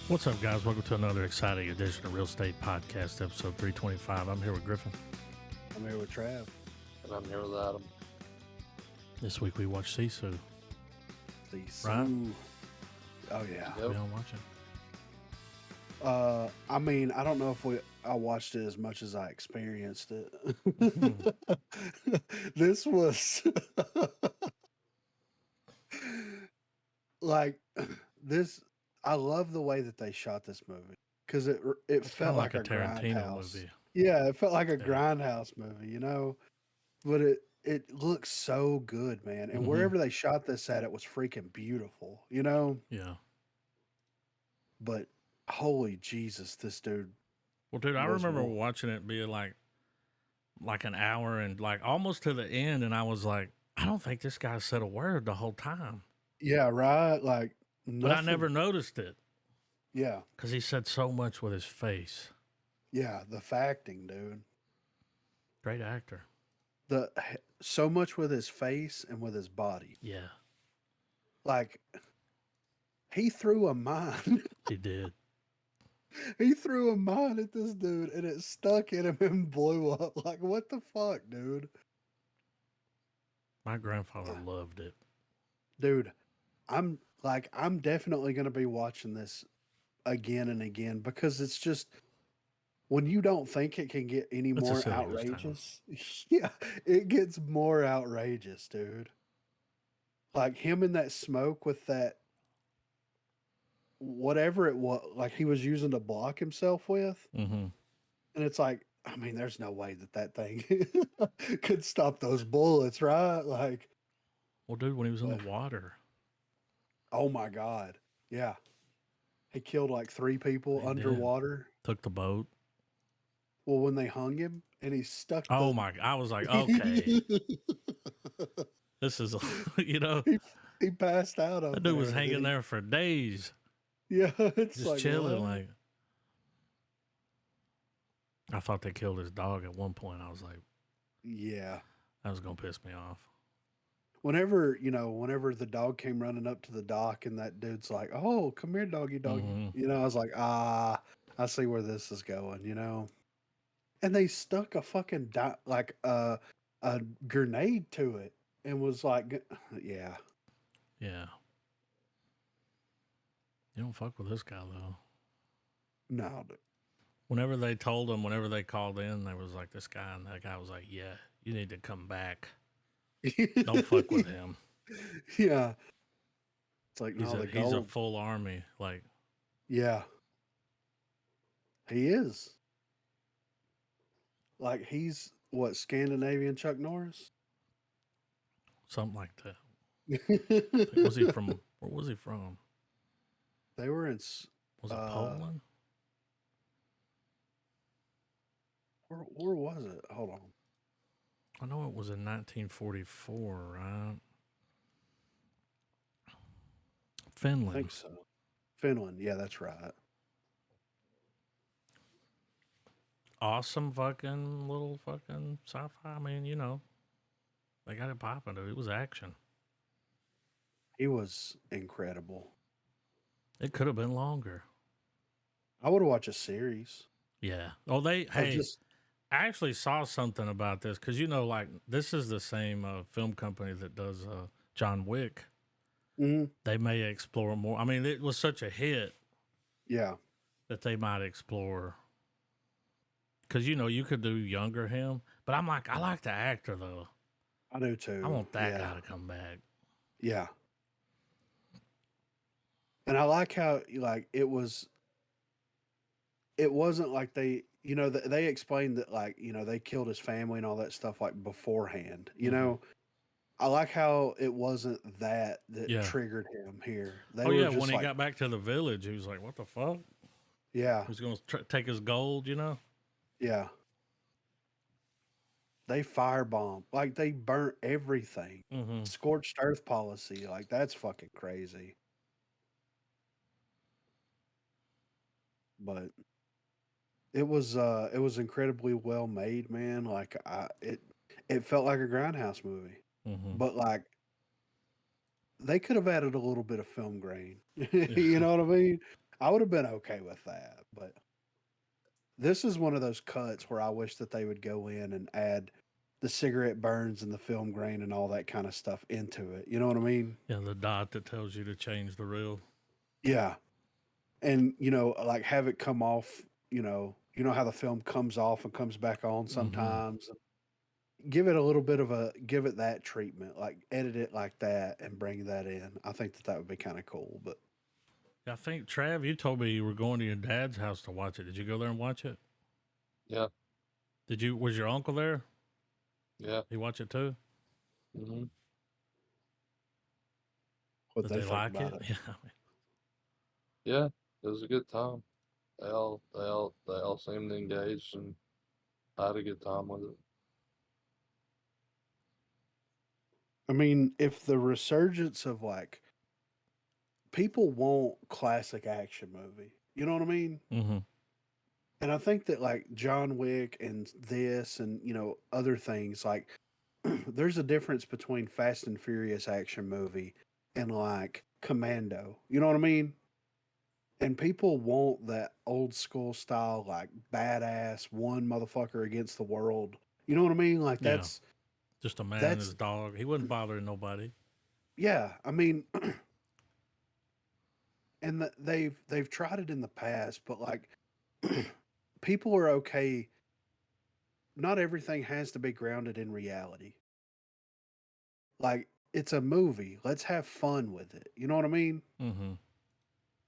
What's up, guys? Welcome to another exciting edition of Real Estate Podcast, episode 325. I'm here with Griffin. I'm here with Trav. And I'm here with Adam. This week we watched Sisu. Sisu. Right? Oh, yeah. We don't watch it. I mean, I don't know if I watched it as much as I experienced it. This was like this. I love the way that they shot this movie because it felt like a Tarantino grindhouse movie. Yeah, it felt like a grindhouse movie, but it looks so good, man. And wherever they shot this at, it was freaking beautiful, Yeah. But holy Jesus, this dude. Well, dude, I remember watching it be like an hour and like almost to the end, and I was like, I don't think this guy said a word the whole time. Yeah, right. Like, nothing. But I never noticed it. Yeah, because he said so much with his face. Yeah, the facting, dude. Great actor. So much with his face and with his body. Yeah. Like, he threw a mine. He did. He threw a mine at this dude, and it stuck in him and blew up. Like, what the fuck, dude? My grandfather loved it. Dude, I'm definitely going to be watching this again and again because it's just when you don't think it can get any more outrageous. Yeah, it gets more outrageous, dude. Like him in that smoke with that whatever it was, like he was using to block himself with. Mm-hmm. And it's like, I mean, there's no way that thing could stop those bullets, right? Like, well, dude, when he was in the water. Oh my God. Yeah. He killed like 3 people underwater. Took the boat. Well, when they hung him and he stuck. Oh my! I was like, okay, this is, He passed out. That dude was hanging there for days. Yeah, it's just like chilling. Like, I thought they killed his dog at one point. I was like, yeah, that was gonna piss me off. Whenever the dog came running up to the dock and that dude's like, "Oh, come here, doggy, doggy," I was like, I see where this is going, And they stuck a fucking a grenade to it and was like, yeah. Yeah. You don't fuck with this guy though. No. Dude. Whenever they called in, there was like this guy, and that guy was like, "Yeah, you need to come back. Don't fuck with him." Yeah. It's like, he's a full army. Like, yeah. He is. Like, he's what, Scandinavian Chuck Norris? Something like that. Where was he from? They were in. Was it Poland? Where was it? Hold on. I know it was in 1944, right? Finland. I think so. Finland. Yeah, that's right. Awesome fucking little fucking sci-fi. I mean, they got it popping, dude. It was action. He was incredible. It could have been longer. I would have watched a series. Yeah. Oh, I actually saw something about this because, this is the same film company that does John Wick. Mm-hmm. They may explore more. I mean, it was such a hit. Yeah. That they might explore. Because, you could do younger him. But I'm like, I like the actor, though. I do, too. I want that guy to come back. Yeah. And I like how, it wasn't like they, they explained that, they killed his family and all that stuff, beforehand. I like how it wasn't that triggered him here. When he got back to the village, he was like, what the fuck? Yeah. He was going to take his gold, Yeah. They firebombed. Like, they burnt everything. Mm-hmm. Scorched earth policy. Like, that's fucking crazy. But it was incredibly well made, man. Like, it felt like a grindhouse movie. Mm-hmm. But, they could have added a little bit of film grain. You know what I mean? I would have been okay with that, but this is one of those cuts where I wish that they would go in and add the cigarette burns and the film grain and all that kind of stuff into it. You know what I mean? Yeah, the dot that tells you to change the reel. Yeah. And like have it come off, you know how the film comes off and comes back on Mm-hmm. sometimes. Give it that treatment, like edit it like that and bring that in. I think that would be kind of cool, but I think Trav, you told me you were going to your dad's house to watch it. Did you go there and watch it? Yeah. Did you? Was your uncle there? Yeah. He watch it too. Hmm. what Did they they think like about it? it. Yeah. Yeah. It was a good time. They all seemed engaged, and I had a good time with it. I mean, if the resurgence of like people want classic action movie, you know what I mean? Mm-hmm. And I think that like John Wick and this and other things like there's a difference between Fast and Furious action movie and like Commando. You know what I mean? And people want that old school style, like badass one motherfucker against the world. You know what I mean? Like Yeah. that's Just a man and that's his dog. He wasn't bothering nobody. yeah. I mean, and they've tried it in the past, but like people are okay. Not everything has to be grounded in reality. Like it's a movie. Let's have fun with it. You know what I mean? Mm-hmm.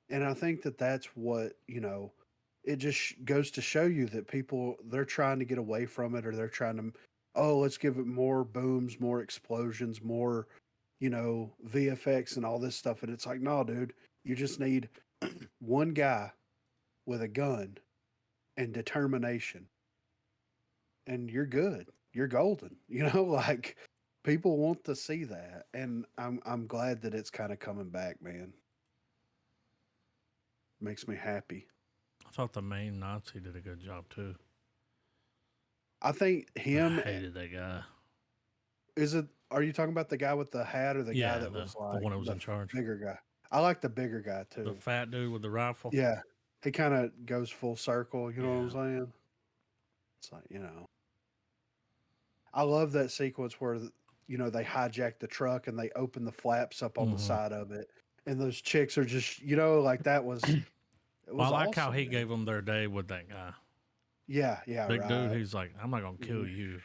And I think that that's what, it just goes to show you that people, they're trying to get away from it or they're trying to, oh, let's give it more booms, more explosions, more, VFX and all this stuff. And it's like, no, dude, you just need one guy with a gun and determination and you're good. You're golden. Like people want to see that. And I'm glad that it's kind of coming back, man. Makes me happy. I thought the main Nazi did a good job too. I think I him hated that guy. is it. Are you talking about the guy with the hat or the guy Yeah, that was the like one that was the in charge. bigger guy? I like the bigger guy The too. fat dude with the rifle. Yeah, he kind of goes full circle. You know what I'm Yeah. saying? It's like I love that sequence where they hijack the truck and they open the flaps up on the Mm-hmm. side of it, and those chicks are just like that was it Well, was I like how awesome, he dude. gave them their day with that guy. Yeah, yeah, Big dude, right. he's like, I'm not gonna kill Mhm. you.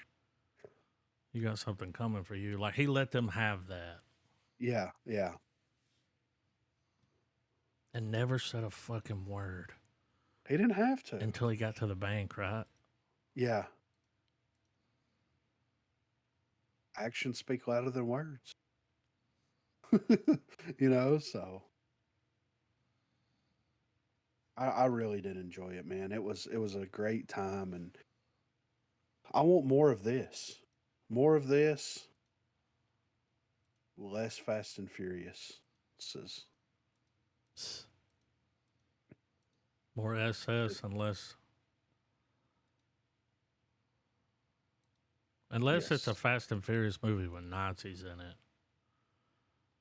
You got something coming for you. Like he let them have that Yeah, yeah. and never said a fucking word He didn't have to. until he got to the bank, right? Yeah, actions speak louder than words. So I really did enjoy it, man. It was a great time, and I want more of this. More of this, less Fast and Furious. This is More SS and less, unless it's a yes. Fast and Furious movie with Nazis in it.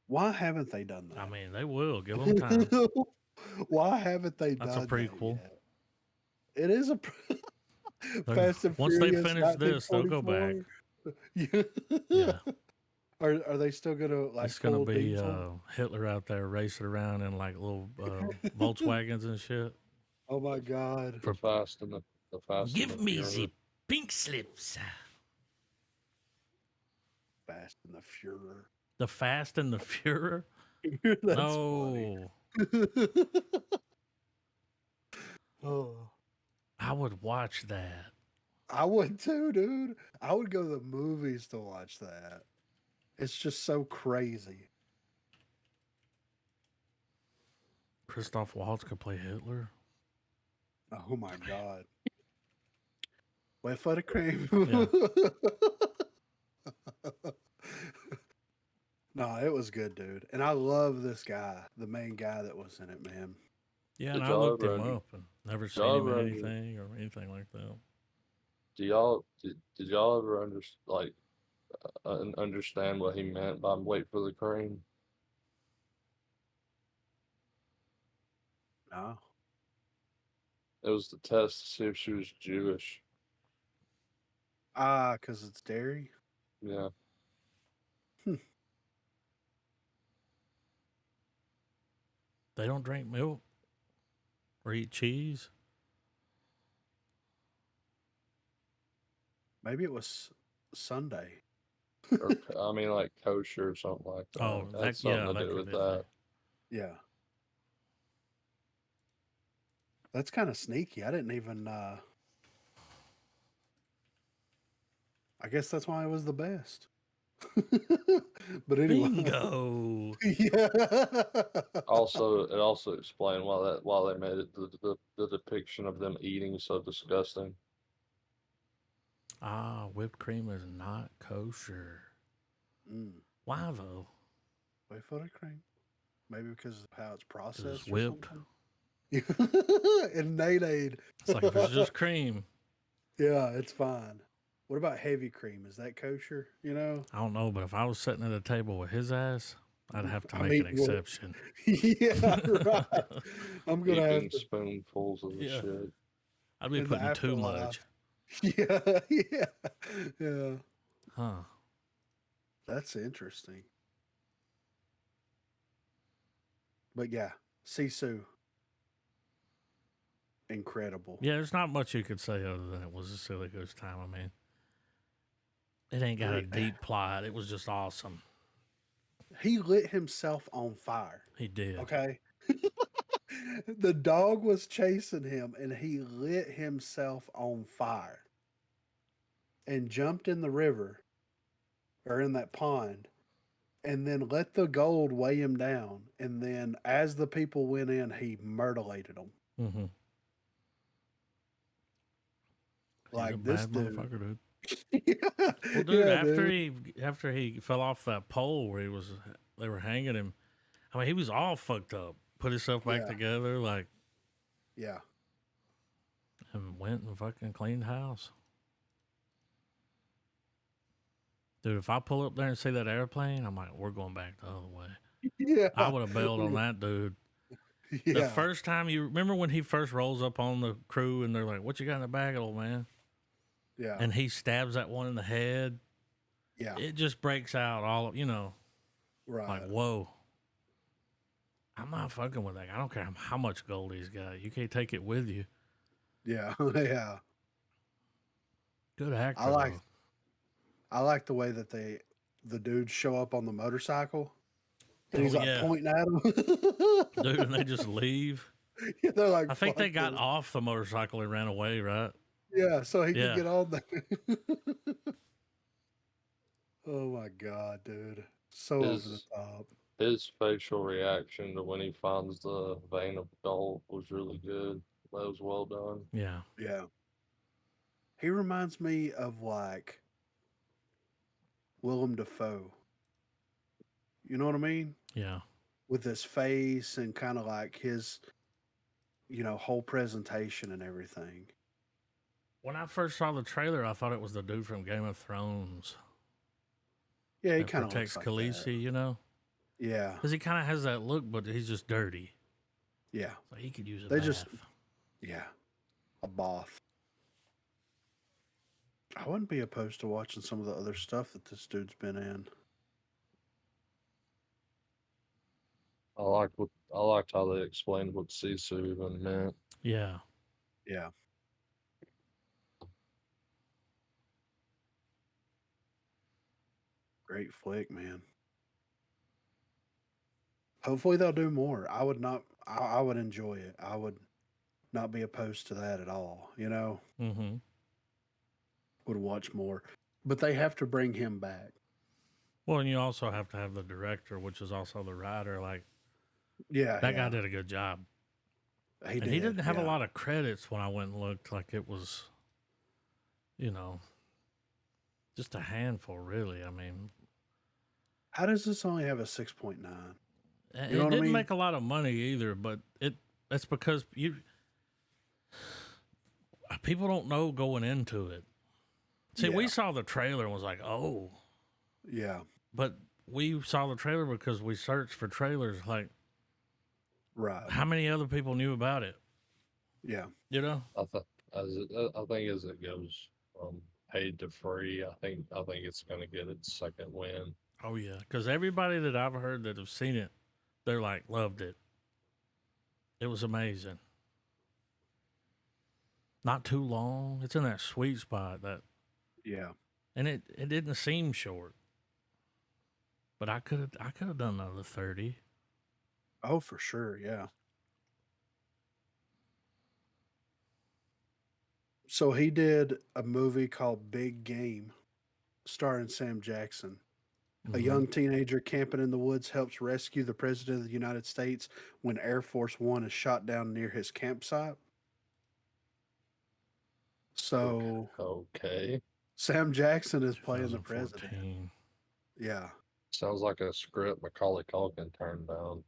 Why haven't they done I that? mean, they will give them time. Why haven't they That's a done that prequel. yet? It is a Fast and Once they Furious finish this, they'll go back. 1944. Yeah. Yeah, Are they still gonna like it's gonna pull be diesel? Hitler out there racing around in like little Volkswagens and shit. Oh my god. The For Fast and the Fast and the give me the Furious. pink slips. Fast and the Fuhrer. The Fast and the Fuhrer. That's funny. No, Oh, I would watch that. I would too, dude. I would go to the movies to watch that. It's just so crazy. Christoph Waltz could play Hitler. Oh my god. Wait for the cream. Yeah, No, it was good, dude. And I love this guy, the main guy that was in it, man. yeah. And Did I y'all looked ever him under, up and never did seen y'all him in ever under, anything or anything like that. did y'all ever understand what he meant by wait for the cream? Oh. It was the test to see if she was Jewish. Ah, because it's dairy? Yeah. They don't drink milk or eat cheese. Maybe it was Sunday. Or, I mean, like kosher or something like that. Oh, It had that something to that do could with be a that. thing. Yeah. That's kind of sneaky. I didn't even I guess that's why it was the best. But anyway. Bingo. Yeah. Also, it also explained why they made it the depiction of them eating so disgusting. Ah, whipped cream is not kosher. Mm. Why though? Whey photo cream? Maybe because of how it's 'Cause it's processed or whipped. something. And Nate. It's like if it's just cream. Yeah, it's fine. What about heavy cream? Is that kosher? You know? I don't know, but if I was sitting at a table with his ass, I'd have to I'm make an eating with exception. it. Yeah, right. I'm gonna have Eating to spoonfuls of the Yeah. shit. I'd be in the putting too much. afterlife. Yeah, yeah, yeah. Huh. That's interesting. But yeah, Sisu, incredible. Yeah, there's not much you could say other than it was a silly goose time. I mean, it ain't got a deep plot. It was just awesome. He lit himself on fire. He did. Okay. The dog was chasing him and he lit himself on fire and jumped in the river or in that pond and then let the gold weigh him down. And then as the people went in, he murdered them. Mm-hmm. He's a Like this bad dude. motherfucker, dude. Yeah, Well, dude, yeah, after dude. he fell off that pole where they were hanging him. I mean, he was all fucked up. Put himself back Yeah, together, like, yeah. and went and fucking cleaned house. Dude, if I pull up there and see that airplane, I'm like, we're going back the other way. Yeah. I would have bailed on that dude. The Yeah. first time, you remember when he first rolls up on the crew and they're like, "What you got in the bag, old man?" Yeah. And he stabs that one in the head. Yeah. It just breaks out all of, Right. like, whoa. I'm not fucking with that. I don't care how much gold he's got. You can't take it with you. Yeah. Yeah. Good actor, I like though. I like the way that the dudes show up on the motorcycle and he's Oh, like yeah. pointing at them. Dude, and they just leave. Yeah, they're like, I think they "Fuck got this." off the motorcycle and ran away, right? Yeah, so he could Yeah. get on there. Oh my god, dude. So over the His top. his facial reaction to when he finds the vein of gold was really good. That was well done. Yeah. Yeah. He reminds me of like Willem Dafoe. You know what I mean? Yeah. With his face and kind of like his, whole presentation and everything. When I first saw the trailer, I thought it was the dude from Game of Thrones Yeah, he that kind of protects looks like that. Khaleesi, Yeah. Because he kind of has that look, but he's just dirty. Yeah. So he could use a They bath. just, yeah, a bath. I wouldn't be opposed to watching some of the other stuff that this dude's been in. I liked how they explained what Sisu even meant. Yeah. Yeah. Great flick, man. Hopefully they'll do more. I would not. I would enjoy it. I would not be opposed to that at all. Mm-hmm. Would watch more, but they have to bring him back. Well, and you also have to have the director, which is also the writer. Like, Yeah, that guy yeah. did a good job. He And did. he didn't have a yeah. lot of credits when I went and looked. Like, it was, just a handful, really. I mean, How does this only have a 6.9? it You know what I didn't mean? make a lot of money either, but that's because people don't know going into it. See, we Yeah. saw the trailer and was like, oh, Yeah. but we saw the trailer because we searched for trailers. Like, Right. How many other people knew about it? Yeah. You know? I think as it goes from paid to free, I think it's gonna get its second win. Oh yeah, because everybody that I've heard that have seen it, they're like loved it. It was amazing. Not too long. It's in that sweet spot that, Yeah. and it didn't seem short. But I could have done another 30. Oh, for sure. Yeah. So he did a movie called Big Game, starring Sam Jackson. A Mm-hmm. young teenager camping in the woods helps rescue the President of the United States when Air Force One is shot down near his campsite. Okay. So Okay. Sam Jackson is playing the president. 2014. Yeah. Sounds like a script Macaulay Culkin turned down.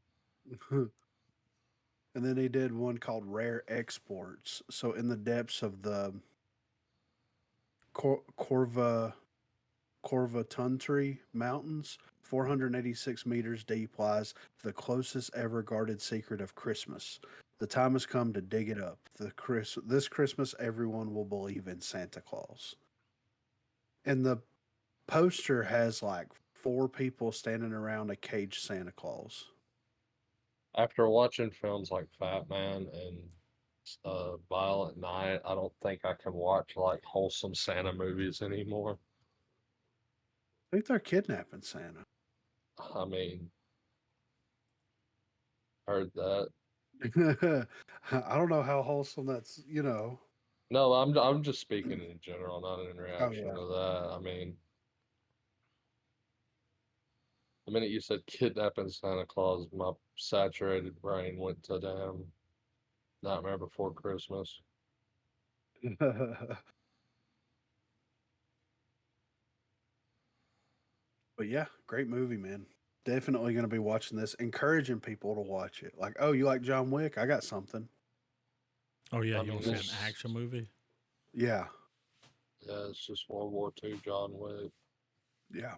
And then he did one called Rare Exports. So in the depths of the Corva Corvatuntry Mountains, 486 meters deep, lies the closest ever guarded secret of Christmas. The time has come to dig it up. This Christmas, everyone will believe in Santa Claus. And the poster has like four people standing around a caged Santa Claus. After watching films like Fat Man and Violent Night, I don't think I can watch like wholesome Santa movies anymore. I think they're kidnapping Santa. I mean, heard that. I don't know how wholesome that's. No, I'm just speaking in general, not in Oh, reaction yeah. to that. I mean, the minute you said kidnapping Santa Claus, my saturated brain went to damn Nightmare Before Christmas. But yeah, great movie, man. Definitely going to be watching this, encouraging people to watch it. Like, oh, you like John Wick? I got something. Oh yeah, I you mean, want to see an it's action movie? Yeah, yeah, it's just World War II John Wick. yeah.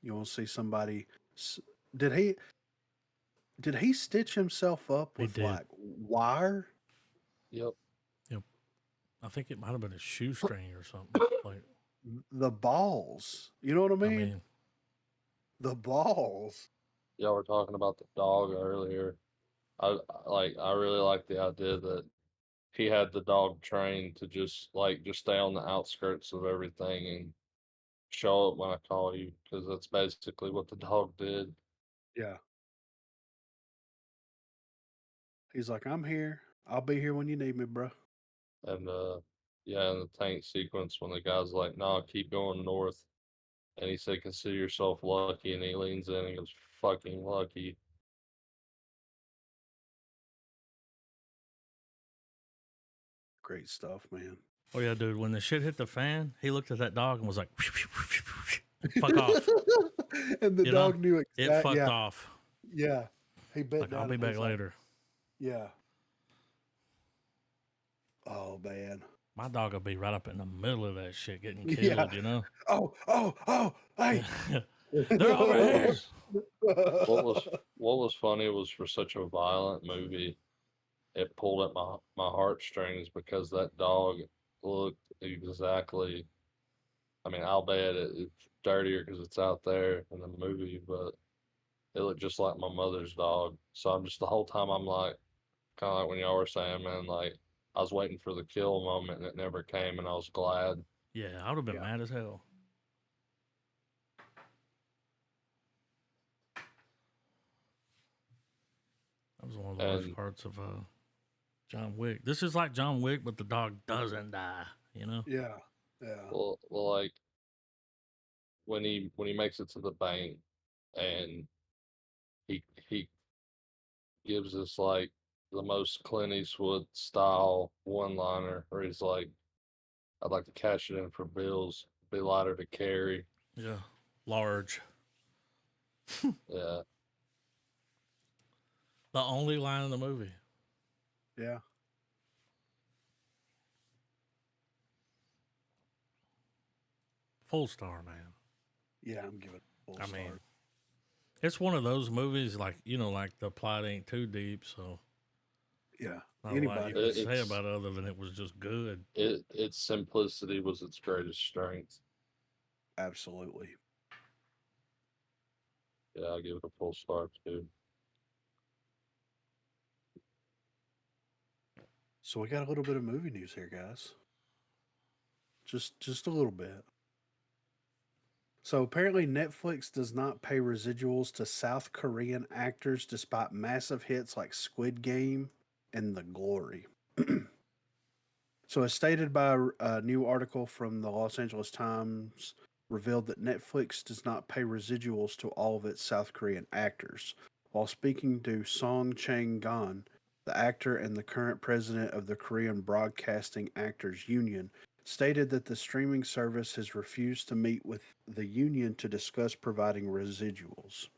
You want to see somebody? Did he? Did he stitch himself up He with did. like wire? Yep. Yep. I think it might have been a shoestring or something. Like, The balls. You know what I I mean? mean, The balls. Y'all were talking about the dog earlier. I really like the idea that he had the dog trained to just stay on the outskirts of everything and show up when I call you because that's basically what the dog did. Yeah. He's like, I'm here. I'll be here when you need me, bro. And yeah, in the tank sequence when the guy's like, "Nah, keep going north," and he said, "Consider yourself lucky," and he leans in and goes, "Fucking lucky." Great stuff, man. oh yeah, dude. When the shit hit the fan, he looked at that dog and was like, "Fuck off." And the You know, dog knew it exact. fucked Yeah, off. yeah. He bent Like, I'll down be and back he's like, later. yeah. Oh man. My dog will be right up in the middle of that shit getting Yeah. killed, you know? Oh, hey. They're over What here. was what was funny was for such a violent movie, it pulled at my heartstrings because that dog looked exactly. I mean, I'll bet it's dirtier because it's out there in the movie, but it looked just like my mother's dog. So I'm just the whole time I'm like, kind of like when y'all were saying, man, like I was waiting for the kill moment and it never came, and I was glad. Yeah, I would have been Yeah. mad as hell. That was one of the worst And parts of John Wick. This is like John Wick, but the dog doesn't die, you know? Yeah. Yeah. well, like when he makes it to the bank and he gives us like the most Clint Eastwood style one liner where he's like, "I'd like to cash it in for bills, be lighter to carry." Yeah. Large. Yeah, The only line in the movie. Yeah. Full star, man. Yeah. I'm giving it a full I star. mean, It's one of those movies, like like the plot ain't too deep, so Yeah, not a lot you anybody. can say It's about it other than it was just good. its simplicity was its greatest strength. Absolutely. Yeah, I'll give it a full star too. So we got a little bit of movie news here, guys. Just a little bit. So apparently Netflix does not pay residuals to South Korean actors despite massive hits like Squid Game and The Glory. So, as stated by a new article from the Los Angeles Times, revealed that Netflix does not pay residuals to all of its South Korean actors. While speaking to Song Chang-gon, the actor and the current president of the Korean Broadcasting Actors Union, stated that the streaming service has refused to meet with the union to discuss providing residuals.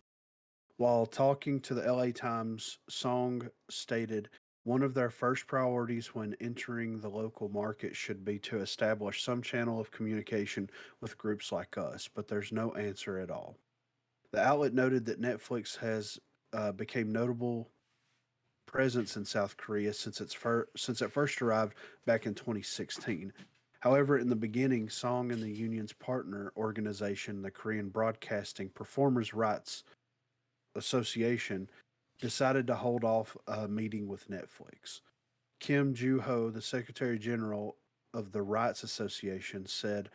While talking to the LA Times, Song stated one of their first priorities when entering the local market should be to establish some channel of communication with groups like us, but there's no answer at all. The outlet noted that Netflix has became notable presence in South Korea since it first arrived back in 2016. However, in the beginning, Song and the union's partner organization, the Korean Broadcasting Performers' Rights Association, decided to hold off a meeting with Netflix. Kim Joo Ho, the Secretary General of the Rights Association, said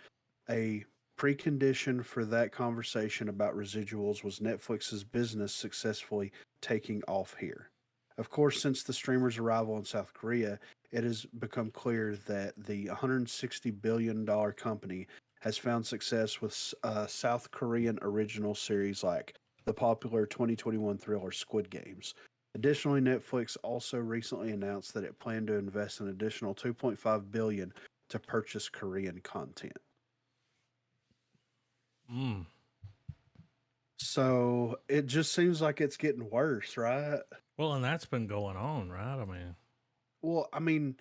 a precondition for that conversation about residuals was Netflix's business successfully taking off here. Of course, since the streamer's arrival in South Korea, it has become clear that the $160 billion company has found success with South Korean original series like the popular 2021 thriller Squid Games. Additionally, Netflix also recently announced that it planned to invest an additional 2.5 billion to purchase Korean content. Mm. So it just seems like it's getting worse, right? Well, and that's been going on, right? I mean, Well, I mean,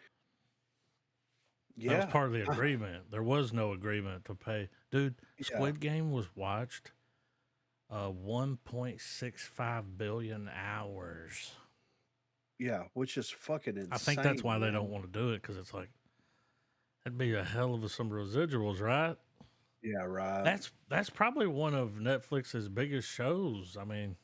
that was yeah, part of the agreement. There was no agreement to pay. Dude, yeah, Squid Game was watched 1.65 billion hours. yeah, which is fucking I think that's insane, why they don't man. want to do it, because it's like, that'd be a hell of some residuals, right? Yeah, right. That's probably one of Netflix's biggest shows. I mean,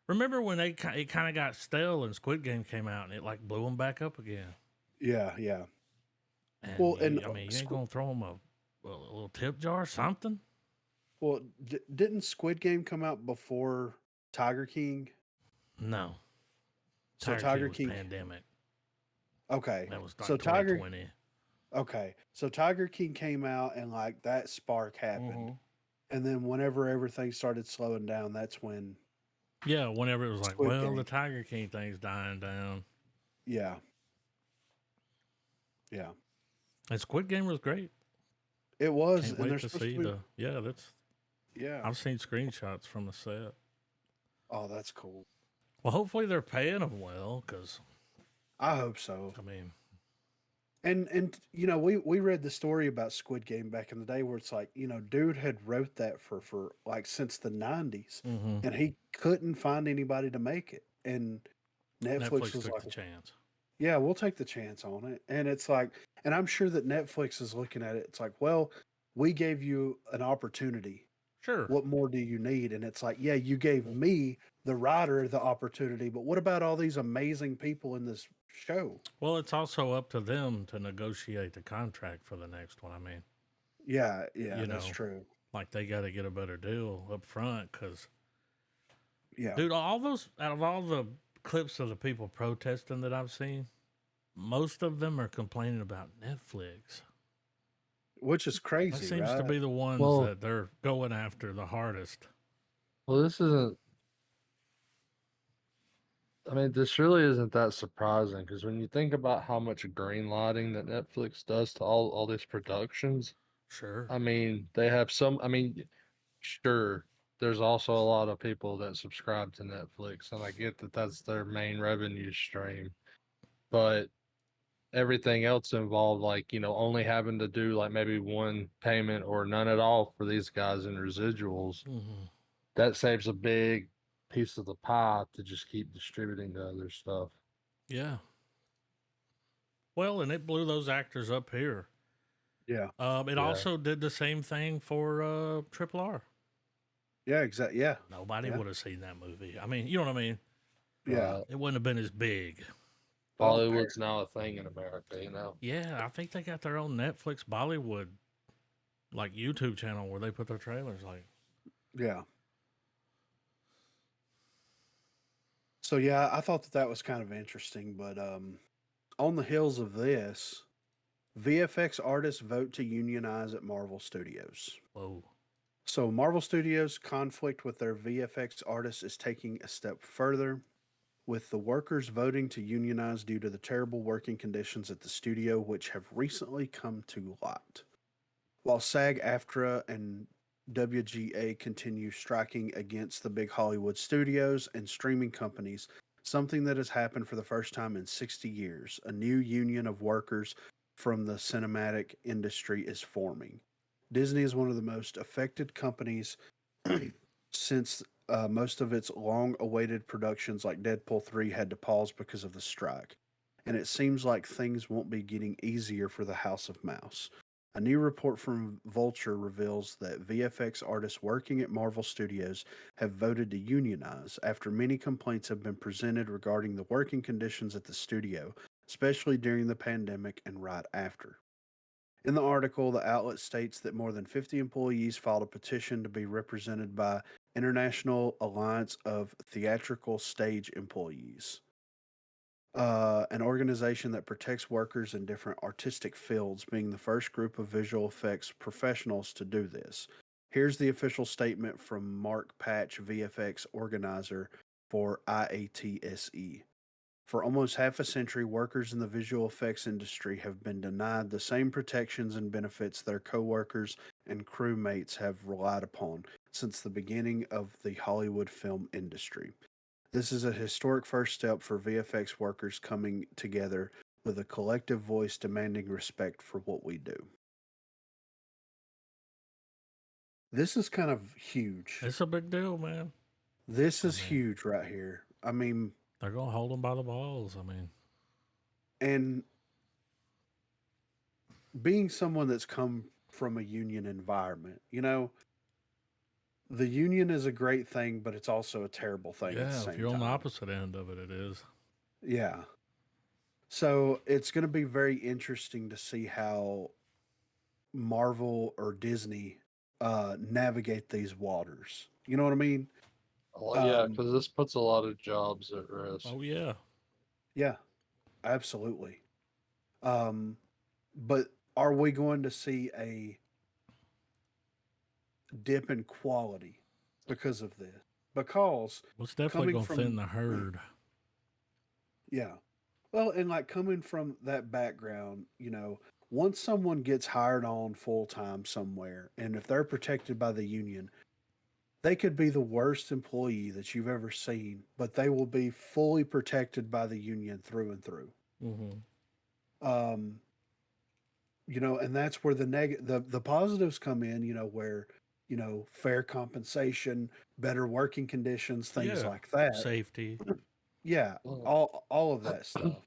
remember when it kind of got stale and Squid Game came out and it like blew them back up again? Yeah, yeah. And Well, and I mean, you ain't gonna throw them a little tip jar or something? well, didn't Squid Game come out before Tiger King? No, So Tiger King Tiger was King. pandemic. Okay, That was so like Tiger. 2020. Okay, so Tiger King came out and like that spark happened, Mm-hmm. and then whenever everything started slowing down, that's when Yeah, whenever it was like, Squid well, the Game. Tiger King thing's dying down. Yeah, yeah, And Squid Game was great. it was, Can't and wait they're to supposed see to be. that's. Yeah. I've seen screenshots from the set. Oh, that's cool. Well, hopefully they're paying them well, because I hope so. I mean, And you know, we read the story about Squid Game back in the day where it's like, you know, dude had wrote that for like since the 90s mm-hmm. and he couldn't find anybody to make it. And Netflix Netflix was took like, the chance. "Yeah, we'll take the chance on it." And it's like, and I'm sure that Netflix is looking at it. It's like, "Well, we gave you an opportunity. Sure. What more do you need?" And it's like, "Yeah, you gave me the writer the opportunity, but what about all these amazing people in this show?" Well, it's also up to them to negotiate the contract for the next one. I mean, Yeah, yeah, you that's know, true. like they got to get a better deal up front, because, Yeah. dude, all those, out of all the clips of the people protesting that I've seen, most of them are complaining about Netflix. Which is That crazy, seems to right? be the ones Well, that they're going after the hardest. well, this isn't. I mean, this really isn't that surprising because when you think about how much green lighting that Netflix does to all these productions, Sure. I mean, they have some. I mean, sure, there's also a lot of people that subscribe to Netflix, and I get that that's their main revenue stream. But everything else involved, like, only having to do like maybe one payment or none at all for these guys in residuals, Mm-hmm. that saves a big piece of the pie to just keep distributing to other stuff. Yeah. Well, and it blew those actors up here. Yeah. It Yeah. also did the same thing for Triple R. Yeah, exactly. Yeah. Nobody Yeah. would have seen that movie. I mean, you know what I mean? Yeah. It wouldn't have been as big. Bollywood's now a thing in America, you know. Yeah, I think they got their own Netflix Bollywood like YouTube channel where they put their trailers. Like, Yeah. So yeah, I thought that that was kind of interesting, but on the heels of this, VFX artists vote to unionize at Marvel Studios. whoa, So Marvel Studios' conflict with their VFX artists is taking a step further, with the workers voting to unionize due to the terrible working conditions at the studio, which have recently come to light. While SAG-AFTRA and WGA continue striking against the big Hollywood studios and streaming companies, something that has happened for the first time in 60 years, a new union of workers from the cinematic industry is forming. Disney is one of the most affected companies since most of its long awaited productions like Deadpool 3 had to pause because of the strike. And it seems like things won't be getting easier for the House of Mouse. A new report from Vulture reveals that VFX artists working at Marvel Studios have voted to unionize after many complaints have been presented regarding the working conditions at the studio, especially during the pandemic and right after. In the article, the outlet states that more than 50 employees filed a petition to be represented by International Alliance of Theatrical Stage Employees, an organization that protects workers in different artistic fields, being the first group of visual effects professionals to do this. Here's the official statement from Mark Patch, VFX organizer for IATSE. For almost half a century, workers in the visual effects industry have been denied the same protections and benefits their coworkers and crewmates have relied upon since the beginning of the Hollywood film industry. This is a historic first step for VFX workers coming together with a collective voice demanding respect for what we do. This is kind of huge. it's a big deal, man. This I is mean, huge right here. I mean, they're gonna hold them by the balls. I mean, and being someone that's come from a union environment, the union is a great thing, but it's also a terrible thing at the yeah, if same you're on the time. opposite end of it, it is. Yeah. So it's going to be very interesting to see how Marvel or Disney navigate these waters. You know what I mean? Well, yeah, Um, because this puts a lot of jobs at risk. Oh yeah, yeah, absolutely. Um, but are we going to see a dip in quality because of this? Because well, it's definitely coming gonna thin from, the herd. yeah, well, and like coming from that background, once someone gets hired on full time somewhere, and if they're protected by the union, they could be the worst employee that you've ever seen, but they will be fully protected by the union through and through. Mm-hmm. Um, and that's where the positives come in, where, fair compensation, better working conditions, things Yeah, like that. safety. Yeah, Well, all of that stuff.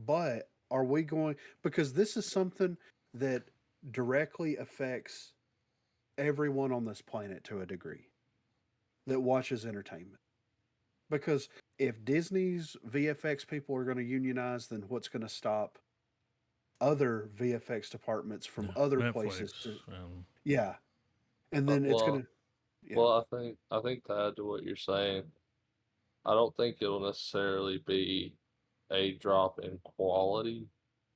But are we going, because this is something that directly affects everyone on this planet to a degree that watches entertainment. Because if Disney's VFX people are going to unionize, then what's going to stop other VFX departments from Yeah, other Netflix. places to, And yeah. And uh, then it's going well, to, yeah, well, I think to add to what you're saying, I don't think it'll necessarily be a drop in quality,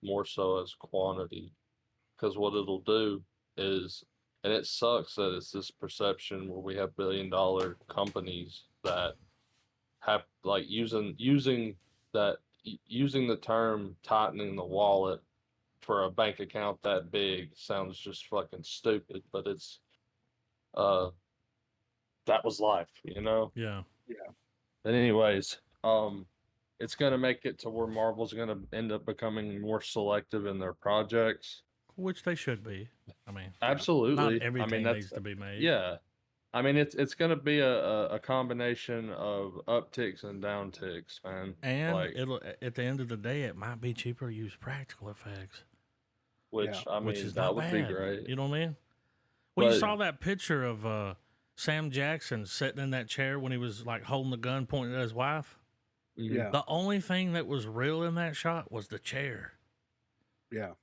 more so as quantity. Because what it'll do is, and it sucks that it's this perception where we have billion-dollar companies that have like using the term tightening the wallet for a bank account that big sounds just fucking stupid, but it's uh that was life, you know? yeah, But anyways, it's gonna make it to where Marvel's gonna end up becoming more selective in their projects. which they should be. I mean, yeah, not Absolutely. I mean everything that's needs to be made. yeah. I mean, it's going to be a combination of upticks and downticks, man. And Like, it'll at the end of the day, it might be cheaper to use practical effects, which I which mean, is that not would be bad. great. You know what I mean? Well, you But saw that picture of Sam Jackson sitting in that chair when he was like holding the gun pointed at his wife. mhm. The only thing that was real in that shot was the chair. Yeah.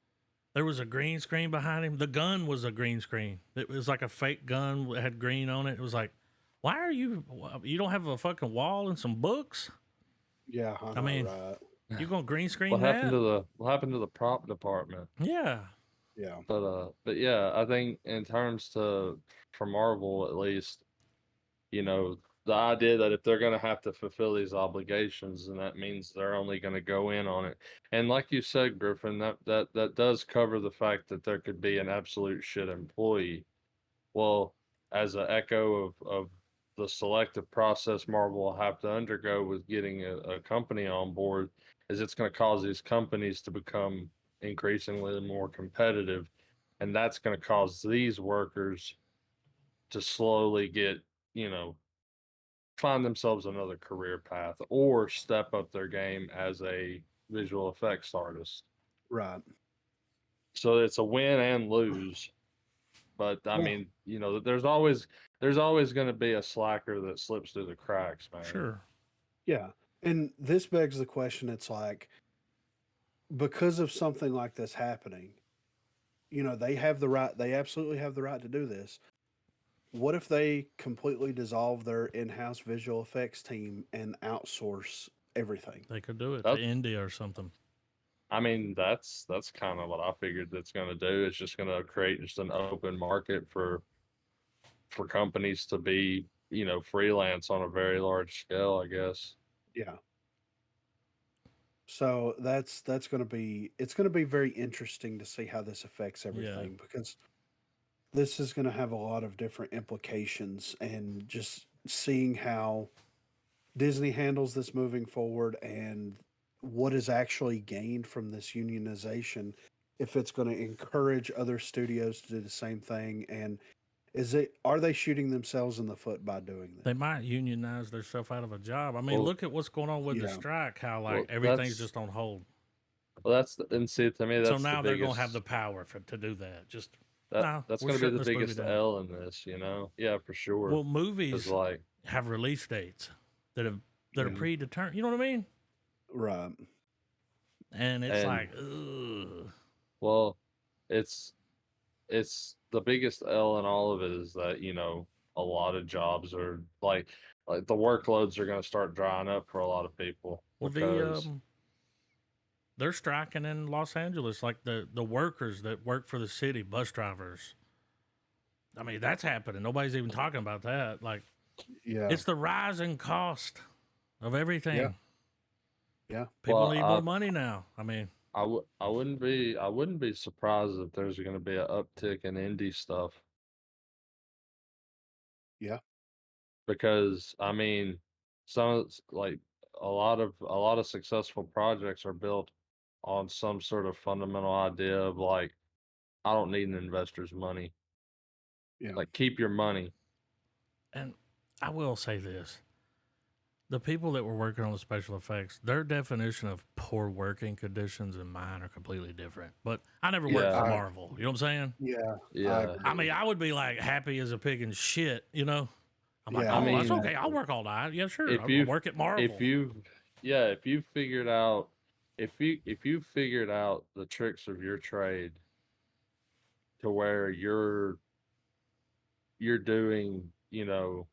There was a green screen behind him. The gun was a green screen. It was like a fake gun that had green on it. It was like, why are you don't have a fucking wall and some books? Yeah, I I know, mean, right? you gonna green screen what happened that? to the prop department? Yeah. Yeah. But yeah, I think in terms to for Marvel at least, you know, the idea that if they're going to have to fulfill these obligations, and that means they're only going to go in on it. And like you said, Griffin, that does cover the fact that there could be an absolute shit employee. Well, as an echo of the selective process Marvel will have to undergo with getting a company on board, is it's going to cause these companies to become increasingly more competitive. And that's going to cause these workers to slowly get, you know, find themselves another career path or step up their game as a visual effects artist. Right. So it's a win and lose. But I Well, mean, you know, there's always going to be a slacker that slips through the cracks, man. Sure. yeah. And this begs the question, it's like, because of something like this happening, they have the right, they absolutely have the right to do this. What if they completely dissolve their in-house visual effects team and outsource everything? They could do it to That India or something. I mean, that's kind of what I figured that's going to do. It's just going to create just an open market for companies to be, you know, freelance on a very large scale, I guess. Yeah. So that's going to be, it's going to be very interesting to see how this affects Yeah. everything, because this is going to have a lot of different implications, and just seeing how Disney handles this moving forward, and what is actually gained from this unionization, if it's going to encourage other studios to do the same thing, and are they shooting themselves in the foot by doing They that? might unionize themselves out of a job. I mean, Well, look at what's going on with the Yeah. strike, how like well, everything's that's just on hold. and see, to me, So that's the now they're gonna have the biggest. power to do that. Just no, That's we're going to be shutting the this movie biggest down. L in this, you know? Yeah, for sure. Well, Because movies like, have release dates that have that are mhm. predetermined. You know what I mean? Right. And it's And like, ugh. well, it's the biggest L in all of it is that, you know, a lot of jobs are like the workloads are going to start drying up for a lot of people Well, because they're striking in Los Angeles, like the workers that work for the city, bus drivers. I mean, that's happening. Nobody's even talking about that. Like, Yeah. it's the rising cost of Yeah. everything. Yeah. People well, need more money now. I mean, I wouldn't be surprised if there's going to be an uptick in indie stuff Yeah. because I mean, like a lot of successful projects are built on some sort of fundamental idea of like, I don't need an investor's money. Yeah. Like, keep your money. and I will say this: the people that were working on the special effects, their definition of poor working conditions and mine are completely different. But I never worked for Yeah, I Marvel. You know what I'm saying? yeah, I yeah. I mean, agree. I would be like happy as a pig in shit. You know? I'm like, Yeah, I oh, that's mean, okay. I'll exactly. work all night. Yeah, sure. if I'll you work at if Marvel. you yeah, if you figured out if you figured out the tricks of your trade to where you're doing, you know,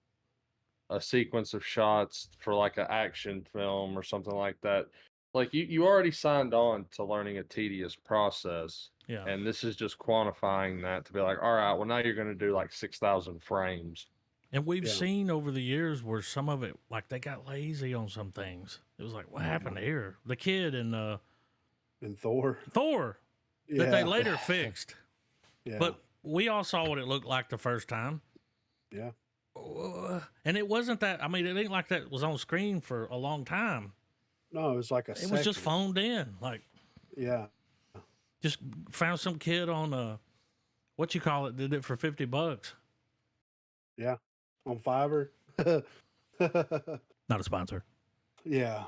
a sequence of shots for like an action film or something like that. Like you already signed on to learning a tedious process. Yeah. And this is just quantifying that to be like, all right, well now you're going to do like 6,000 frames. And we've Yeah. seen over the years where some of it, like they got lazy on some things. It was like, what Yeah. happened here? The kid in And Thor. Thor that they Yeah. later fixed. Yeah. But we all saw what it looked like the first time. Yeah. And it wasn't that, I mean, it ain't like that was on screen for a long time. No, it was like a It was just second. phoned in. Like, Yeah. just found some kid on what you call it, did it for $50. Yeah. on Fiverr. Not a sponsor. Yeah.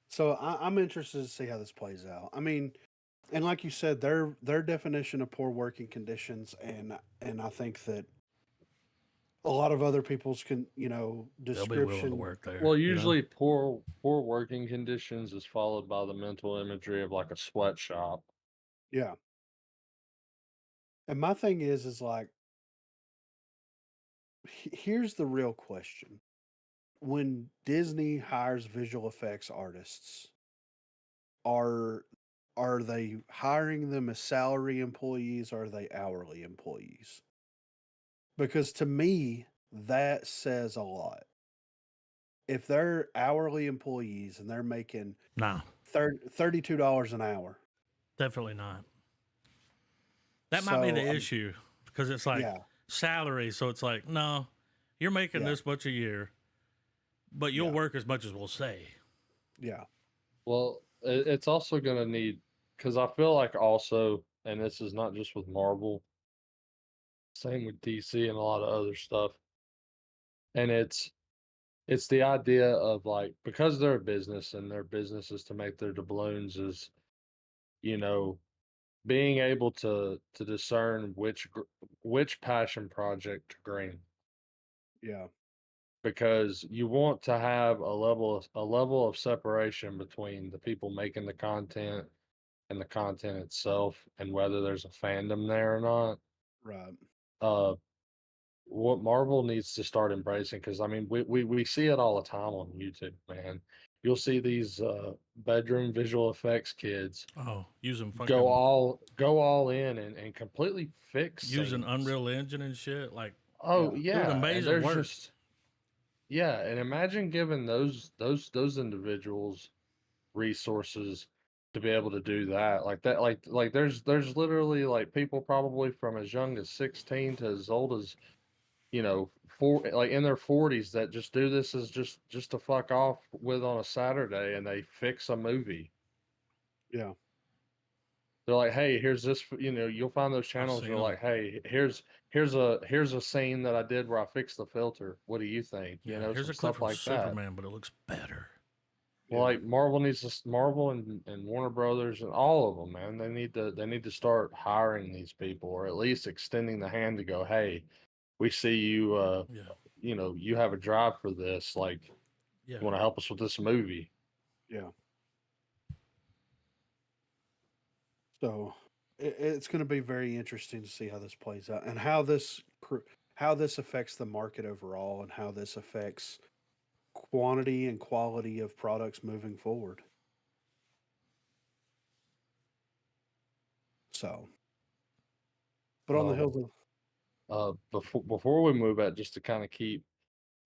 So I'm interested to see how this plays out. I mean, and like you said, their definition of poor working conditions, and I think that a lot of other people's They'll be willing to description. work there. Well, You know. usually poor working conditions is followed by the mental imagery of like a sweatshop. Yeah. And my thing is like, here's the real question: when Disney hires visual effects artists, are are they hiring them as salary employees or are they hourly employees? Because to me, that says a lot. If they're hourly employees and they're making No, $32 an hour, definitely not. That might be the so issue because it's like yeah, salary. So it's like, no, you're making yeah, this much a year, but you'll yeah, work as much as we'll say. yeah, Well, it's also going to need, because I feel like also, and this is not just with Marvel, same with DC and a lot of other stuff, and it's the idea of like, because they're a business and their business is to make their doubloons, is, you know, being able to discern which passion project to green, yeah, because you want to have a level of separation between the people making the content and the content itself, and whether there's a fandom there or not. right, Uh, what Marvel needs to start embracing, because I mean, we see it all the time on YouTube, man. You'll see these bedroom visual effects kids Oh, using go fucking all in and completely fix using scenes. Unreal Engine and shit, like Oh yeah, doing yeah, and amazing there's work. just, yeah, and imagine giving those individuals resources to be able to do that, like that, like there's literally like people probably from as young as 16 to as old as, like in their 40s, that just do this as just to fuck off with on a Saturday, and they fix a movie. yeah, They're like, hey, here's this, you'll find those I've channels. They're seen them. like, hey, here's a scene that I did where I fixed the filter. What do you think? Yeah, here's Some a clip stuff from like that. Superman, but it looks better. Well, yeah, like Marvel and Warner Brothers and all of them, man. They need to start hiring these people, or at least extending the hand to go, hey, we see you. Yeah, You have a drive for this. Like, yeah. you want to help us with this movie? yeah. So it's going to be very interesting to see how this plays out and how this affects the market overall and how this affects quantity and quality of products moving forward. So, but on the Um, heels of before we move at, just to kind of keep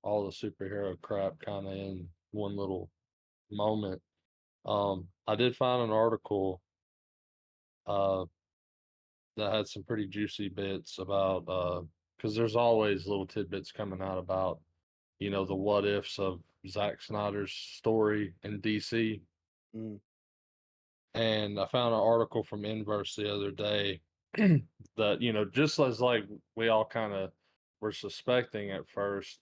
all the superhero crap kind of in one little moment. I did find an article uh that had some pretty juicy bits about, because there's always little tidbits coming out about, the what ifs of Zack Snyder's story in DC. mm, And I found an article from Inverse the other day that, just as like we all kind of were suspecting at first,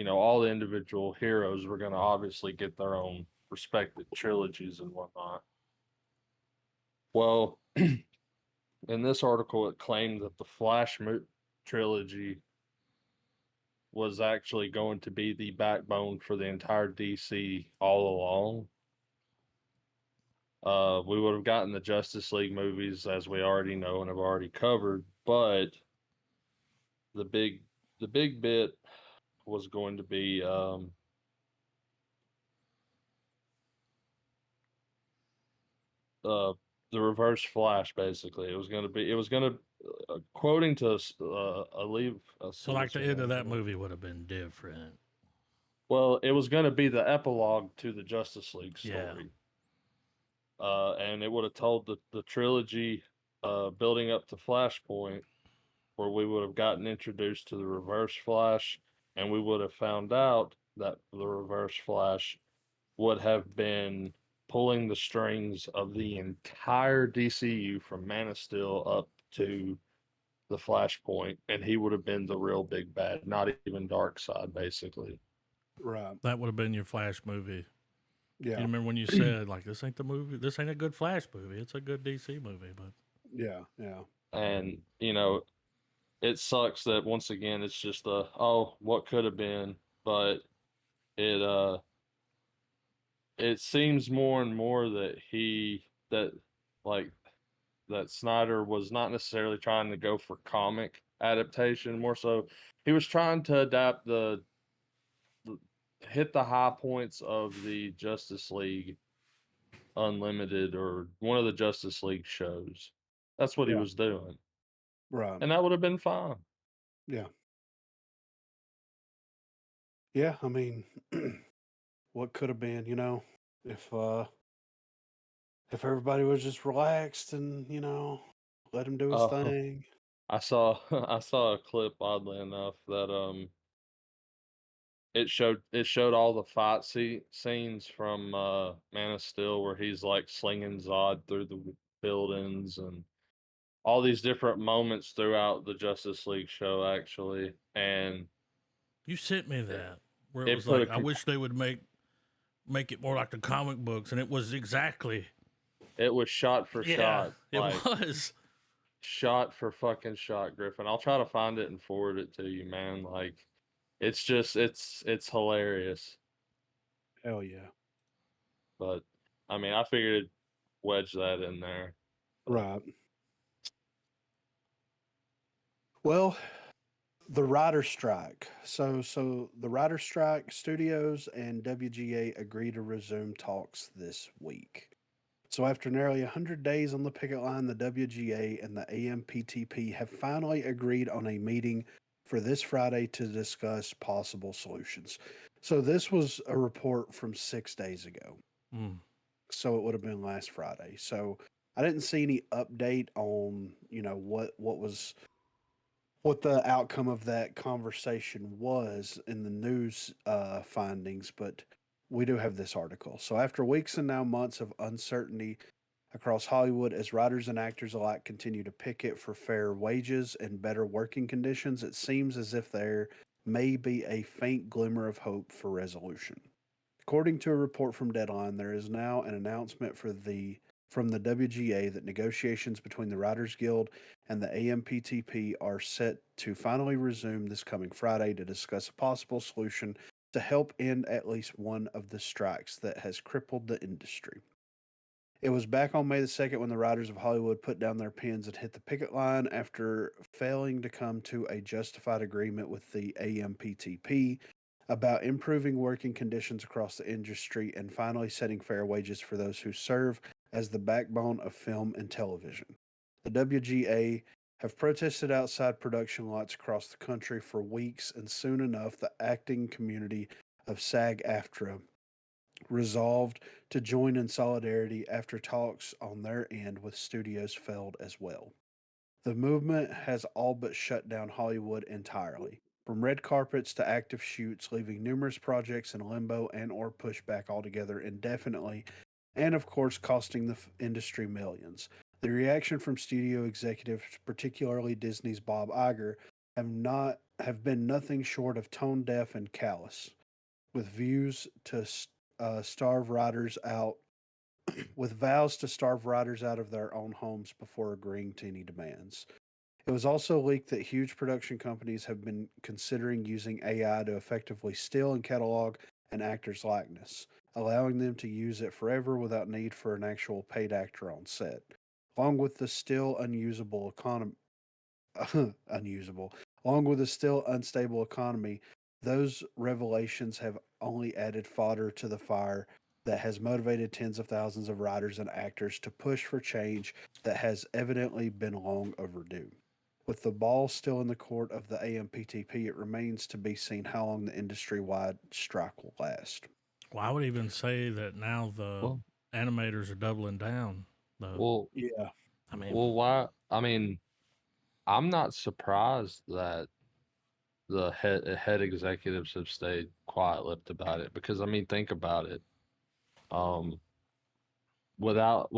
all the individual heroes were going to obviously get their own respective trilogies and whatnot. Well, in this article, it claimed that the trilogy was actually going to be the backbone for the entire DC all along. We would have gotten the Justice League movies, as we already know and have already covered, but the big the big bit was going to be, uh, the Reverse Flash. Basically, it was going to, quoting to, I believe, So, see like, this the one end of right that here. movie would have been different. Well, it was going to be the epilogue to the Justice League Yeah, story, and it would have told the trilogy, building up to Flashpoint, where we would have gotten introduced to the Reverse Flash, and we would have found out that the Reverse Flash would have been pulling the strings of the entire DCU from Man of Steel up to the Flashpoint, and he would have been the real big bad, not even Darkseid, basically. Right. That would have been your Flash movie. You Yeah. remember when you said like this ain't the movie, this ain't a good Flash movie. It's a good DC movie, but Yeah. Yeah. And it sucks that once again it's just what could have been, but it it seems more and more that like that Snyder was not necessarily trying to go for comic adaptation, more so he was trying to adapt the hit the high points of the Justice League Unlimited or one of the Justice League shows. That's what he Yeah. was doing. Right. And that would have been fine. Yeah. Yeah. I mean, what could have been, if everybody was just relaxed and, let him do his Uh thing. I saw I saw a clip oddly enough that it showed all the scenes from Man of Steel where he's like slinging Zod through the buildings and all these different moments throughout the Justice League show actually, and you sent me it, that where it it was put like a I wish they would make it more like the comic books, and it was exactly it was shot for yeah, shot, it like was. shot for fucking shot, Griffin. I'll try to find it and forward it to you, man. Like it's just it's hilarious. Hell yeah. But I mean, I figured wedge that in there. But Right. Well, the writer strike. So the writer strike, studios and WGA agree to resume talks this week. So after nearly 100 days on the picket line, the WGA and the AMPTP have finally agreed on a meeting for this Friday to discuss possible solutions. So this was a report from 6 days ago. Mm. So it would have been last Friday. So I didn't see any update on, what the outcome of that conversation was in the news findings, but we do have this article. So, after weeks and now months of uncertainty across Hollywood, as writers and actors alike continue to picket for fair wages and better working conditions, it seems as if there may be a faint glimmer of hope for resolution. According to a report from Deadline, there is now an announcement from the WGA that negotiations between the Writers Guild and the AMPTP are set to finally resume this coming Friday to discuss a possible solution to help end at least one of the strikes that has crippled the industry. It was back on May the 2nd when the writers of Hollywood put down their pens and hit the picket line after failing to come to a justified agreement with the AMPTP about improving working conditions across the industry and finally setting fair wages for those who serve as the backbone of film and television. The WGA have protested outside production lots across the country for weeks, and soon enough, the acting community of SAG AFTRA resolved to join in solidarity after talks on their end with studios failed as well. The movement has all but shut down Hollywood entirely, from red carpets to active shoots, leaving numerous projects in limbo and or pushed back altogether indefinitely, and of course costing the industry millions. The reaction from studio executives, particularly Disney's Bob Iger, have been nothing short of tone deaf and callous, with views to starve writers out with vows to starve writers out of their own homes before agreeing to any demands. It was also leaked that huge production companies have been considering using AI to effectively steal and catalog an actor's likeness, allowing them to use it forever without need for an actual paid actor on set. Along with the still unusable economy, unusable, along with a still unstable economy, those revelations have only added fodder to the fire that has motivated tens of thousands of writers and actors to push for change that has evidently been long overdue. With the ball still in the court of the AMPTP, it remains to be seen how long the industry wide strike will last. Well, I would even say that now the well, animators are doubling down. The well, Yeah, I mean, well, why? I mean, I'm not surprised that the head executives have stayed quiet-lipped about it because I mean, think about it. Um, without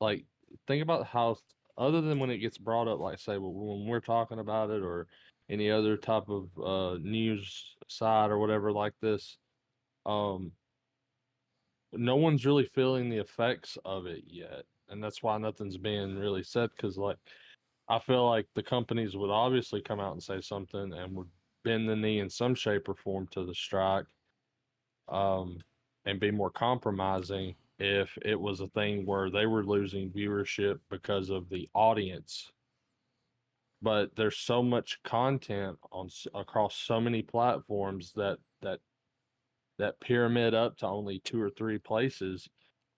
like, think about how other than when it gets brought up, like say when we're talking about it or any other type of news side or whatever like this, um, no one's really feeling the effects of it yet, and that's why nothing's being really said. Because like I feel like the companies would obviously come out and say something and would bend the knee in some shape or form to the strike, um, and be more compromising if it was a thing where they were losing viewership because of the audience. But there's so much content on across so many platforms that pyramid up to only two or three places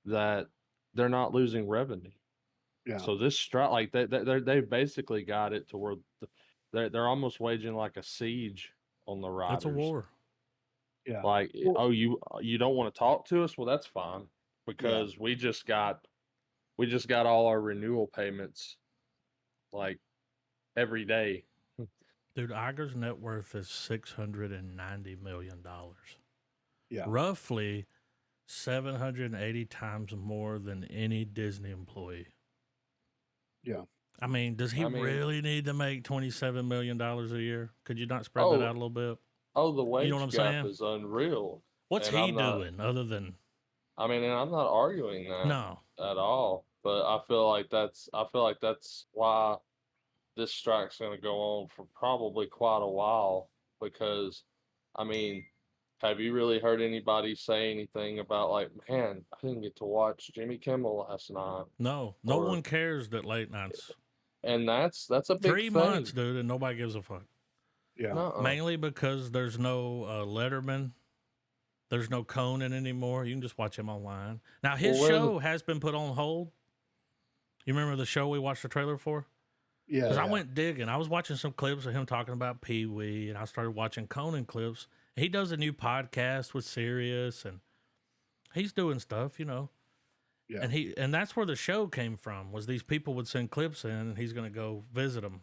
that they're not losing revenue. Yeah. So this strike, like they've basically got it to where they're almost waging like a siege on the It's a riders. war. Yeah. Like, Well, oh, you don't want to talk to us? Well, that's fine yeah. because we just got all our renewal payments like every day. Dude, Iger's net worth is $690 million, Yeah. roughly 780 times more than any Disney employee. Yeah. I mean, does he I mean, really need to make $27 million a year? Could you not spread that out oh, a little bit? the You know what wage I'm gap saying? is unreal, What's and he doing other than and I'm not arguing that no? at all. But I feel like that's why this strike's going to go on for probably quite a while because, I mean, have you really heard anybody say anything about like, man, I didn't get to watch Jimmy Kimmel last night, No, no or one cares that late nights. and that's a big 3 months, thing. dude, and nobody gives a fuck. Yeah. No, Mainly because there's no Letterman, there's no Conan anymore. You can just watch him online. Now his well, where the show has been put on hold. You remember the show we watched the trailer for? Yeah. Because I Yeah. went digging. I was watching some clips of him talking about Pee Wee, and I started watching Conan clips. He does a new podcast with Sirius, and he's doing stuff, you know. Yeah. And that's where the show came from. Was these people would send clips in, and he's going to go visit them.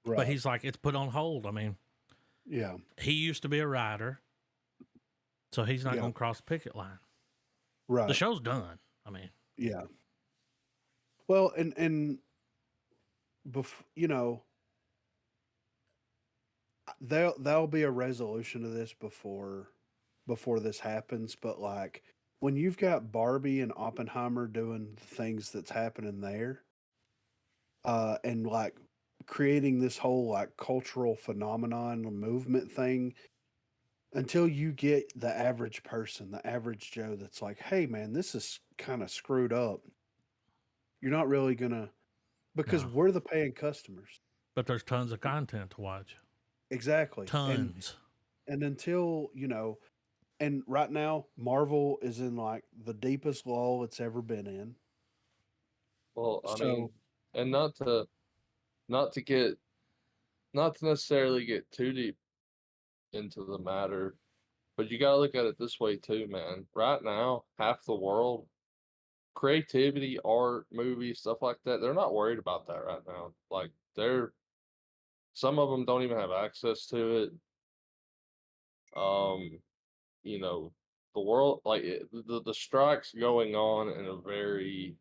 But Right. he's like, it's put on hold. I mean, Yeah. he used to be a writer, so he's not Yeah. going to cross the picket line. The Right. show's done. I mean, Yeah. Well, and you know, there'll be a resolution to this before this happens, but like when you've got Barbie and Oppenheimer doing the things that's happening there, and like creating this whole like cultural phenomenon or movement thing, until you get the average person, the average Joe that's like, hey man, this is kind of screwed up. You're not really gonna, because no. we're the paying customers. But there's tons of content to watch. Exactly. Tons. And until, and right now Marvel is in like the deepest lull it's ever been in. well, I So mean, and not to get not to necessarily get too deep into the matter, but you got to look at it this way too, man. Right now, half the world creativity, art, movies, stuff like that, they're not worried about that right now. Like some of them don't even have access to it. Um, you know, the world like the strikes going on in a very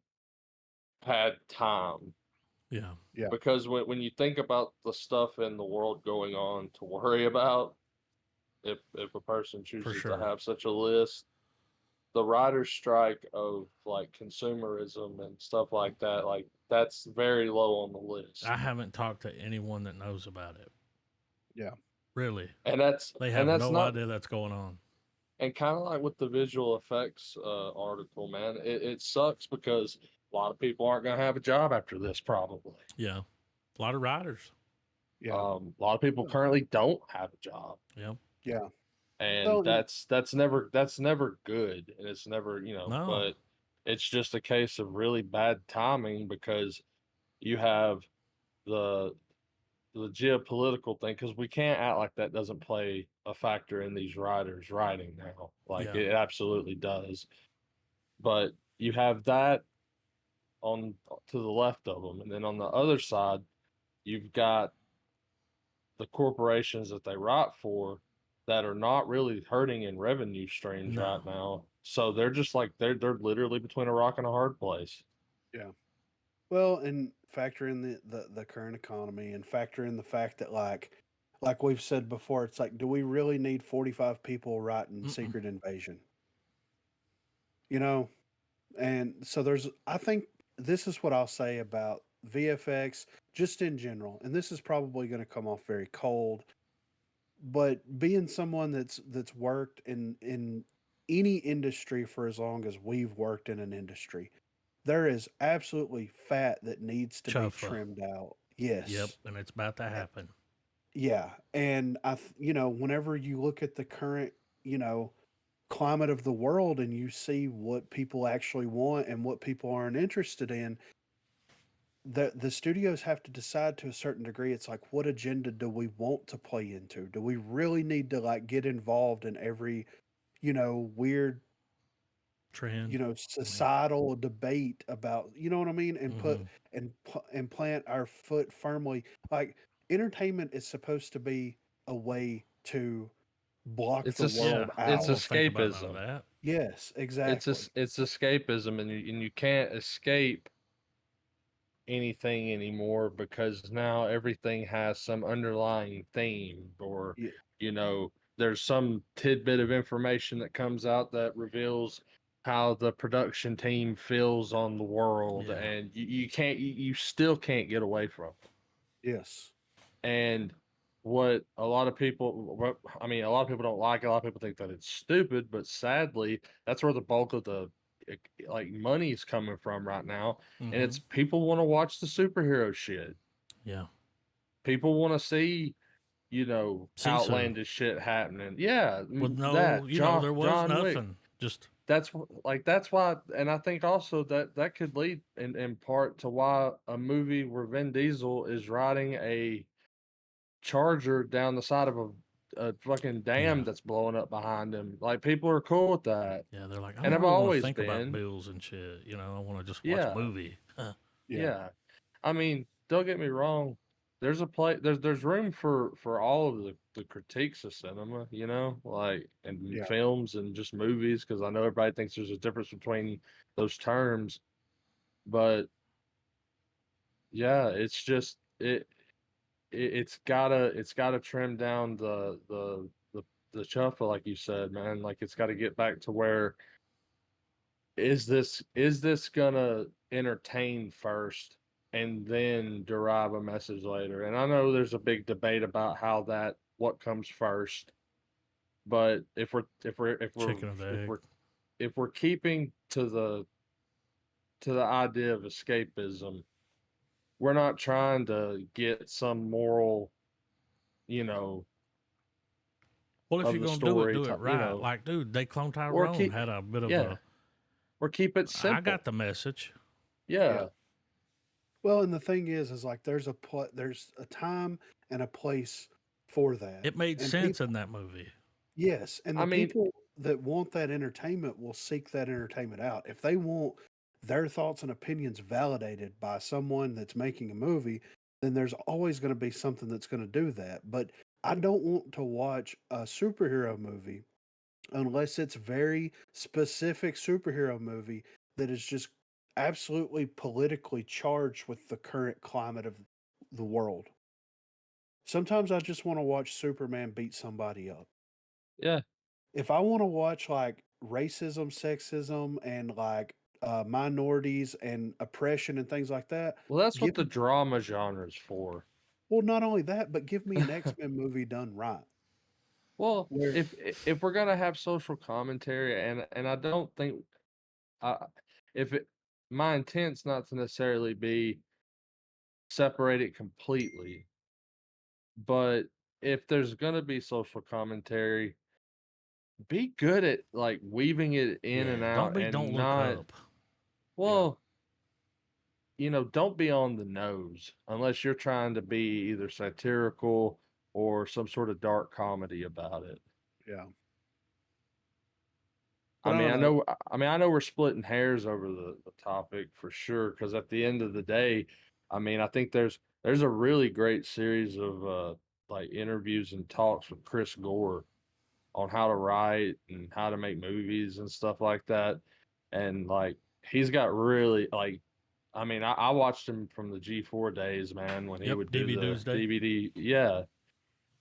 bad time Yeah, yeah, because when you think about the stuff in the world going on to worry about, if a person for chooses to sure. have such a list, the writer's strike of like consumerism and stuff like that, like that's very low on the list. I haven't talked to anyone that knows about it. yeah, Really. And that's They and have that's no not idea that's going on. and kind of like with the visual effects article, man, it sucks because a lot of people aren't going to have a job after this, probably. Yeah. A lot of riders. yeah, A lot of people currently don't have a job, Yeah. yeah. and Well, that's never good, and it's never No. but it's just a case of really bad timing because you have the the geopolitical thing because we can't act like that doesn't play a factor in these writers writing now. Like Yeah. it absolutely does. But you have that on to the left of them, and then on the other side, you've got the corporations that they write for that are not really hurting in revenue streams No. right now. So they're just like they're literally between a rock and a hard place. yeah. Well, and factor in the current economy, and factor in the fact that like we've said before, it's like, do we really need 45 people writing Mm-mm. Secret Invasion? You know, and so there's, I think this is what I'll say about VFX just in general, and this is probably going to come off very cold, but being someone that's worked in any industry for as long as we've worked in an industry, there is absolutely fat that needs to be Chuffa. trimmed out. Yep, Yes. and it's about to Eh, happen. yeah, and whenever you look at the current, you know, climate of the world and you see what people actually want and what people aren't interested in, the studios have to decide to a certain degree. It's like, what agenda do we want to play into? Do we really need to like get involved in every, weird, Trend. Yeah. societal debate about, you know what I mean, and Mm-hmm. and plant our foot firmly. Like, entertainment is supposed to be a way to block It's the a Yeah, world I it's don't out. think about none of escapism. that. Yes, It's exactly. it's escapism, and you can't escape anything anymore because now everything has some underlying theme, or Yeah, there's some tidbit of information that comes out that reveals how the production team feels on the world, Yeah. and you still can't get away from it. yes, And what a lot of people, I mean, a lot of people don't like it. A lot of people think that it's stupid, but sadly, that's where the bulk of the like money is coming from right now. And Mm-hmm. it's people want to watch the superhero shit. Yeah. People want to see, Sisu. outlandish shit happening. Yeah, With no, that there was John Wick. nothing. Just That's why, and I think also that could lead in part to why a movie where Vin Diesel is riding a charger down the side of a fucking yeah, dam that's blowing up behind him. Like, people are cool with that, yeah. They're like, I and don't I've really want to always think about been. bills and shit. I want to just watch a Yeah, movie. yeah, yeah. I mean, don't get me wrong. There's room for all of the critiques of cinema, like, and yeah, films and just movies, because I know everybody thinks there's a difference between those terms, but yeah, it's just it's gotta trim down the chuffa, like you said, man. Like, it's got to get back to where is this gonna entertain first and then derive a message later? And I know there's a big debate about what comes first, but Chicken and egg. if we're keeping to the idea of escapism, we're not trying to get some moral, you know, Well, if of you're the gonna story, do it right. Like, dude, they clone or Tyrone keep had a bit of yeah, a. or keep it I got simple. the message. yeah. Yeah, Well, and the thing is like there's a time and a place for that, It made and sense people, in that movie. yes, and I the mean, people that want that entertainment will seek that entertainment out. If they want their thoughts and opinions validated by someone that's making a movie, then there's always going to be something that's going to do that. But I don't want to watch a superhero movie unless it's very specific superhero movie that is just absolutely politically charged with the current climate of the world. Sometimes I just want to watch Superman beat somebody up. yeah. If I want to watch like racism, sexism, and like minorities and oppression and things like that, Well, that's what give the drama genre is for. well, not only that, but give me an X-Men movie done right. Well, Where if we're gonna have social commentary, and I don't think, I if it my intent's not to necessarily be separate it completely, but if there's gonna be social commentary, be good at, like, weaving it in and Yeah, don't out, be. Don't and look not, up. yeah, well, don't be on the nose unless you're trying to be either satirical or some sort of dark comedy about it. yeah, but I I mean, don't I know. know I know we're splitting hairs over the topic for sure, because at the end of the day, I mean, I think there's a really great series of like, interviews and talks with Chris Gore on how to write and how to make movies and stuff like that. And, like, he's got really, like, I mean, I watched him from the G4 days, man, when he Yep, would do DV the Doomsday. DVD. Yeah,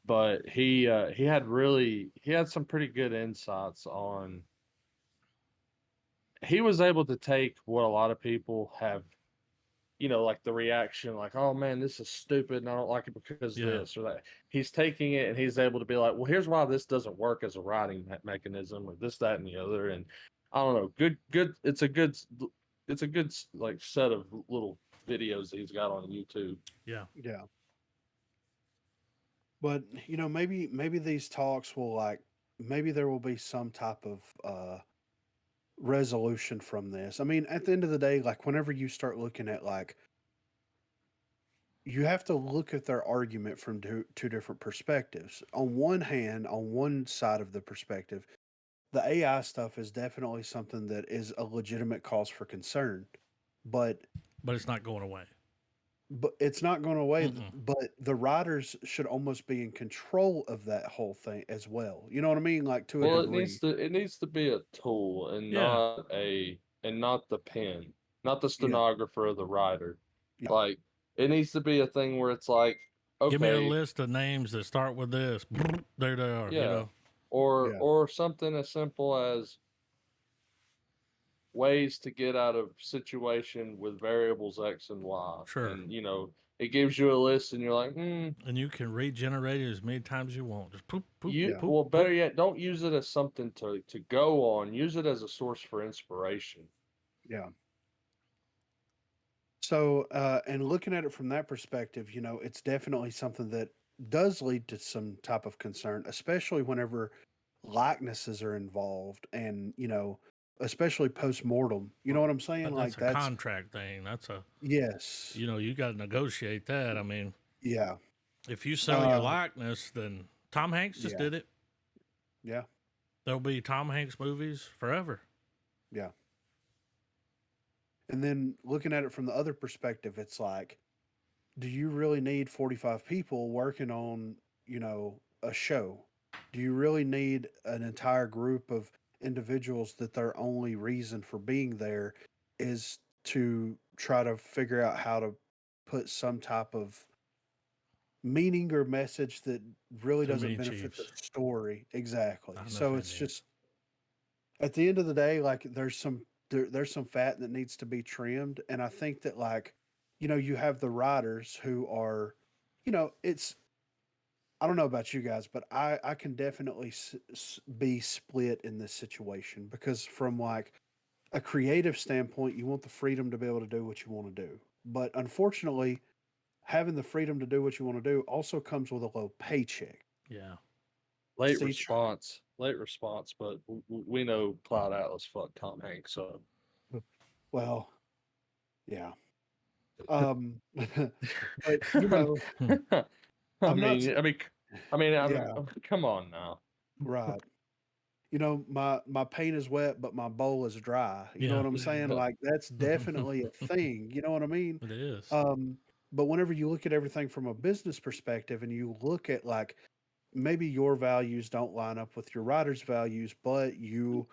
but he had some pretty good insights on. He was able to take what a lot of people have, like the reaction, like, oh man, this is stupid and I don't like it because Yeah, this or that. He's taking it and he's able to be like, well, here's why this doesn't work as a writing mechanism or this, that, and the other. And I don't know, good. It's a good like set of little videos that he's got on YouTube. yeah. Yeah. But maybe these talks will maybe there will be some type of resolution from this. I mean, at the end of the day, like whenever you start looking at you have to look at their argument from two different perspectives. On one hand, on one side of the perspective, the AI stuff is definitely something that is a legitimate cause for concern, but But it's not going away. it's not going away. Mm-mm. But the writers should almost be in control of that whole thing as well. You know what I mean? Like to a Well, degree. it needs to be a tool Yeah. and not the pen, not the Yeah, stenographer or the writer. yeah, Like it needs to be a thing where it's like, Give me a okay, list of names that start with this. There they are. You yeah, know. yeah, or something as simple as ways to get out of situation with variables X and Y. Sure. And it gives you a list and you're like, And you can regenerate it as many times as you want. Just poop, poop, you yeah, poop, well poop. better yet, don't use it as something to go on. Use it as a source for inspiration. yeah. So, and looking at it from that perspective, it's definitely something that does lead to some type of concern, especially whenever likenesses are involved and, especially post mortem. You know Well, what I'm saying? but Like that's a that's, contract thing. That's a yes. you got to negotiate that. I mean, Yeah. if you sell your Uh, likeness, then Tom Hanks just yeah. did it. Yeah. There'll be Tom Hanks movies forever. Yeah. And then looking at it from the other perspective, it's like, do you really need 45 people working on, a show? Do you really need an entire group of individuals that their only reason for being there is to try to figure out how to put some type of meaning or message that really Too doesn't many benefit the Chiefs. story? Exactly. Not enough So it's Indians. just at the end of the day, like there's some fat that needs to be trimmed, and I think that you have the writers who are, it's I don't know about you guys, but I can definitely be split in this situation because from like a creative standpoint, you want the freedom to be able to do what you want to do, but unfortunately, having the freedom to do what you want to do also comes with a low paycheck. Yeah. See, Late response, but we know Cloud Atlas fucked Tom Hanks up. well, yeah. But Hmm. I I'm not. mean, I mean, Yeah, come on now. right. My paint is wet, but my bowl is dry. You know Yeah. what I'm saying? Like that's definitely a thing. You know what I mean? It is. Um, but whenever you look at everything from a business perspective and you look at like maybe your values don't line up with your rider's values, but you're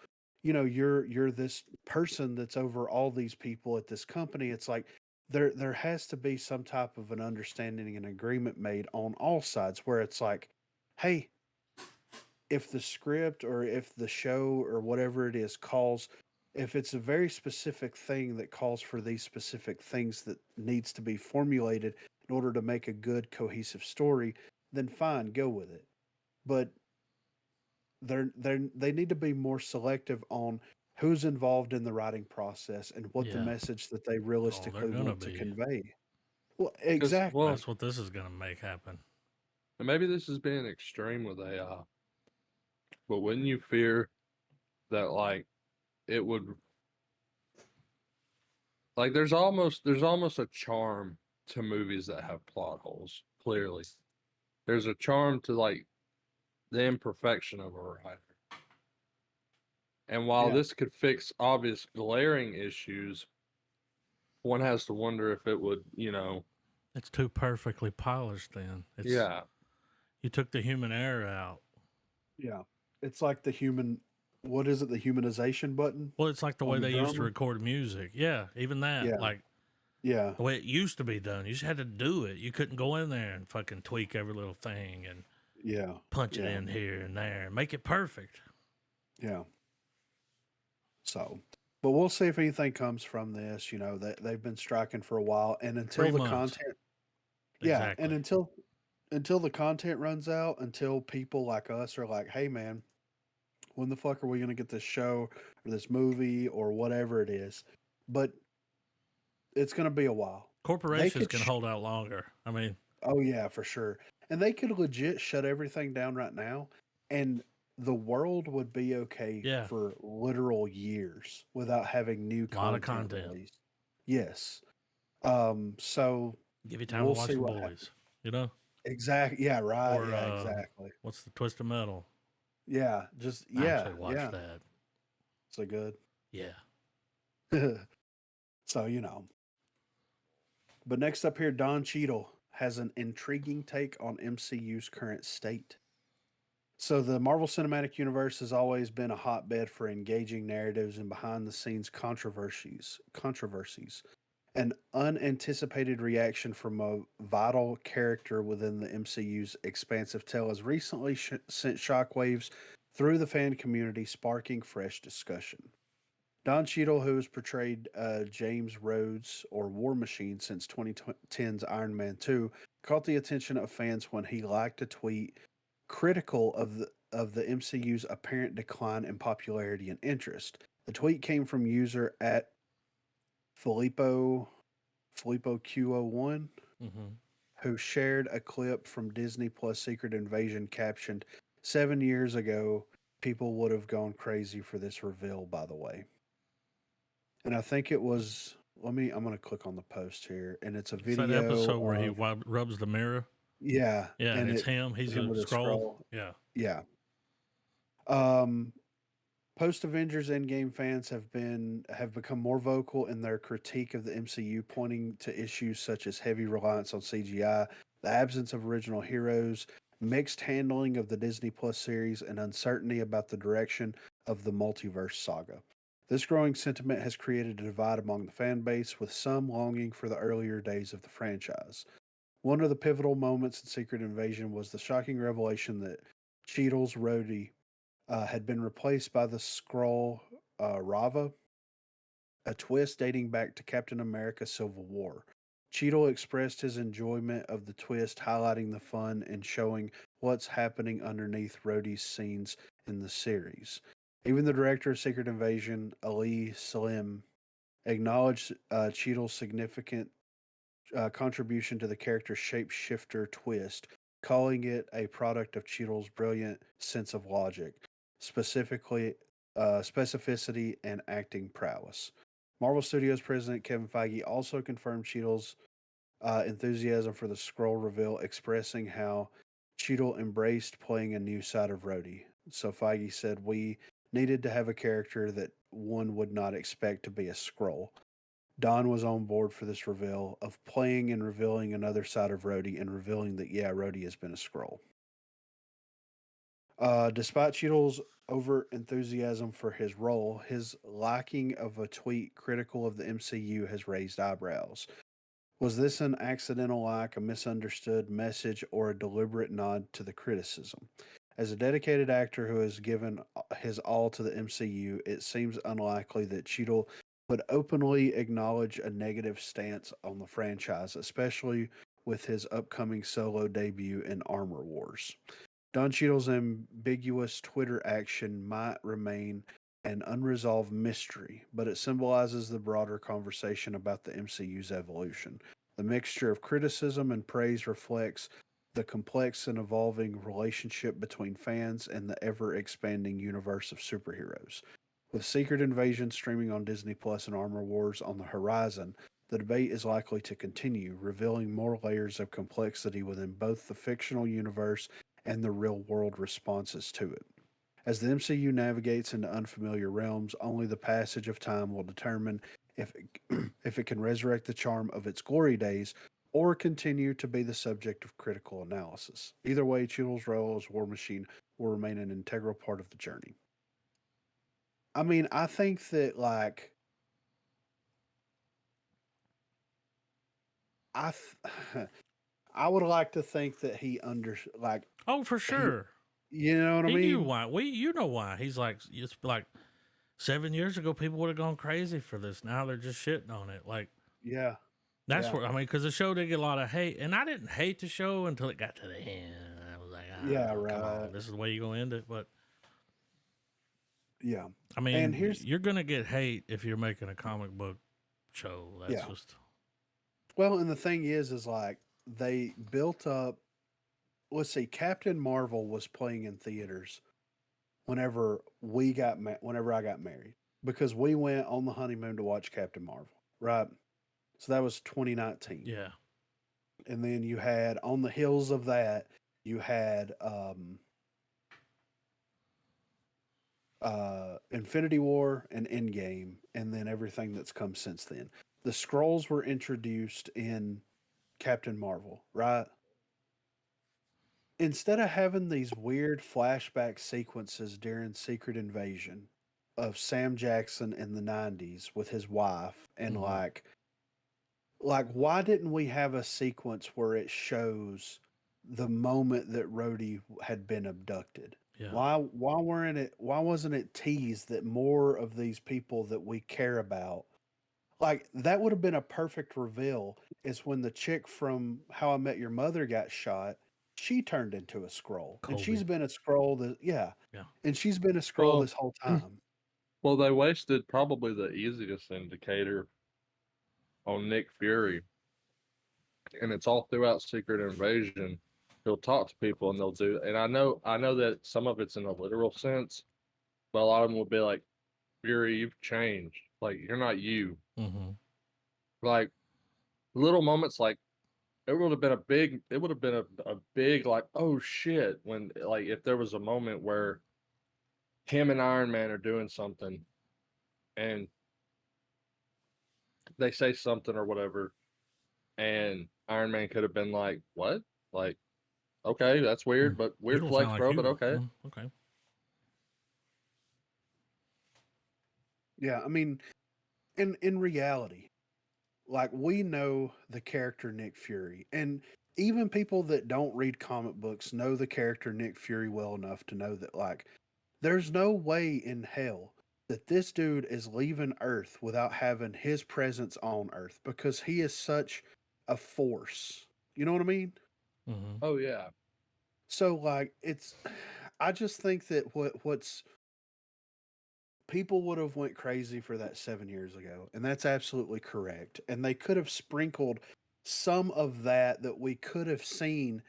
this person that's over all these people at this company. It's like there has to be some type of an understanding and agreement made on all sides where it's like, hey, if the script or if the show or whatever it is calls if it's a very specific thing that calls for these specific things that needs to be formulated in order to make a good cohesive story, then fine, go with it. But they need to be more selective on who's involved in the writing process and what the Yeah. message that they Oh, they're realistically gonna want to be. convey. Well, Because well, exactly. That's what this is gonna make happen. and maybe this is being extreme with AI, but wouldn't you fear that like it would like there's almost a charm to movies that have plot holes. Clearly, there's a charm to like the imperfection of a writer. And while Yeah. this could fix obvious glaring issues, one has to wonder if it would, It's too perfectly polished. Then it's yeah, you took the human error out. Yeah. It's like the human what is it, the humanization button Well, it's like the way on the they used to drummer? record music. Yeah, even that. Yeah. Like Yeah. The way it used to be done. You just had to do it. You couldn't go in there and fucking tweak every little thing and Yeah. punch it Yeah. in here and there and make it perfect. Yeah. So, but we'll see if anything comes from this. You know, that they've been striking for a while, and until 3 months. yeah, and Exactly. until the content runs out, until people like us are like, hey man, when the fuck are we gonna get this show or this movie or whatever it is? But it's gonna be a while. They Corporations could, can hold out longer. I mean, oh yeah, for sure, and they could legit shut everything down right now, and the world would be okay yeah, for literal years without having new a lot of content content. released. Yes. So Give you time to we'll watch see the what happens. boys, you know? Exactly. Yeah. Right. Or Yeah. Exactly. what's the Twist of Metal? Yeah. Just I yeah. actually watched Yeah. that. So good. Yeah. So you know. But next up here, Don Cheadle has an intriguing take on MCU's current state. So the Marvel Cinematic Universe has always been a hotbed for engaging narratives and behind-the-scenes controversies. An unanticipated reaction from a vital character within the MCU's expansive tale has recently sent shockwaves through the fan community, sparking fresh discussion. Don Cheadle, who has portrayed James Rhodes or War Machine since 2010's Iron Man 2, caught the attention of fans when he liked a tweet critical of the MCU's apparent decline in popularity and interest. The tweet came from user at Filippo Filippo Q01, Mm-hmm. who shared a clip from Disney Plus Secret Invasion captioned, 7 years ago, people would have gone crazy for this reveal, by the way. And I think it was, I'm going to click on the post here, and it's a It's that video episode where he of, rubs the mirror. yeah, Yeah, and and it's him. He's him a with a scroll. scroll. Yeah. Yeah. Um, Post Avengers Endgame fans have become more vocal in their critique of the MCU, pointing to issues such as heavy reliance on CGI, the absence of original heroes, mixed handling of the Disney Plus series, and uncertainty about the direction of the multiverse saga. This growing sentiment has created a divide among the fan base, with some longing for the earlier days of the franchise. One of the pivotal moments in Secret Invasion was the shocking revelation that Cheadle's Rhodey had been replaced by the scroll Rava, a twist dating back to Captain America Civil War. Cheadle expressed his enjoyment of the twist, highlighting the fun and showing what's happening underneath Rhodey's scenes in the series. Even the director of Secret Invasion, Ali Salim, acknowledged Cheadle's significant contribution to the character's shapeshifter twist, calling it a product of Cheadle's brilliant sense of logic, specifically specificity and acting prowess. Marvel Studios president Kevin Feige also confirmed Cheadle's enthusiasm for the scroll reveal, expressing how Cheadle embraced playing a new side of Rhodey. So Feige said, "We needed to have a character that one would not expect to be a scroll." Don was on board for this reveal of playing and revealing another side of Rhodey and revealing that, yeah, Rhodey has been a scroll. Despite Cheadle's overt enthusiasm for his role, his lacking of a tweet critical of the MCU has raised eyebrows. Was this an accidental like, a misunderstood message, or a deliberate nod to the criticism? As a dedicated actor who has given his all to the MCU, it seems unlikely that Cheadle would openly acknowledge a negative stance on the franchise, especially with his upcoming solo debut in Armor Wars. Don Cheadle's ambiguous Twitter action might remain an unresolved mystery, but it symbolizes the broader conversation about the MCU's evolution. The mixture of criticism and praise reflects the complex and evolving relationship between fans and the ever expanding universe of superheroes. With Secret Invasion streaming on Disney Plus and Armor Wars on the horizon, the debate is likely to continue, revealing more layers of complexity within both the fictional universe and the real world responses to it. As the MCU navigates into unfamiliar realms, only the passage of time will determine if if it can resurrect the charm of its glory days or continue to be the subject of critical analysis. Either way, Cheadle's role as War Machine will remain an integral part of the journey. I mean, I think that like I I would like to think that he Oh, for he, sure. you know what I He knew mean? why. You know why. He's like, it's like 7 years ago, people would have gone crazy for this. Now they're just shitting on it. Like, Yeah, that's yeah, where, I mean, because the show did get a lot of hate. And I didn't hate the show until it got to the end. I was like, yeah, come right, on. This is the way you're going to end it. But, yeah. I And mean, here's you're going to get hate if you're making a comic book show. That's yeah. just, Well, and the thing is like they built up. Let's see, Captain Marvel was playing in theaters whenever I got married because we went on the honeymoon to watch Captain Marvel, right? So that was 2019. yeah. And then you had on the heels of that, you had Infinity War and Endgame, and then everything that's come since then. The scrolls were introduced in Captain Marvel, right? Instead of having these weird flashback sequences during Secret Invasion of Sam Jackson in the 90s with his wife and Mm-hmm. why didn't we have a sequence where it shows the moment that Rhodey had been abducted? Yeah. Why wasn't it teased that more of these people that we care about, like that would have been a perfect reveal, is when the chick from How I Met Your Mother got shot, she turned into a scroll. And she's Colby. been a scroll Yeah. and she's been a scroll Well, this whole time. well, they wasted probably the easiest indicator on Nick Fury, and it's all throughout Secret Invasion. He'll talk to people, and they'll do. And I know that some of it's in a literal sense, but a lot of them will be like, "Fury, you've changed. Like you're not you." Mm-hmm. Like little moments, like it would have been a big. It would have been a big like, oh shit, when like if there was a moment where him and Iron Man are doing something, and they say something or whatever, and Iron Man could have been like, "What? Like, okay, that's weird, but You weird don't sound flex, like bro, but you. okay." Okay. Yeah, I mean, in reality, like we know the character Nick Fury, and even people that don't read comic books know the character Nick Fury well enough to know that like there's no way in hell that this dude is leaving Earth without having his presence on Earth because he is such a force. You know what I mean? Mm-hmm. Oh yeah. So like it's I just think that what's people would have went crazy for that 7 years ago, and that's absolutely correct. And they could have sprinkled some of that we could have seen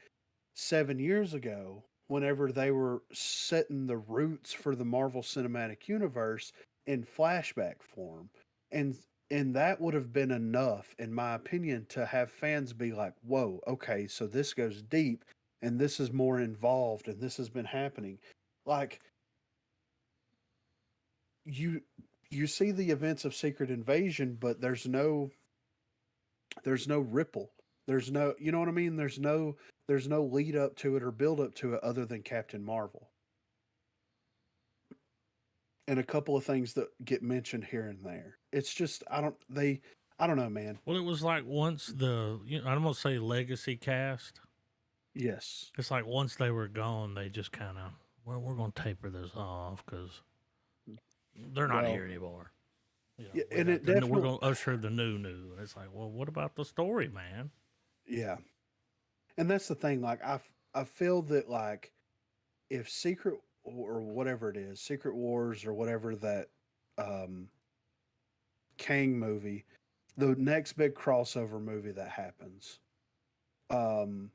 7 years ago whenever they were setting the roots for the Marvel Cinematic Universe in flashback form. And and that would have been enough, in my opinion, to have fans be like, whoa, okay, so this goes deep and this is more involved and this has been happening. Like you you see the events of Secret Invasion, but there's no ripple. There's no, you know what I mean? There's no lead up to it or build up to it other than Captain Marvel. And a couple of things that get mentioned here and there. It's just I don't know, man. Well, it was like once I'm gonna say legacy cast. Yes. It's like once they were gone, they just kind of, well, we're gonna taper this off because they're not Well, here anymore. yeah, We and got it we're definitely gonna usher the new. And it's like, well, what about the story, man? yeah. And that's the thing like I feel that like if Secret or whatever it is, Secret Wars or whatever that um Kang movie, the next big crossover movie that happens, um,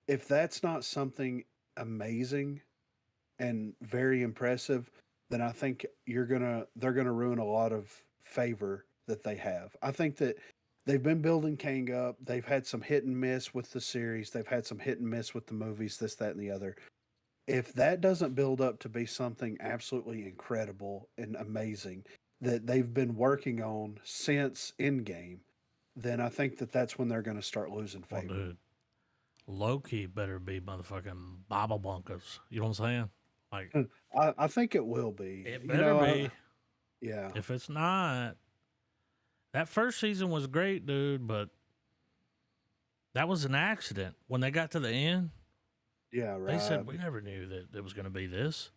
if that's not something amazing and very impressive, then I think they're gonna ruin a lot of favor that they have. I think that they've been building Kang up. They've had some hit and miss with the series. They've had some hit and miss with the movies, this, that, and the other. If that doesn't build up to be something absolutely incredible and amazing that they've been working on since Endgame, then I think that that's when they're going to start losing Well, favor. dude, Loki better be motherfucking Bible bunkers. You know what I'm saying? Like, I think it will be. it better be. Yeah. If it's not, that first season was great, dude, but That was an accident. When they got to the end, Yeah, they right. said we never knew that it was going to be this.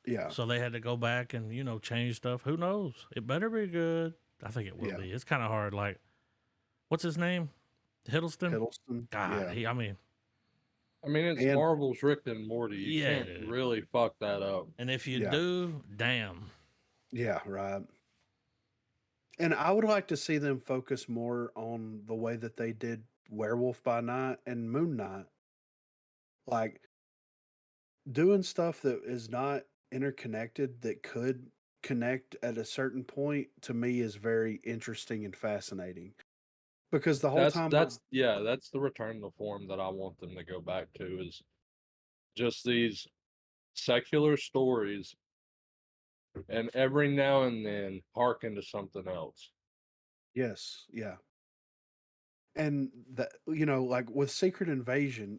Yeah, So they had to go back and change stuff. Who knows? It better be good. I think it will yeah. be. It's kind of hard. Like, what's his name? Hiddleston. Hiddleston. God, Yeah, I mean, I mean, it's and Marvel's Rick and Morty. You yeah, can't dude. really fuck that up. And if you yeah, do, damn. yeah, right. And I would like to see them focus more on the way that they did Werewolf by Night and Moon Knight, like doing stuff that is not interconnected that could connect at a certain point. To me, is very interesting and fascinating because the whole time I'm That's the return to form that I want them to go back to is just these secular stories, and every now and then harken to something else. yes, yeah. And that, like with Secret Invasion,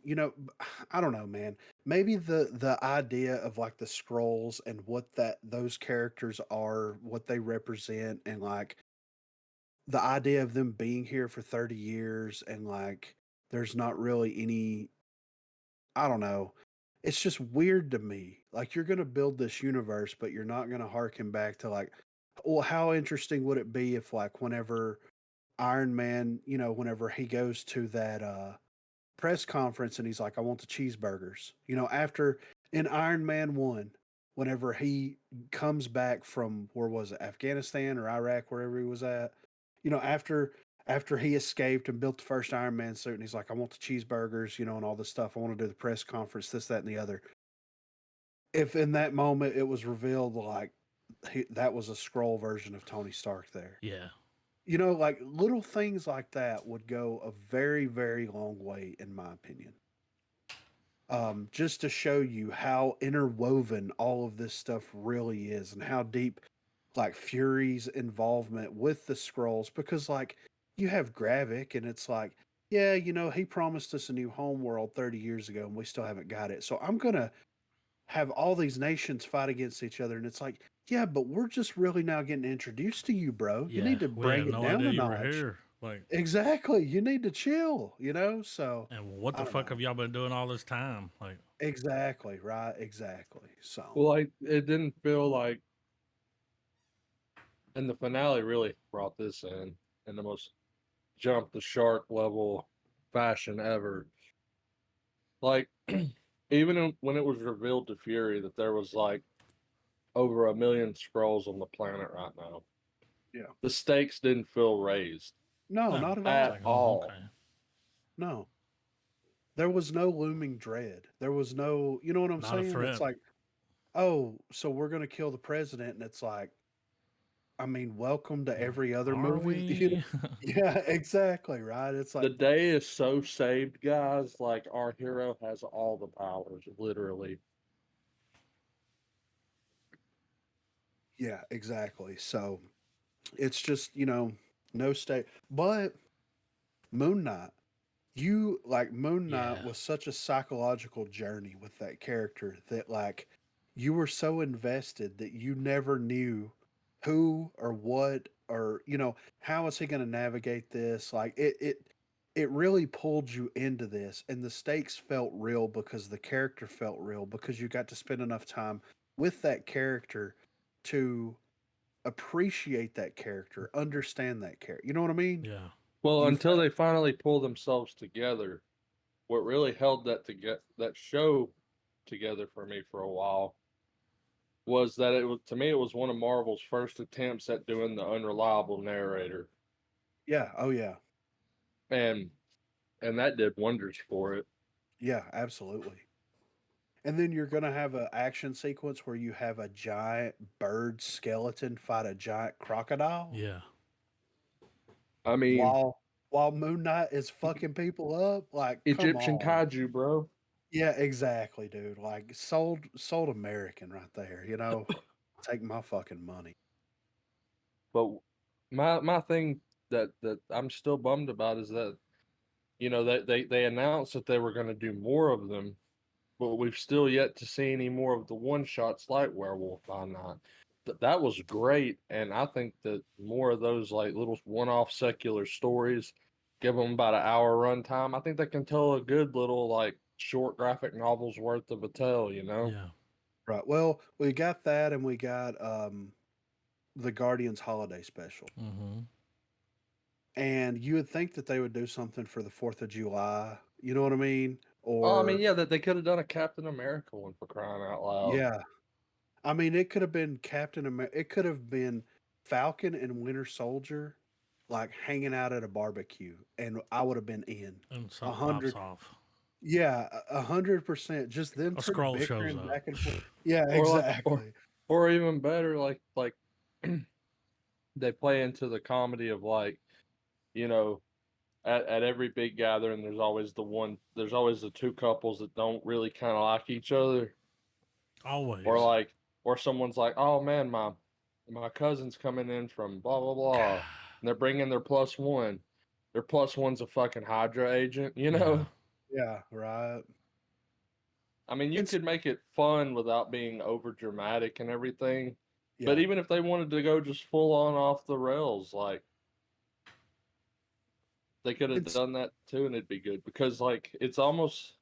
I don't know, man. Maybe the idea of like the scrolls and what that those characters are, what they represent, and like the idea of them being here for 30 years and like there's not really any, I don't know. It's just weird to me. Like you're gonna build this universe, but you're not gonna harken back to like, well, how interesting would it be if like whenever Iron Man, whenever he goes to that press conference and he's like, I want the cheeseburgers. After in Iron Man 1, whenever he comes back from where was it, Afghanistan or Iraq, wherever he was at, after he escaped and built the first Iron Man suit and he's like, I want the cheeseburgers, and all this stuff. I want to do the press conference, this, that, and the other. If in that moment it was revealed like that was a scroll version of Tony Stark there. Yeah. Like little things like that would go a very, very long way, in my opinion. Just to show you how interwoven all of this stuff really is and how deep, like, Fury's involvement with the scrolls. Because, like, you have Gravik, and it's like, yeah, he promised us a new home world 30 years ago, and we still haven't got it. So I'm going to have all these nations fight against each other. And it's like, yeah, but we're just really now getting introduced to you, bro. You Yeah. need to We bring had it no down idea a you were notch. here. Like, Exactly. You need to chill, So and what I the don't fuck know. have y'all been doing all this time? Like, Exactly. Right. Exactly. So, Well, it didn't feel like, and the finale really brought this in the most jump the shark level fashion ever. Like, even when it was revealed to Fury that there was like over 1 million scrolls on the planet right now, yeah. the stakes didn't feel raised No, no. not at It's at all. like, oh, all. okay. No. There was no looming dread. There was no, you know what I'm Not a saying? It's threat. like, oh, so we're going to kill the president. And it's like, I mean, welcome to Like, every other are movie. we? Yeah, exactly. Right. It's The like, day is so saved, guys. Like, our hero has all the powers, literally. yeah, exactly. So it's just, no state. But Moon Knight, Moon Knight Yeah. was such a psychological journey with that character that like you were so invested that you never knew who or what or how is he going to navigate this. Like it really pulled you into this, and the stakes felt real because the character felt real because you got to spend enough time with that character to appreciate that character, understand that character, you know what I mean. Yeah. Well, You until felt they finally pull themselves together, what really held that show together for me for a while was that it was, to me, it was one of Marvel's first attempts at doing the unreliable narrator, yeah, oh yeah. and that did wonders for it. Yeah, absolutely. And then you're gonna have an action sequence where you have a giant bird skeleton fight a giant crocodile Yeah. I mean, while Moon Knight is fucking people up. Like, come Egyptian on. kaiju, bro. Yeah, exactly, dude. Like sold American right there, Take my fucking money. But my thing that I'm still bummed about is that they announced that they were going to do more of them, but we've still yet to see any more of the one shots like Werewolf by Night. That was great, and I think that more of those like little one off secular stories give them about an hour runtime. I think they can tell a good little like short graphic novels worth of a tale. You know. Yeah. Right. Well, we got that, and we got the Guardians Holiday Special. Mm-hmm. And you would think that they would do something for the 4th of July. You know what I mean? Oh, I mean, Or yeah, that they could have done a Captain America one for crying out loud. yeah, I mean, it could have been Captain America. It could have been Falcon and Winter Soldier, like hanging out at a barbecue, and I would have been in And a something pops hundred. off. Yeah, 100%. Just them A two scroll shows bickering up. back and forth. Yeah, Or like, exactly. or even better, like they play into the comedy of like, you know, at every big gathering, there's always the two couples that don't really kind of like each other, or Always. like, or someone's like, oh man, my cousin's coming in from blah blah blah, and they're bringing their plus one. Their plus one's a fucking Hydra agent, you Yeah. know. Yeah, right. I mean, you It's could make it fun without being over dramatic and everything. But yeah, even if they wanted to go just full on off the rails, like they could have it's done that too, and it'd be good because like it's almost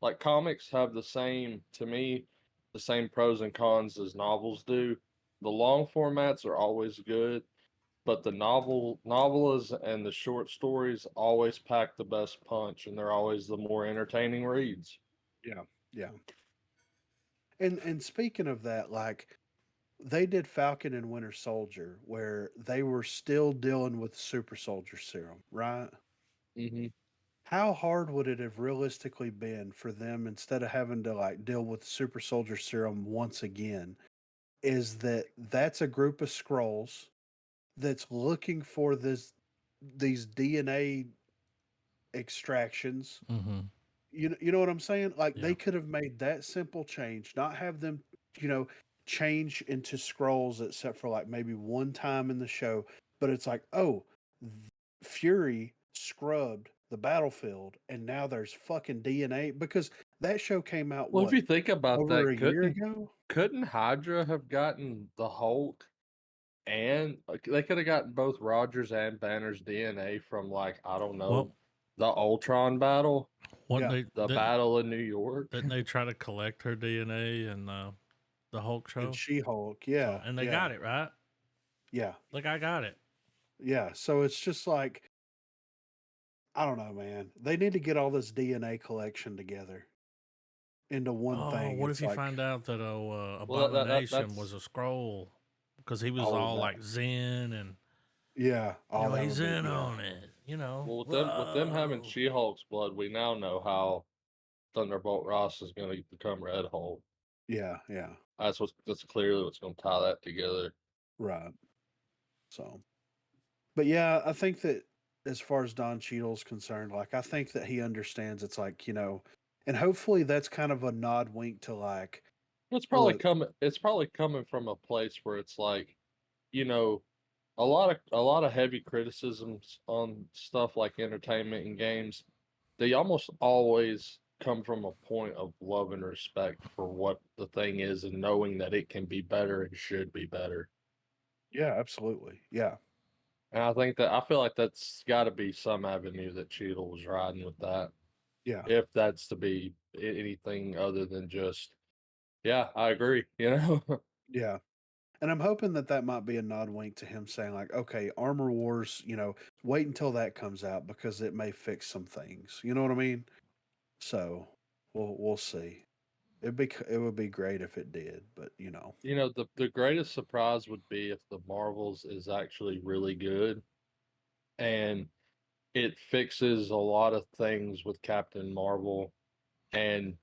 like comics have the same to me, the same pros and cons as novels do. The long formats are always good, but the novellas and the short stories always pack the best punch, and they're always the more entertaining reads. yeah, yeah. And speaking of that, like they did Falcon and Winter Soldier, where they were still dealing with super soldier serum, right? Hmm. How hard would it have realistically been for them, instead of having to like deal with super soldier serum once again? Is that that's a group of scrolls that's looking for these DNA extractions. Mm-hmm. You know what I'm saying? Like Yeah. they could have made that simple change, not have them, you know, change into scrolls except for like maybe one time in the show, but it's like, oh, Fury scrubbed the battlefield and now there's fucking DNA because that show came out Well, if what, you think about over that, a year ago? couldn't Hydra have gotten the Hulk and like, they could have gotten both Rogers and Banner's DNA from like I don't know Well, the Ultron battle, what Yeah. they the Battle of New York. didn't they try to collect her DNA in the Hulk And show? She-Hulk. So Yeah. and they Yeah. got it right. Yeah. Like I got it. Yeah. So it's just like, I don't know, man. They need to get all this DNA collection together into one Oh, thing. what if It's you like, find out that Well, Abomination was that's a scroll because he was oh, all that, like Zen and yeah. Oh, that he's would be, in yeah. on it. You know, well with them having whoa. She-Hulk's blood, we now know how Thunderbolt Ross is going to become Red Hulk. Yeah. Yeah. That's clearly what's going to tie that together. Right. So, but yeah, I think that as far as Don Cheadle's concerned, like, I think that he understands it's like, and hopefully that's kind of a nod wink to like, look, It's probably coming from a place where it's like, you know, a lot of heavy criticisms on stuff like entertainment and games, they almost always come from a point of love and respect for what the thing is and knowing that it can be better and should be better. yeah, absolutely. Yeah. And I feel like that's got to be some avenue that Cheadle was riding with that. Yeah. If that's to be anything other than just, yeah, I agree, you know? Yeah. And I'm hoping that that might be a nod wink to him saying like, okay, Armor Wars, wait until that comes out because it may fix some things. You know what I mean? So we'll see. It would be great if it did, but The greatest surprise would be if the Marvels is actually really good and it fixes a lot of things with Captain Marvel and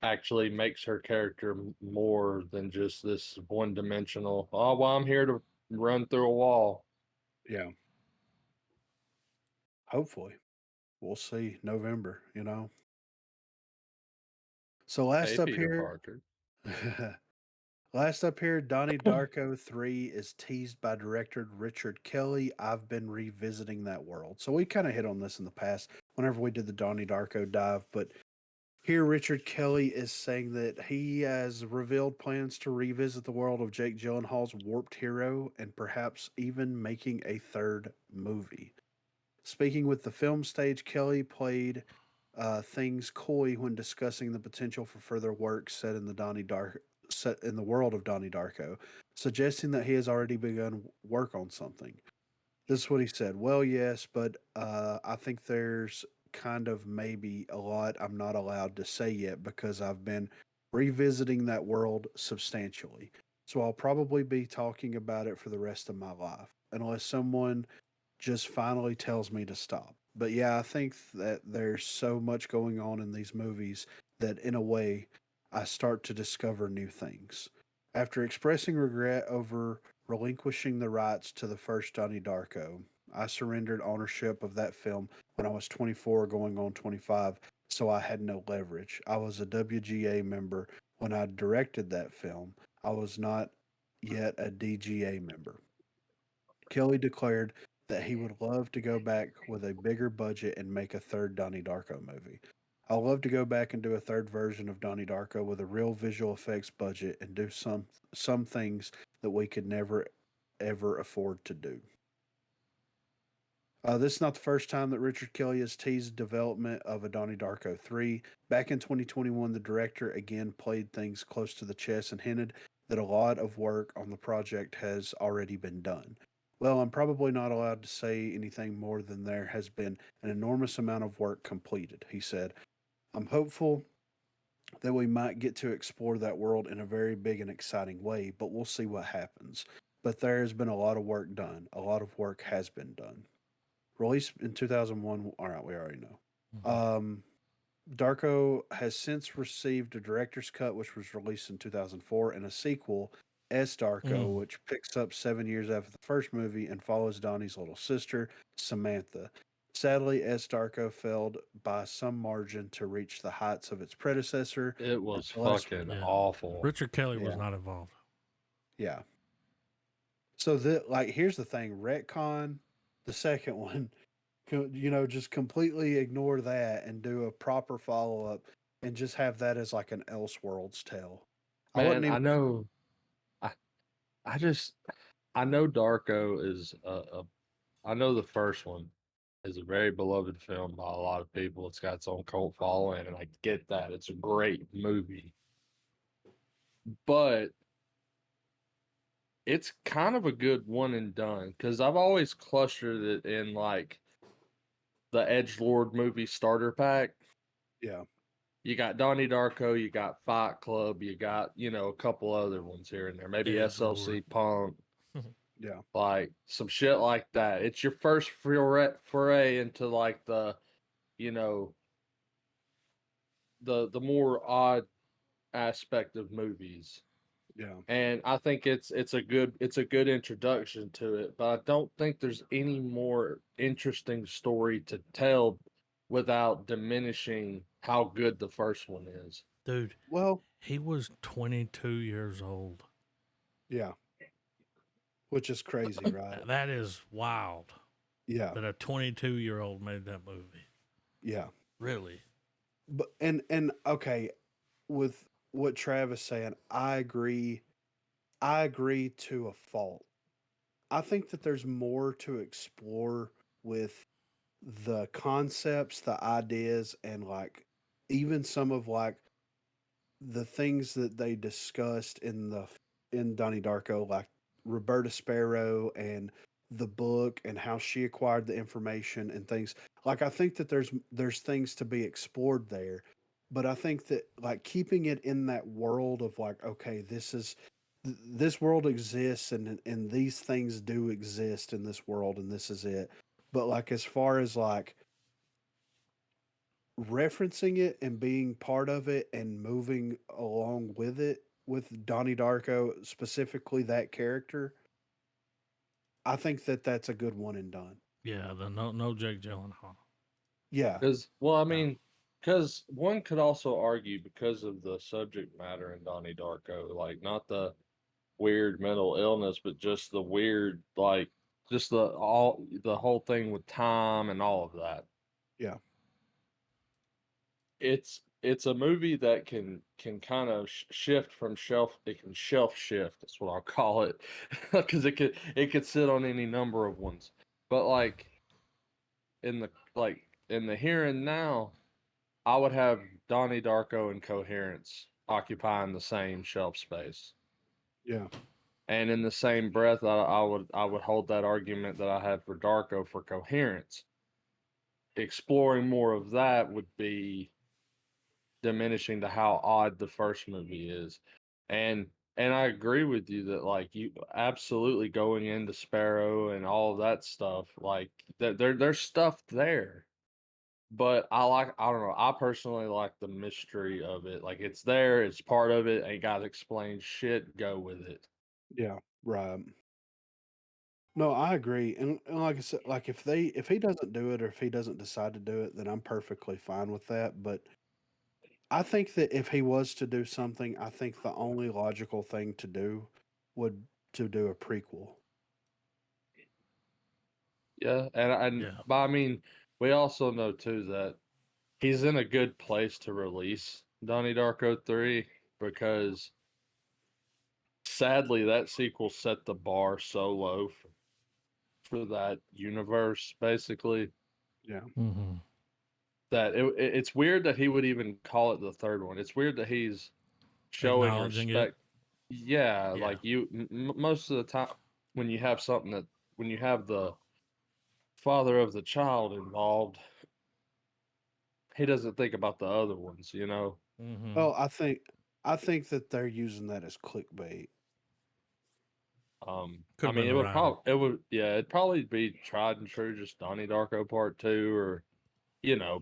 actually makes her character more than just this one dimensional, oh, well, I'm here to run through a wall. yeah, hopefully we'll see November. So Hey, last up Peter here, Parker. last up here, Donnie Darko 3 is teased by director Richard Kelly. I've been revisiting that world. So we kind of hit on this in the past whenever we did the Donnie Darko dive, but here, Richard Kelly is saying that he has revealed plans to revisit the world of Jake Gyllenhaal's Warped Hero and perhaps even making a third movie. Speaking with the film stage, Kelly played things coy when discussing the potential for further work set in the world of Donnie Darko, suggesting that he has already begun work on something. This is what he said. Well, yes, but I think there's kind of maybe a lot I'm not allowed to say yet because I've been revisiting that world substantially. So I'll probably be talking about it for the rest of my life, unless someone just finally tells me to stop. But yeah, I think that there's so much going on in these movies that, in a way, I start to discover new things. After expressing regret over relinquishing the rights to the first Donnie Darko, I surrendered ownership of that film when I was 24 going on 25, so I had no leverage. I was a WGA member when I directed that film. I was not yet a DGA member. Kelly declared that he would love to go back with a bigger budget and make a third Donnie Darko movie. I'd love to go back and do a third version of Donnie Darko with a real visual effects budget and do some things that we could never ever afford to do. This is not the first time that Richard Kelly has teased development of a Donnie Darko 3. Back in 2021, the director again played things close to the chest and hinted that a lot of work on the project has already been done. Well, I'm probably not allowed to say anything more than there has been an enormous amount of work completed, he said. I'm hopeful that we might get to explore that world in a very big and exciting way, but we'll see what happens. But there has been a lot of work done. A lot of work has been done. Released in 2001. All right, we already know. Mhm. Darko has since received a director's cut, which was released in 2004, and a sequel, S. Darko, Mm. which picks up 7 years after the first movie and follows Donnie's little sister, Samantha. Sadly, S. Darko failed by some margin to reach the heights of its predecessor. It And was the last, fucking Yeah. awful. Richard Kelly was yeah, not involved. yeah. So that, like, here's the thing: retcon the second one, just completely ignore that and do a proper follow up and just have that as like an Elseworlds tale. I Man, wouldn't even. I, I just, I know Darko is I know the first one is a very beloved film by a lot of people. It's got its own cult following, and I get that. It's a great movie. But it's kind of a good one and done because I've always clustered it in like the Edge Lord movie starter pack. Yeah, You got Donnie Darko, you got Fight Club, you got, a couple other ones here and there, maybe Edge Lord. SLC Punk, yeah, like some shit like that. It's your first foray into like you know, the more odd aspect of movies. yeah. And I think it's a good introduction to it, but I don't think there's any more interesting story to tell without diminishing how good the first one is. Dude, Well, he was 22 years old. yeah, which is crazy, right? That is wild Yeah, that a 22-year-old made that movie. yeah. Really? But and okay, with what Travis saying, I agree. I agree to a fault. I think that there's more to explore with the concepts, the ideas, and like even some of like the things that they discussed in Donnie Darko, like Roberta Sparrow and the book and how she acquired the information and things. Like I think that there's things to be explored there, but I think that like keeping it in that world of like, okay, this world exists and these things do exist in this world and this is it. But like as far as like referencing it and being part of it and moving along with it with Donnie Darko, specifically that character, I think that that's a good one and done. Yeah, the no Jake Gyllenhaal. Yeah, Because, well, I Yeah. mean, because one could also argue because of the subject matter in Donnie Darko, like not the weird mental illness, but just the weird, like, just the whole thing with time and all of that. yeah, It's a movie that can kind of shift from shelf. It can shelf shift. That's what I'll call it, because it could sit on any number of ones. But like in the here and now, I would have Donnie Darko and Coherence occupying the same shelf space. Yeah. And in the same breath, I would hold that argument that I had for Darko for Coherence. Exploring more of that would be diminishing to how odd the first movie is. And and I agree with you that like you absolutely going into Sparrow and all of that stuff, like there's stuff there. But I don't know, I personally like the mystery of it. Like it's there, it's part of it, ain't gotta explain shit, go with it. Yeah. Right. No, I agree. And like I said, like if he doesn't do it or if he doesn't decide to do it, then I'm perfectly fine with that. But I think that if he was to do something, I think the only logical thing to do would to do a prequel. Yeah, and Yeah. but I mean, we also know too that he's in a good place to release Donnie Darko 3 because sadly that sequel set the bar so low for that universe basically Yeah. Mm-hmm. that it's weird that he would even call it the third one. It's weird that he's showing Acknowledging it. respect. Yeah, Yeah. like most of the time when you have something that when you have the father of the child involved, he doesn't think about the other ones, you know. Mm-hmm. Well, I think that they're using that as clickbait. Could I have mean, been the writer. yeah, it'd probably be tried and true, just Donnie Darko Part Two, or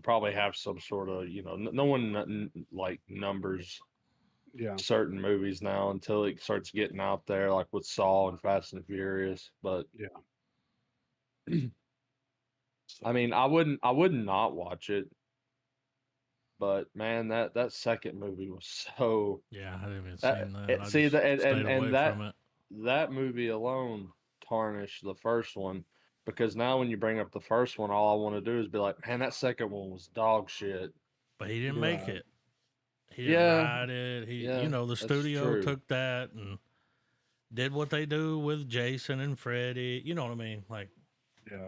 probably have some sort of, no one like numbers Yeah. certain movies now until it starts getting out there, like with Saw and Fast and Furious. But Yeah. I So mean, I wouldn't not watch it. But man, that second movie was so Yeah, I haven't even that seen that. it, I see just that stayed and away that from it. that movie alone tarnished the first one because now when you bring up the first one, all I want to do is be like, man, that second one was dog shit. But he didn't make right. it. He didn't Yeah, write it. yeah, The that's studio true. took that and did what they do with Jason and Freddy. You know what I mean? Like Yeah.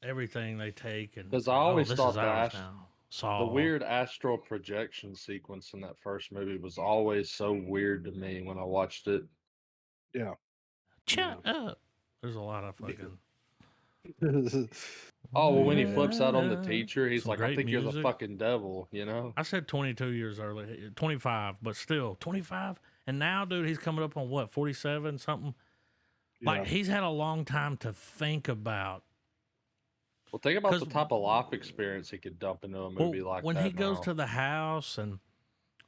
everything they take and Because I say, "Oh, always this is thought ours now." the Saw. weird astral projection sequence in that first movie was always so weird to me when I watched it. Yeah. Shut Yeah. up. There's a lot of fucking. Oh, well, when he flips out on the teacher, he's Some like, I great think you're the music. fucking devil, you know? I said 22 years early, 25, but still 25. And now, dude, he's coming up on what, 47 something? Like Yeah. he's had a long time to think about. Well, think about the Because, type of life experience he could dump into a well, movie like when he that goes now. to the house and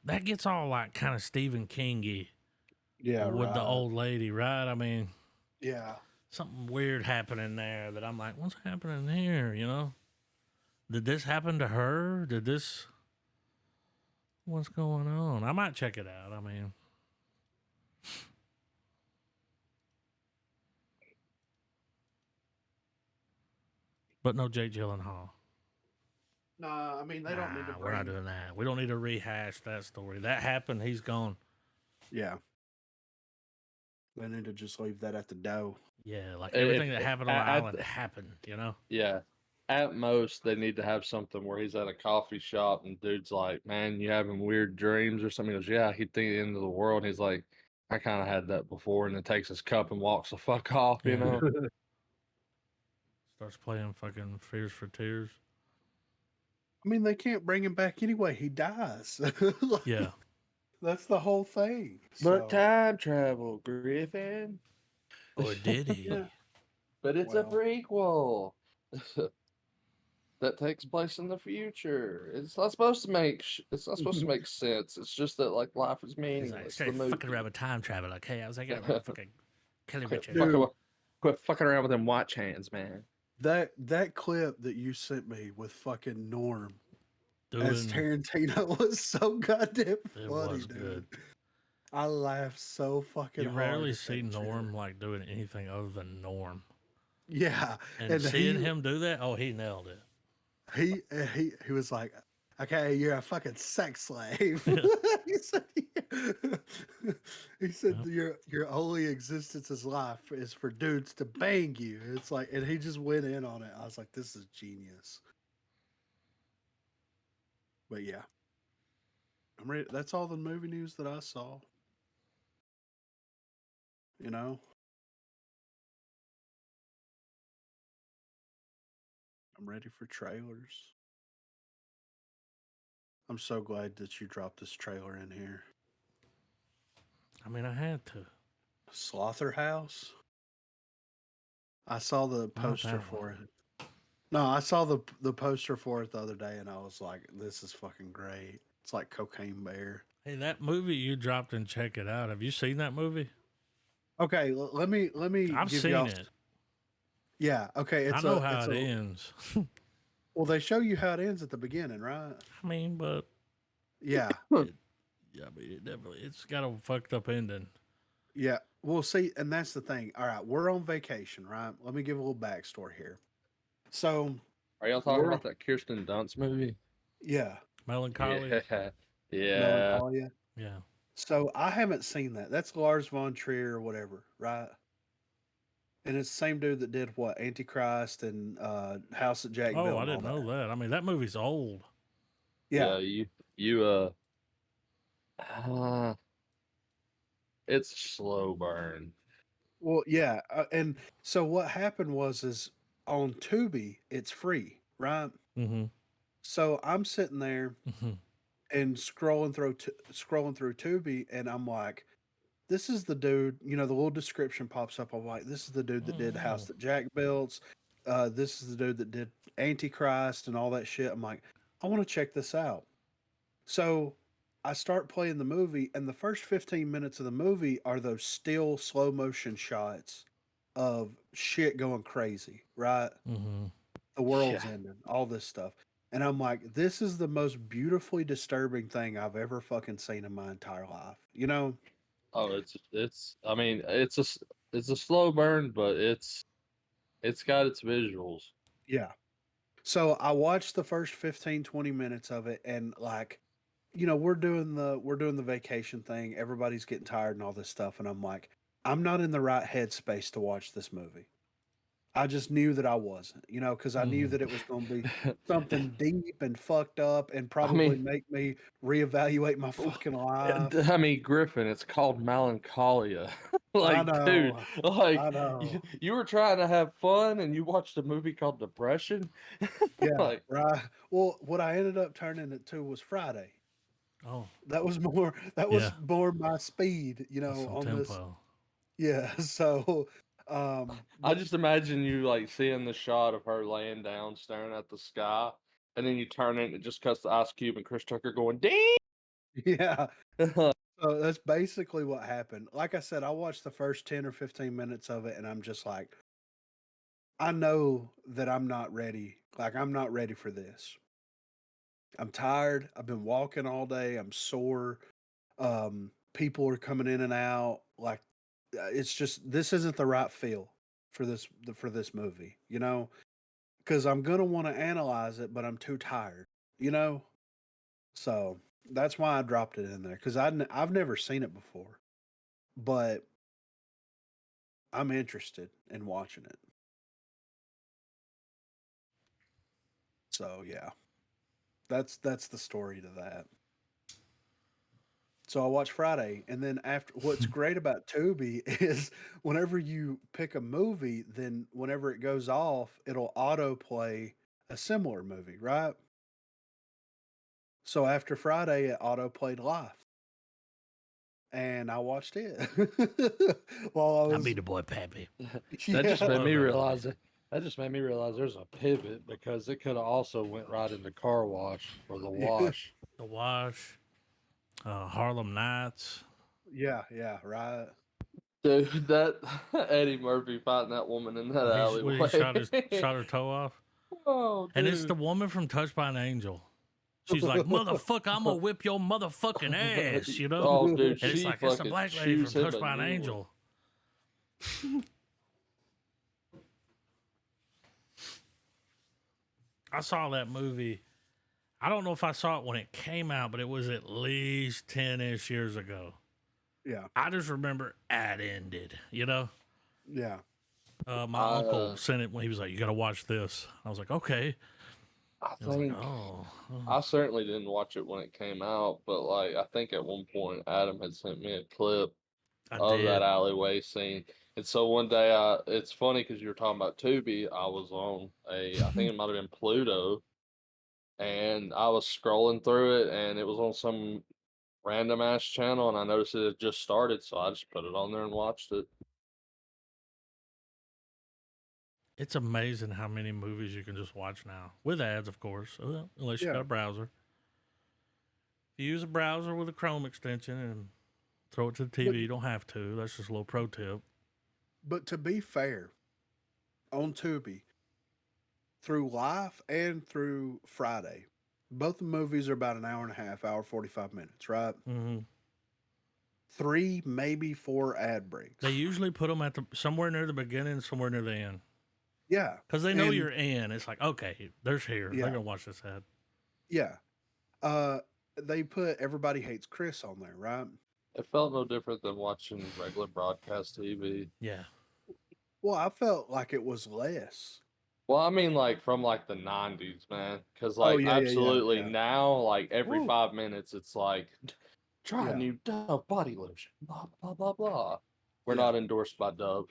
that gets all like kind of Stephen Kingy Yeah. with the Right. old lady, right? I mean, Yeah. something weird happening there that I'm like, what's happening here? Did this happen to her? What's going on? I might check it out. I mean, but no Jake Gyllenhaal. Nah, I mean they don't need to Nah, we're not bring. doing that. We don't need to rehash that story. That happened. He's gone. Yeah. They need to just leave that at the door. Yeah, like If everything that happened on the island happened. yeah, at most they need to have something where he's at a coffee shop and dude's like, "Man, you having weird dreams or something?" He goes, "Yeah, he think the end of the world." And he's like, "I kind of had that before," and then takes his cup and walks the fuck off. You Yeah. know? Starts playing fucking Fears for Tears. I mean, they can't bring him back anyway. He dies. Like, Yeah. that's the whole thing. But So time travel, Griffin. Or did he? yeah. But it's a Well. prequel that takes place in the future. It's not supposed to make it's not supposed to make sense. It's just that like life is He's like, meaningless. The started fucking around movie. with time travel. Like, hey, I was hanging out with fucking Kelly quit Richard. fucking Dude, with- quit fucking around with them watch hands, man. that clip that you sent me with fucking Norm as Doing Tarantino was so goddamn it funny, was dude. good. I laughed so fucking You hard rarely at see that Norm shit. like doing anything other than Norm. Yeah, And and seeing him do that, oh, he nailed it. he was like, "Okay, you're a fucking sex slave." Yeah. He said, He said Yep. your only existence as life is for dudes to bang you. It's like, and he just went in on it. I was like, this is genius. But yeah, I'm ready. That's all the movie news that I saw. You know, I'm ready for trailers. I'm so glad that you dropped this trailer in here. I mean, I had to. Slaughterhouse. I saw the Not poster that one. for it. No, I saw the poster for it the other day, and I was like, "This is fucking great." It's like Cocaine Bear. Hey, that movie you dropped and check it out. Have you seen that movie? Okay, let me I've give seen y'all. it. Yeah, okay. I know how it ends. Well, they show you how it ends at the beginning, right? I mean, but Yeah, it, yeah, I mean, it's got a fucked up ending. yeah. We'll see, and that's the thing. All right, we're on vacation, right? Let me give a little backstory here. So Are y'all talking we're about that Kirsten Dunst movie? yeah, Melancholia. Yeah, yeah. Melancholia. Yeah. So I haven't seen that. That's Lars von Trier or whatever, right? And it's the same dude that did what Antichrist and House that Jack Oh, built I and all didn't know that. that. I mean, that movie's old. Yeah. Yeah, you uh it's a slow burn. Well, yeah. And so what happened was is on Tubi it's free, right? Mm-hmm. So I'm sitting there Mm-hmm. and scrolling through Tubi, and I'm like, this is the dude. You know, the little description pops up. I'm like, this is the dude that did House Oh. that Jack built. This is the dude that did Antichrist and all that shit. I'm like, I want to check this out. So I start playing the movie, and the first 15 minutes of the movie are those still slow motion shots of shit going crazy, right? Mm-hmm. The Yeah. world's ending, all this stuff. And I'm like, this is the most beautifully disturbing thing I've ever fucking seen in my entire life. You know? Oh, it's I mean, it's a slow burn, but it's got its visuals. Yeah. So I watched the first 15, 20 minutes of it, and like, we're doing the vacation thing. Everybody's getting tired and all this stuff. And I'm like, I'm not in the right headspace to watch this movie. I just knew that I wasn't, because I knew Mm-hmm. that it was going to be something deep and fucked up and I probably mean, make me reevaluate my fucking life. I mean, Griffin, it's called Melancholia. I Like, dude, know. like I know. you were trying to have fun and you watched a movie called Depression. Yeah, Like, right. Well, what I ended up turning it to was Friday. Oh, That was yeah. more my speed, That's some on this. tempo. Yeah, so I but just imagine you like seeing the shot of her laying down, staring at the sky, and then you turn it and it just cuts to Ice Cube and Chris Tucker going, "Damn!" yeah, so that's basically what happened. Like I said, I watched the first 10 or 15 minutes of it and I'm just like, I know that I'm not ready. Like I'm not ready for this. I'm tired. I've been walking all day. I'm sore. People are coming in and out. Like it's just this isn't the right feel for this movie, because I'm gonna want to analyze it, but I'm too tired, you know. So that's why I dropped it in there because I've never seen it before, but I'm interested in watching it. So yeah, that's the story to that. So I watch Friday, and then after, what's great about Tubi is whenever you pick a movie, then whenever it goes off, it'll autoplay a similar movie, right? So after Friday, it autoplayed live, and I watched it while I I be was the boy, Pappy. That just yeah. made Love me that movie. realize it. That just made me realize there's a pivot because it could have also went right into Car Wash or The Wash. The Wash, Harlem Nights. Yeah, right. Dude, that Eddie Murphy fighting that woman in that When he alleyway. shot her toe off, Oh, and it's the dude. woman from Touched by an Angel. She's like, "Motherfucker, I'm gonna whip your motherfucking ass," Oh, dude, And it's she like, "It's the fucking black lady chews from him Touched a by an new one. Angel." I saw that movie. I don't know if I saw it when it came out, but it was at least 10-ish years ago. Yeah. I just remember it ended, you know? Yeah. My I uncle sent it when he was like, "You got to watch this." I was like, "Okay." I I was like, think "Oh, I certainly didn't watch it when it came out, but like I think at one point Adam had sent me a clip I of that did." alleyway scene. And so one day it's funny because you were talking about Tubi. I was on I think it might have been Pluto, and I was scrolling through it, and it was on some random ass channel, and I noticed it had just started, so I just put it on there and watched it. It's amazing how many movies you can just watch now with ads, of course, unless you got Yeah. a browser. If you use a browser with a Chrome extension and throw it to the But TV, you don't have to. That's just a little pro tip. to be fair, on Tubi, through Life and through Friday, both the movies are about an hour and a half, hour 45 minutes, right? Mm-hmm. 3, maybe 4 ad They breaks. usually put them at somewhere near the beginning, somewhere near the end, Yeah. because they know And you're in. It's like, okay, there's here. They're yeah, gonna watch this ad. yeah. Uh they put Everybody Hates Chris on there, right? It felt no different than watching regular broadcast TV. Yeah, Well, I felt like it was less. Well, I mean, like from like the '90s, man. Because Oh like yeah, yeah, yeah, absolutely yeah. now, like every Woo. 5 minutes, it's like try a Yeah, new Dove body lotion. Blah blah blah blah. We're yeah. not endorsed by Dove,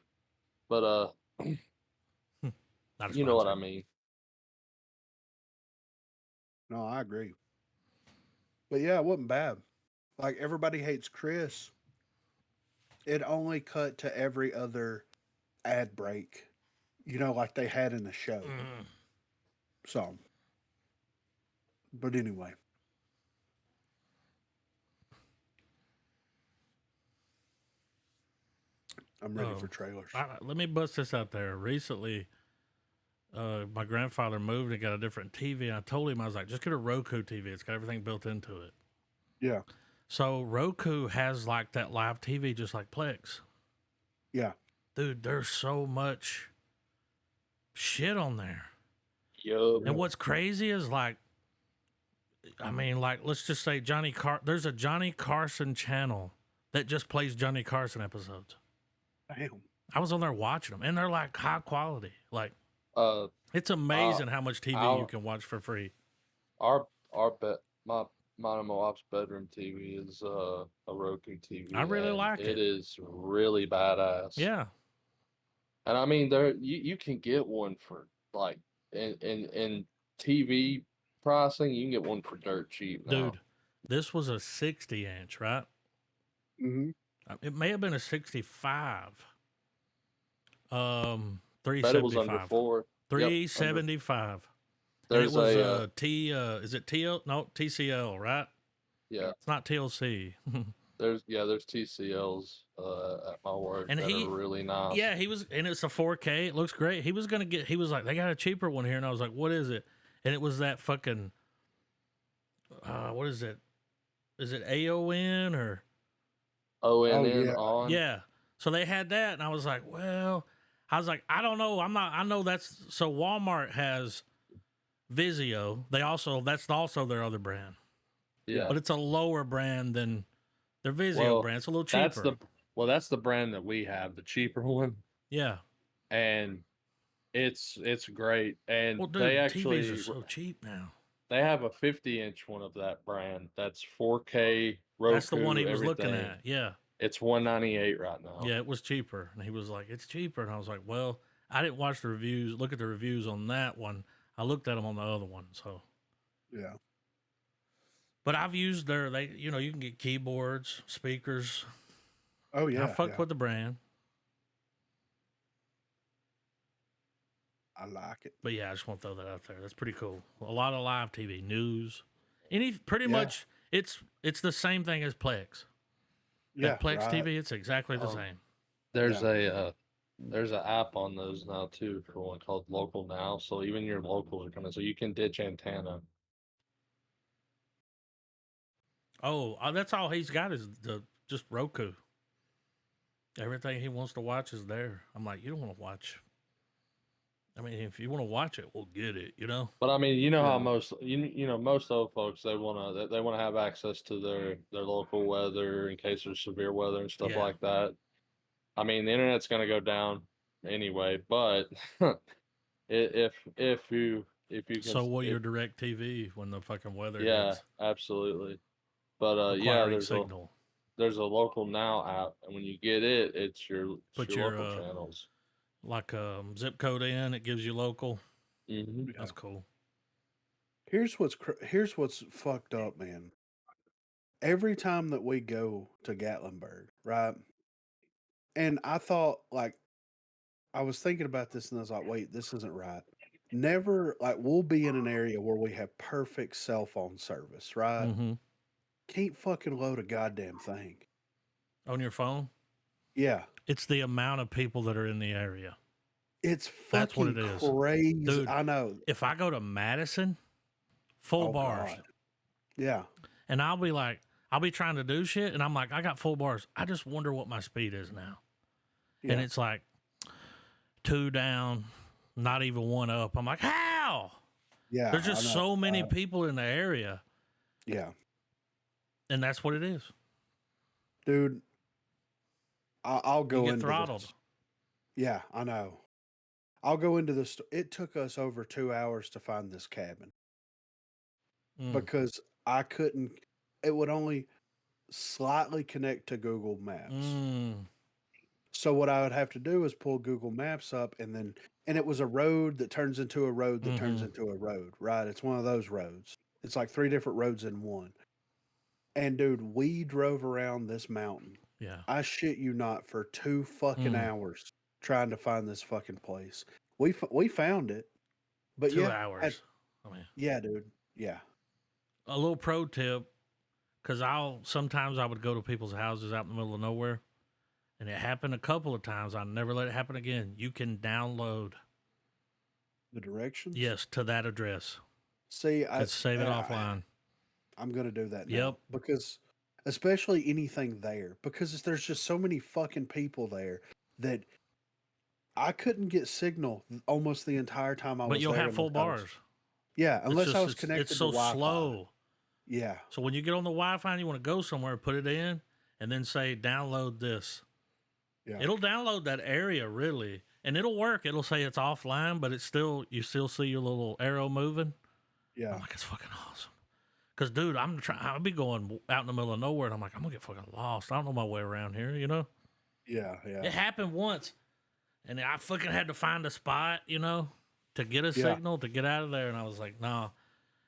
but not a you know what I sponsor. mean. No, I agree. But yeah, it wasn't bad. Like Everybody Hates Chris, it only cut to every other ad break, like they had in the show. Mm. So, but anyway, I'm ready for trailers. Let me bust this out there. Recently, my grandfather moved and got a different TV. And I told him, I was like, just get a Roku TV. It's got everything built into it. Yeah, So Roku has like that live TV, just like Plex. yeah. Dude, there's so much shit on there. Yup. And Really? what's crazy is like, I mean, like, let's just say there's a Johnny Carson channel that just plays Johnny Carson episodes. Damn. I was on there watching them, and they're like high quality. Like, Uh, it's uh, amazing how much TV you our can watch for free. our bet my mine and my wife's bedroom TV is a Roku I TV, really and like it it. is really badass. Yeah, And I mean, there you can get one for like in TV pricing, you can get one for dirt cheap now. dude, this was a 60-inch, right? Hmm. It may have been a 65. Bet it was under 375. four. Yep, under. 375. And it There's was a is it TL? No, TCL, right? yeah. It's not TLC. There's TCLs at my work And that are really nice. he was, and it's a 4K. It looks great. He was like, they got a cheaper one here. And I was like, what is it? And it was that fucking, what is it? Is it AON or? Oh ONN yeah. on. Yeah. So they had that. And I was like, well, I don't know. I know so Walmart has Vizio. That's also their other brand, Yeah. but it's a lower brand than their Vizio Well, brand. It's a little that's cheaper. that's the brand that we have, the cheaper one, Yeah. and it's great. And Well, they dude, TVs are actually so cheap now. they have a 50-inch one of that brand that's 4K, That's the one Roku, he was looking everything. at. Yeah. It's 198 right now. Yeah, it was cheaper. And he was like, it's cheaper. And I was like, well, I didn't watch the reviews, look at the reviews on that one. I looked at them on the other one. So, Yeah. but I've used you can get keyboards, speakers. Oh I yeah. fuck Yeah. with the brand. I like it. But yeah, I just want to throw that out there. That's pretty cool. A lot of live TV, news. Pretty Yeah. much, it's the same thing as Plex. Yeah. At Plex Right. TV, it's exactly the Um, same. there's Yeah. there's an app on those now too for one called Local Now. So even your locals are coming. So you can ditch antenna. Oh, that's all he's got is just Roku. Everything he wants to watch is there. I'm like, you don't want to watch I mean, if you want to watch it, we'll get it. You know. But I mean, you know how Yeah. most old folks they wanna have access to their local weather in case there's severe weather and stuff Yeah. like that. I mean, the internet's gonna go down anyway, but if you can, So will if your Direct TV when the fucking weather yeah, hits, absolutely. But yeah, acquiring signal. there's a local now app, and when you get it, it's Put your your local channels. like zip code in. It gives you local. Hmm. Yeah. That's cool. Here's what's fucked up, man. Every time that we go to Gatlinburg, right? And I thought, like, I was thinking about this, and I was like, wait, this isn't right. Never, like, we'll be in an area where we have perfect cell phone service, right? Mm-hmm. Can't fucking load a goddamn thing. On your phone, Yeah, it's the amount of people that are in the area. it's That's what fucking it is, crazy. dude. I know. If I go to Madison, full Oh bars, God. Yeah. and I'll be trying to do shit, and I'm like, I got full bars. I just wonder what my speed is now, and Yeah. it's like 2 down, not even 1 up. I'm like, how? Yeah. There's I just know. so many people in the area, Yeah. and that's what it is. Dude, I'll You go get into throttled. this. Yeah, I know. I'll go into this. It took us over 2 hours to find this cabin because I couldn't, it would only slightly connect to Google Maps. So what I would have to do is pull Google Maps up and it was a road that turns into a road that turns into a road, right? It's one of those roads. It's like 3 different roads in one. And dude, we drove around this mountain. Yeah. I shit you not for 2 fucking hours trying to find this fucking place. We found it, but 2 yeah, hours. I mean, yeah, dude, yeah, a little pro tip, because sometimes I would go to people's houses out in the middle of nowhere, and it happened a couple of times. I never let it happen again. You can download, the directions. yes, to that address. See, Just save it offline. I'm gonna do that now Yep. because, especially anything there, because there's just so many fucking people there that I couldn't get signal almost the entire time I But was you'll there have full bars. yeah, It's unless I just was connected it's to so Wi-Fi. slow. Yeah. So when you get on the Wi-Fi and you want to go somewhere, put it in, and then say download this. Yeah. It'll download that area really, and it'll work. It'll say it's offline, but you still see your little arrow moving. Yeah. I'm like, it's fucking awesome. Cause dude, I'll be going out in the middle of nowhere, and I'm like, I'm gonna get fucking lost. I don't know my way around here, you know. Yeah. Yeah. It happened once, and I fucking had to find a spot, to get a Yeah. signal to get out of there, and I was like, nah.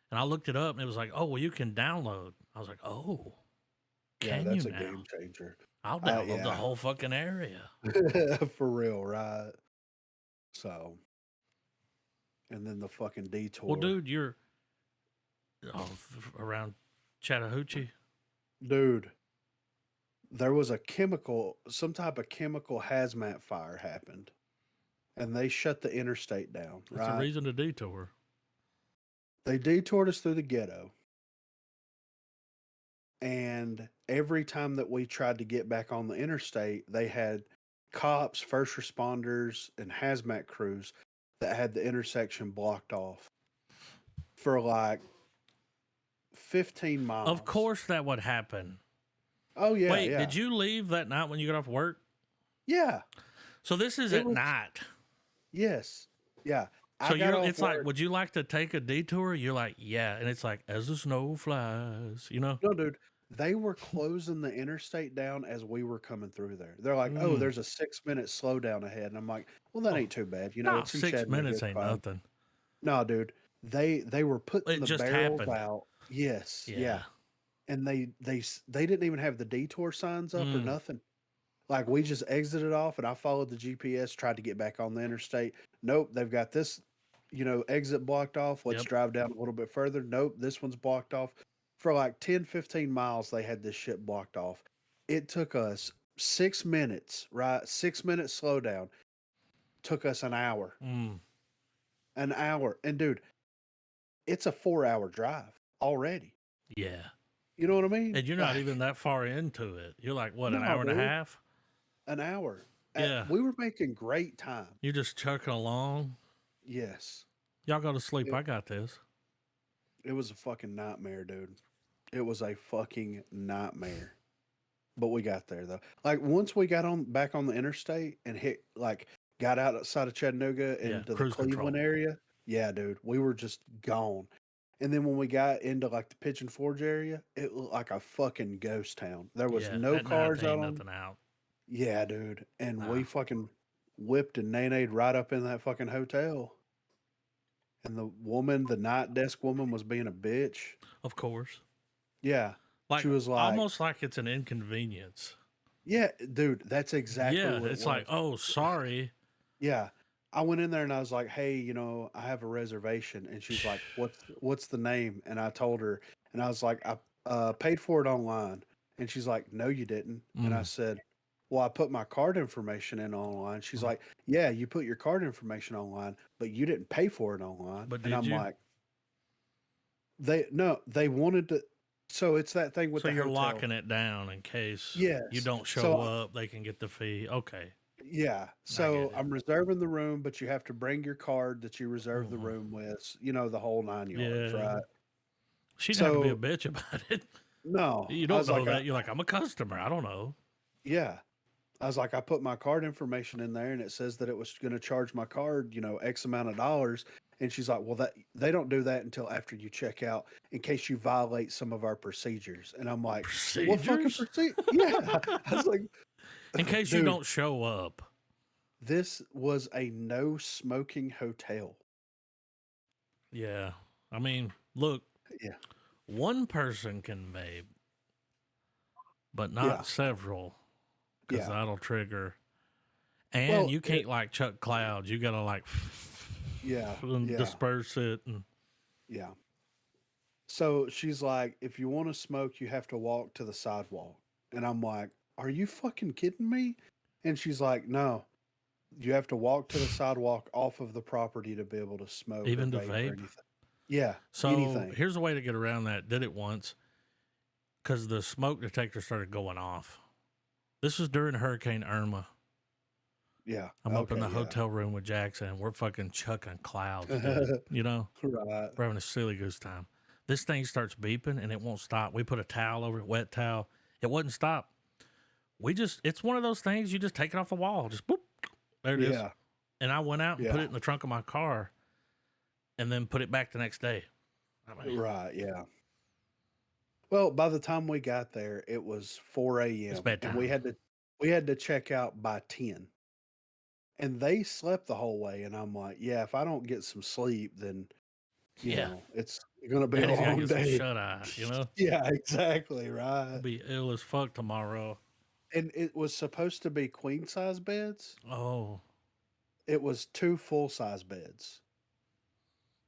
And I looked it up, and it was like, oh, well, you can download. I was like, oh, Yeah, can that's you a now? game changer. I'll download the Yeah. whole fucking area. For real, right? So, and then the fucking detour. Well, dude, you're around Chattahoochee. Dude, there was some type of chemical hazmat fire happened, and they shut the interstate down, That's a right? reason to detour. They detoured us through the ghetto. And every time that we tried to get back on the interstate, they had cops, first responders, and hazmat crews that had the intersection blocked off for like 15 miles. Of course, that would happen. Oh, yeah. Wait, yeah. did you leave that night when you got off work? Yeah. So this is It at was- night. Yes. Yeah. So I got off it's like, work- would you like to take a detour? You're like, yeah, and it's like as the snow flies, No, dude. They were closing the interstate down as we were coming through there. They're like, "Oh, Mm. there's a 6-minute slowdown ahead," and I'm like, "Well, that Oh, ain't too bad, No, It's in 6 Chattanooga, minutes it's ain't fine." nothing. No, dude. They were putting It the just barrels happened. out. Yes, Yeah. yeah. And they didn't even have the detour signs up or Mm. nothing. Like we just exited off, and I followed the GPS, tried to get back on the interstate. Nope, they've got this, exit blocked off. Let's Yep. drive down a little bit further. Nope, this one's blocked off. For like 10, 15 miles, they had this shit blocked off. It took us 6 minutes, right? 6 minute slowdown. Took us an hour. Mm. An hour. And dude, it's a 4-hour drive already. Yeah. You know what I mean? And you're not even that far into it. You're like, what, an No, hour and a dude. half? An hour. Yeah. We were making great time. You're just chucking along. Yes. Y'all go to sleep. It, I got this. it was a fucking nightmare, dude. It was a fucking nightmare. But we got there though. Like once we got on back on the interstate and got outside of Chattanooga Yeah, into the cruise control. Cleveland area. Yeah, dude, we were just gone. And then when we got into like the Pigeon Forge area, it looked like a fucking ghost town. There was Yeah, no at night cars there out ain't on. nothing out. Yeah, dude. And Nah, we fucking whipped and nay-nayed right up in that fucking hotel. And the night desk woman was being a bitch. of course. Yeah. She Like was like, almost like it's an inconvenience. yeah, dude, that's exactly Yeah, what it it's like, was. oh, sorry. Yeah. I went in there and I was like, "Hey, I have a reservation." And she's like, "What's the name?" And I told her, and I was like, "I paid for it online." And she's like, "No, you didn't." And I Mm, said, "Well, I put my card information in online." She's mm. like, "Yeah, you put your card information online, but you didn't pay for it online." But And did I'm you? like, they wanted to, so it's that thing with So the you're hotel. locking it down in case you Yes. don't show So up, they can get the fee. Okay, yeah. I get So it. I'm reserving the room, but you have to bring your card that you reserved the Hmm. room with, the whole 9 yards, Yeah, right? she didn't have to be a So bitch about it. no, You I don't was know like, that. You're like, I'm a customer. I don't know. yeah. I was like, I put my card information in there and it says that it was going to charge my card, X amount of dollars. And she's like, well, that they don't do that until after you check out in case you violate some of our procedures. And I'm like, what fucking Procedures procedure? Yeah. I was like, in case you dude, don't show up. this was a no smoking hotel. Yeah, I mean, look, Yeah. one person can vape, but Yeah. not several, because Yeah. that'll trigger. And Well, you can't like chuck clouds. You gotta like yeah. and Yeah. disperse it. And Yeah. So she's like, if you want to smoke, you have to walk to the sidewalk. And I'm like, are you fucking kidding me? And she's like, no, you have to walk to the sidewalk off of the property to be able to smoke or even to vape or vape. anything. Yeah, So anything. here's a way to get around that. Did it once because the smoke detector started going off. This was during Hurricane Irma. Yeah. I'm up in Okay. the Yeah. hotel room with Jackson, and we're fucking chucking clouds, dude. Right. We're having a silly goose time. This thing starts beeping and it won't stop. We put a towel over it, wet towel. It wouldn't stop. It's one of those things you just take it off the wall. Just boop. There it is. Yeah. And I went out and put Yeah. it in the trunk of my car and then put it back the next day. I mean, Right. Yeah. Well, by the time we got there, it was 4 it's a.m. and we bedtime. had to check out by 10. And they slept the whole way. And I'm like, yeah, if I don't get some sleep, then Yeah. it's gonna be a Daddy's got to long get some day. shut eye, you know? Yeah, exactly, I'll right. be ill as fuck tomorrow. And it was supposed to be queen size beds. Oh. It was 2 full size beds.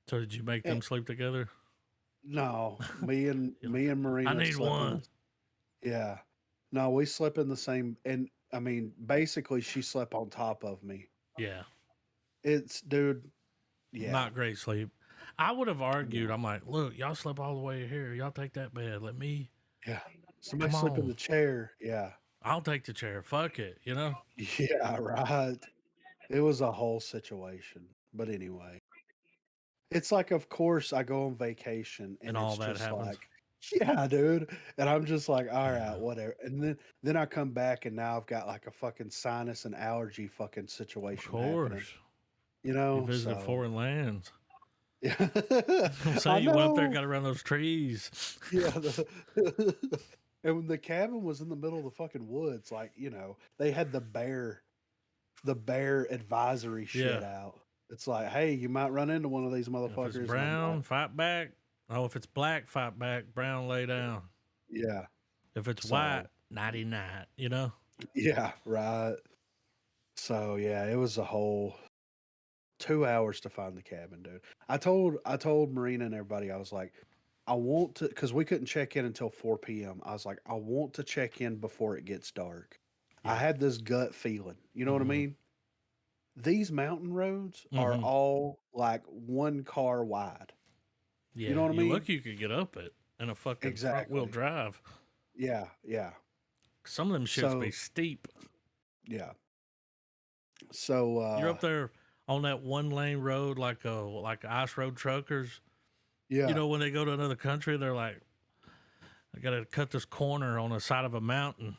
So did you make Eh, them sleep together? no, me and You're like, me and I Marina need slept in one. the yeah. No, we slept in the same, and I mean, basically she slept on top of me. Yeah. It's dude, yeah. Not great sleep. I would have argued. No. I'm like, look, y'all slept all the way here. Y'all take that bed. Let me, Yeah. Somebody come sleep in on. the chair. Yeah. I'll take the chair. Fuck it, you know? Yeah, right. It was a whole situation. But anyway. It's like, of course, I go on vacation And and all it's that just happens. like, yeah, dude. And I'm just like, all right, Yeah. whatever. And then I come back and now I've got like a fucking sinus and allergy fucking Of situation happening, course. You visited So foreign lands. yeah. I'm I saying you went up there and know. got around those trees. Yeah. And when the cabin was in the middle of the fucking woods, like, they had the bear advisory Yeah. shit out. It's like, hey, you might run into one of these If it's motherfuckers. And I'm like, brown, fight back. Oh, if it's black, fight back. Brown, lay down. yeah. If it's white, So, nighty night, you know? yeah, right. So yeah, it was a whole 2 hours to find the cabin, dude. I told Marina and everybody, I was like, I want to, because we couldn't check in until 4 p.m. I was like, I want to check in before it gets dark. I Yeah. had this gut feeling. You know what I Mm-hmm. mean? These mountain roads are Mm-hmm. all like one car wide. You know Yeah. what I You mean? look, you could get up it in a fucking front wheel Exactly. drive. Yeah, yeah. Some of them shits be So steep. yeah. So You're up there on that one lane road, like ice road truckers. Yeah. You know, when they go to another country, they're like, I got to cut this corner on the side of a mountain.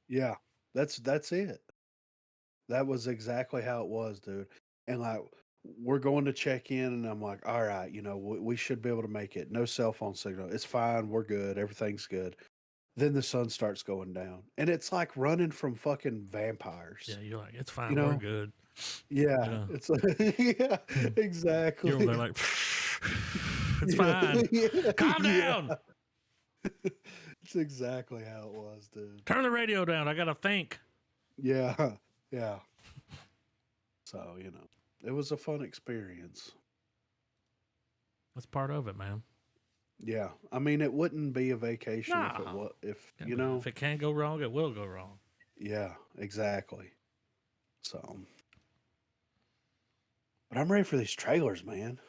Yeah. That's it. That was exactly how it was, dude. And like, we're going to check in, and I'm like, all right, we should be able to make it. No cell phone signal. It's fine. We're good. Everything's good. Then the sun starts going down, and it's like running from fucking vampires. Yeah, you're like, it's fine. You We're know? good. Yeah. You know, It's like, yeah, you're over there exactly. like, it's Yeah. fine. Yeah. Calm Yeah. down. It's exactly how it was, dude. Turn the radio down. I got to think. Yeah. Yeah. So, it was a fun experience. That's part of it, man. Yeah. I mean, it wouldn't be a vacation if it Nah. was, If it can go wrong, it will go wrong. yeah, exactly. So, but I'm ready for these trailers, man.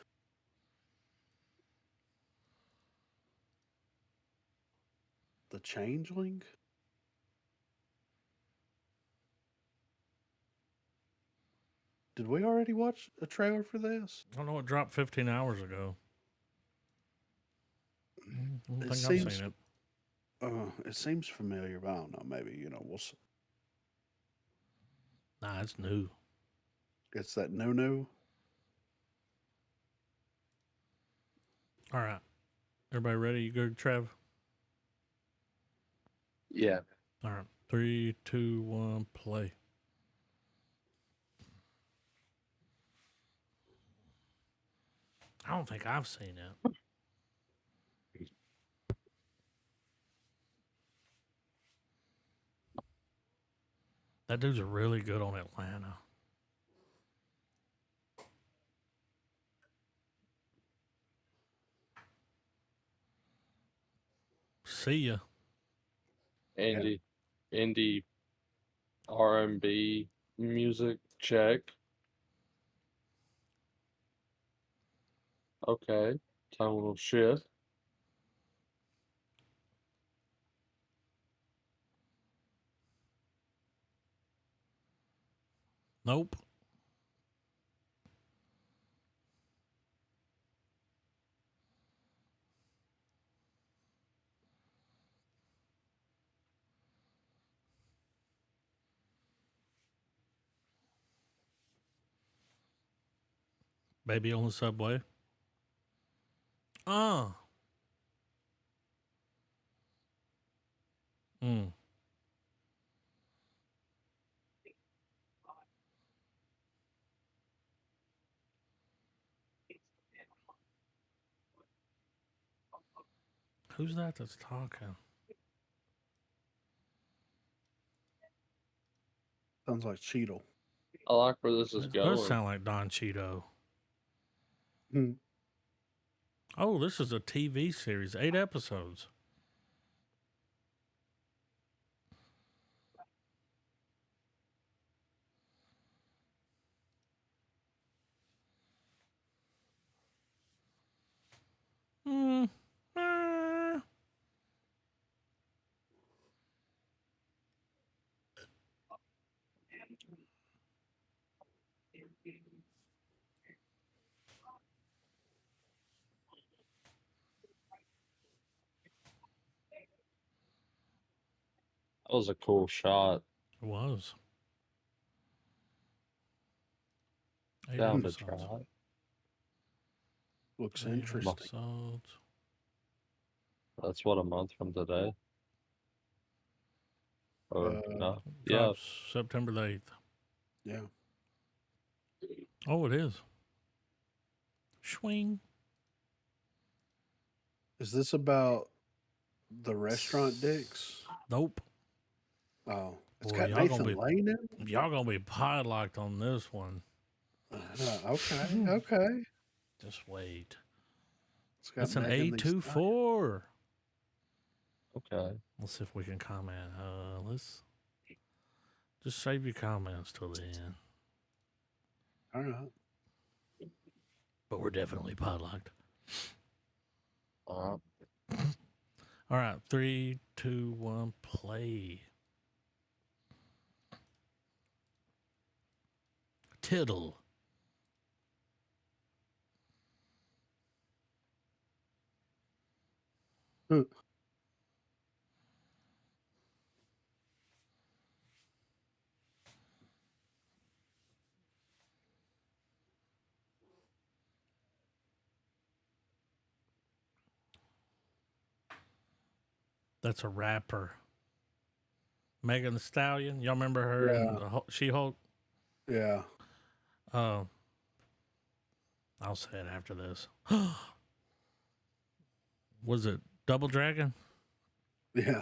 The Changeling? Did we already watch a trailer for this? I don't know. It dropped 15 hours ago. I don't It think I've seems seen it. it seems familiar, but I don't know. Maybe, we'll see. Nah, it's new. It's that no. All right. Everybody ready? You good, Trev? Yeah. All right. 3, 2, 1, play. I don't think I've seen it. That dude's really good on Atlanta. See ya. Indie R&B music check. Okay. Tonal shift. Nope. Baby on the subway. Oh. Mm. Who's that that's talking? Sounds like Cheetle. I like where this is It does going. sound like Don Cheeto. Hmm. Oh, this is a TV series. 8 episodes. Hmm. That was a cool shot. It was. 8 Down to episodes. try. Looks 8 interesting. episodes. That's what, a month from today? Or no? Yeah. Drops September the 8th. Yeah. Oh, it is. Swing. Is this about the restaurant dicks? Nope. Oh, it's Boy, got y'all Nathan gonna Lane in it? Y'all gonna be padlocked on this one. Okay, okay. Just wait. It's got It's an Megan Thee Stallion. A24. Okay. Let's see if we can comment. Let's just save your comments till the end. All right. But we're definitely padlocked. Uh, All right, 3, 2, 1, play. Tittle. That's a rapper. Megan the Stallion. Y'all remember her in Yeah. the She-Hulk? Yeah. I'll say it after this. Was it Double Dragon? Yeah.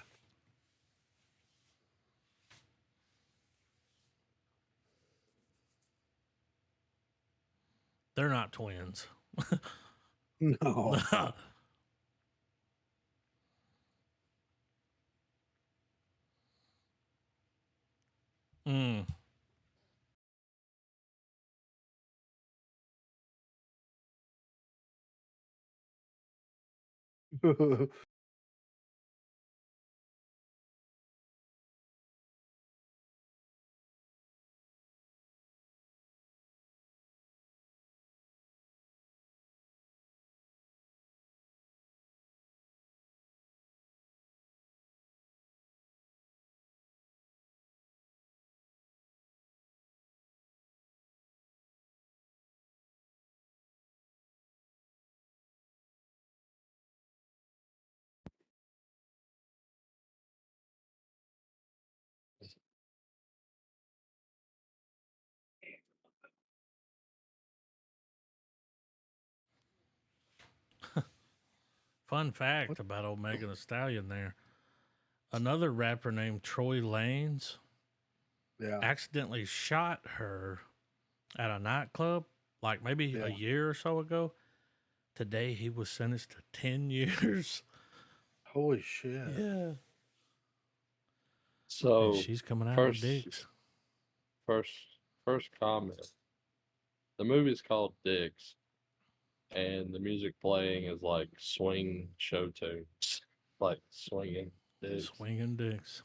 They're not twins. No. Mm. Fun fact about old Megan Thee Stallion there. Another rapper named Troy Lanez Yeah. accidentally shot her at a nightclub like maybe a year or so ago. Today he was sentenced to 10 years. Holy shit. Yeah. So And she's coming out with first, dicks. first comment. The movie is called Dicks, and the music playing is like swing show tunes, like swinging dicks. Swinging dicks.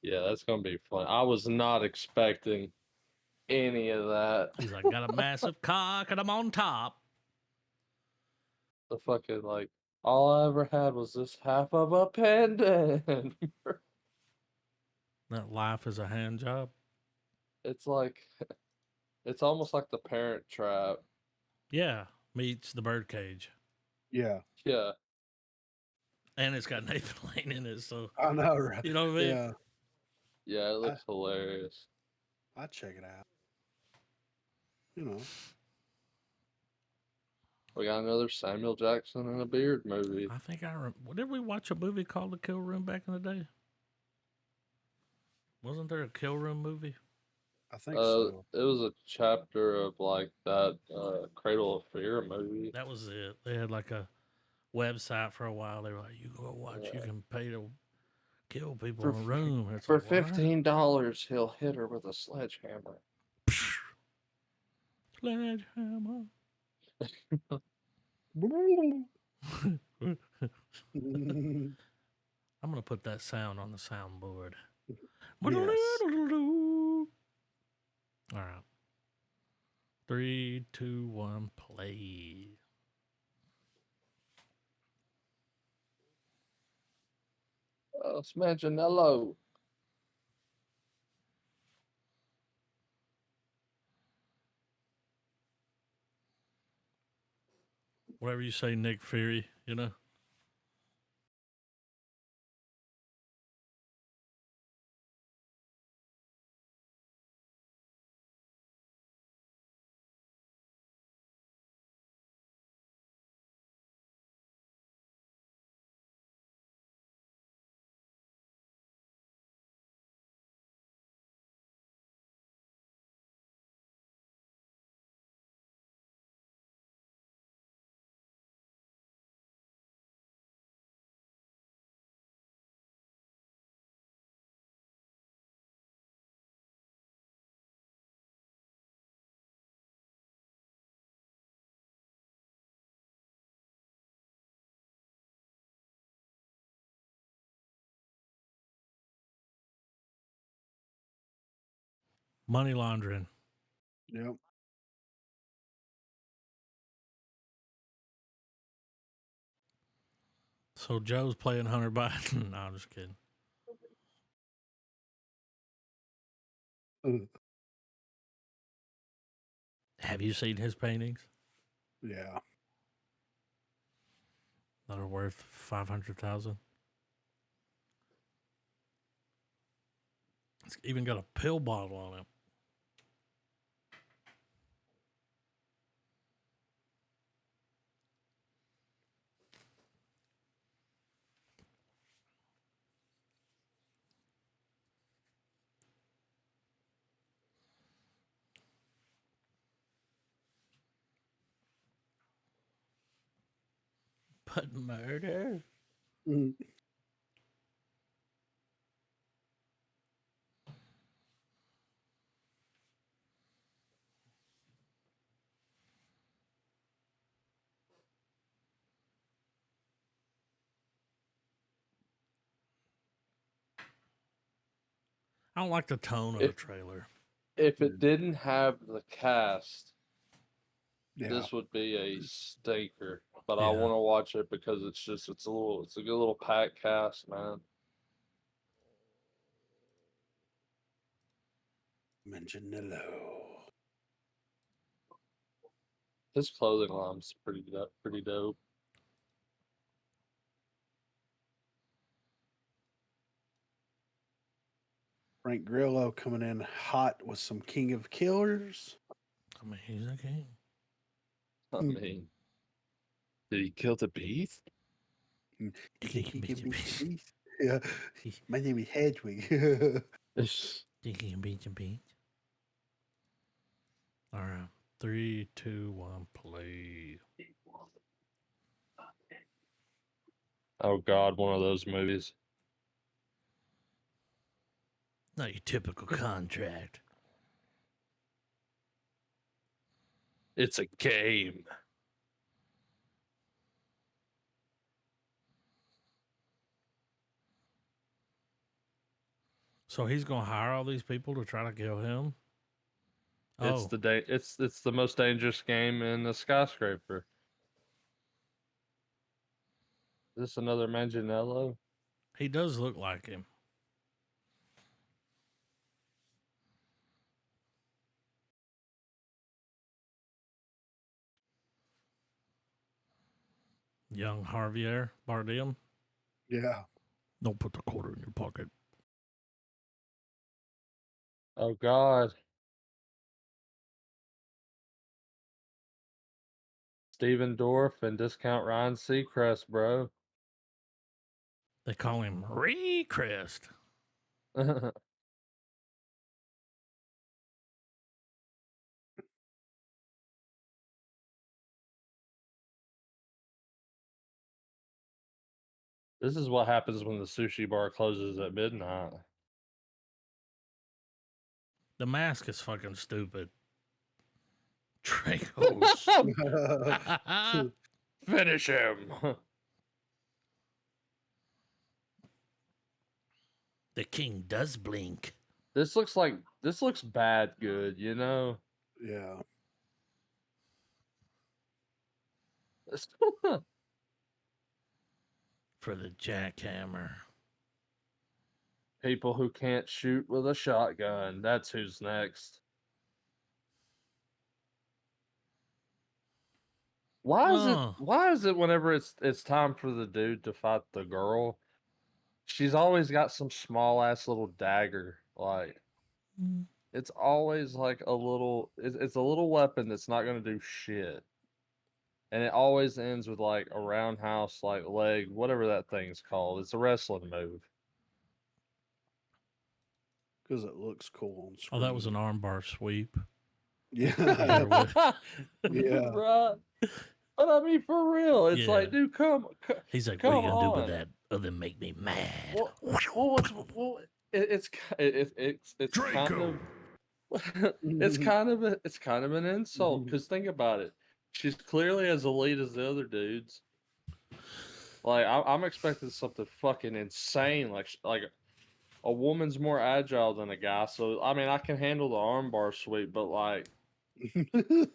Yeah, that's gonna be fun. I was not expecting any of that. He's like, got a massive cock and I'm on top. The fucking like, all I ever had was this half of a pendant. That life is a hand job. It's like, it's almost like The Parent Trap. Yeah. Meets the birdcage. Yeah. Yeah. And it's got Nathan Lane in it, so I know, right? you know what I mean? Yeah. Yeah, it looks hilarious. I'd check it out. You know. We got another Samuel Jackson and a beard movie. I think did we watch a movie called The Kill Room back in the day? Wasn't there a Kill Room movie? I think so. It was a chapter of like that Cradle of Fear movie. That was it. They had like a website for a while. They were like, you go watch, you can pay to kill people in a room. It's For like, what? $15, he'll hit her with a sledgehammer. Sledgehammer. I'm gonna put that sound on the soundboard. Yes. All right. 3, 2, 1, play. It's Manganiello. Whatever you say, Nick Fury, you know? Money laundering. Yep. So Joe's playing Hunter Biden. No, I'm just kidding. Have you seen his paintings? Yeah. That are worth $500,000. It's even got a pill bottle on it. But murder? Mhm. I don't like the tone of the trailer. If it didn't have the cast, Yeah. this would be a stinker. But Yeah. I want to watch it because it's a good little packed cast, man. Manganiello. His clothing line's pretty dope. Frank Grillo coming in hot with some King of Killers. I mean, he's a king. I mean, did he kill the beast? You He think can he beat can the beat the beast. beast? Yeah. My name is Hedwig. Think he can beat the beast? All right. 3, 2, 1, play. Oh God, one of those movies. Not your typical contract. It's a game. So he's gonna hire all these people to try to kill him. It's Oh, it's the most dangerous game in the skyscraper. Is this another Manganiello? he does look like him. Young Javier Bardem. Yeah. Don't put the quarter in your pocket. Oh God. Steven Dorff and Discount Ryan Seacrest, bro. They call him Recrest. This is what happens when the sushi bar closes at midnight. The mask is fucking stupid. Dracos. Finish him. The king does blink. This looks bad good, you know? Yeah. For the jackhammer. People who can't shoot with a shotgun. That's who's next. Why is it whenever it's time for the dude to fight the girl, she's always got some small ass little dagger. Like it's always like it's a little weapon that's not gonna do shit. And it always ends with like a roundhouse like leg, whatever that thing's called. It's a wrestling move. Because it looks cool on Oh, screen. that was an armbar sweep. Yeah. Yeah. Right. But I mean, for real, it's Yeah. like, dude, He's like, come what are you gonna do with on. that other than make me mad? It's kind of it's kind of an insult because think about it. She's clearly as elite as the other dudes. Like I'm expecting something fucking insane, like a woman's more agile than a guy. So I mean, I can handle the armbar sweep, but like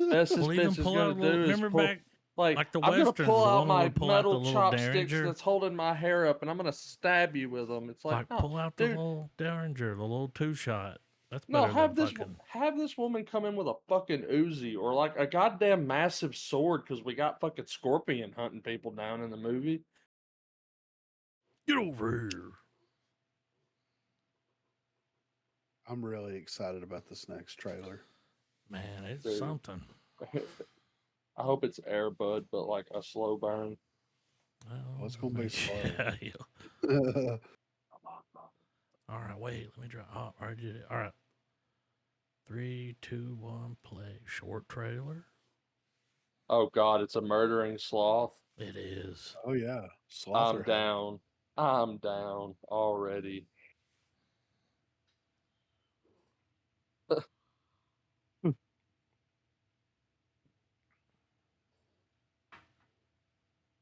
best this Well, even bitch is pull gonna out a little. do is Remember pull. back Like the I'm gonna westerns, pull the out woman my would pull out the metal little chopsticks derringer. that's holding my hair up, and I'm gonna stab you with them. It's like, no, Pull out the dude, little derringer, the little 2-shot. That's no, better than fucking. have this woman come in with a fucking Uzi or like a goddamn massive sword because we got fucking Scorpion hunting people down in the movie. Get over here. I'm really excited about this next trailer. Man, it's Dude. something. I hope it's Air Bud, but like a slow burn. Oh, it's gonna be slow. Yeah. All right, wait. Let me draw. Oh, I already did it. All right. 3, 2, 1, play. Short trailer. Oh God, it's a murdering sloth. It is. Oh yeah, I'm Slaughterhouse. down. I'm down already.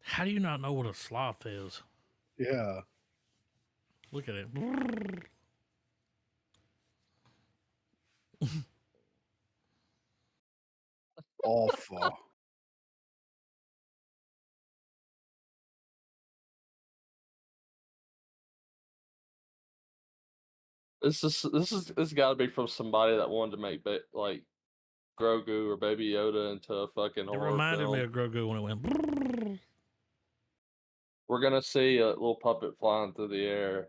How do you not know what a sloth is? Yeah. Look at it. Awful. This got to be from somebody that wanted to make like Grogu or Baby Yoda into a fucking It horror reminded film. me of Grogu when it went. We're gonna see a little puppet flying through the air.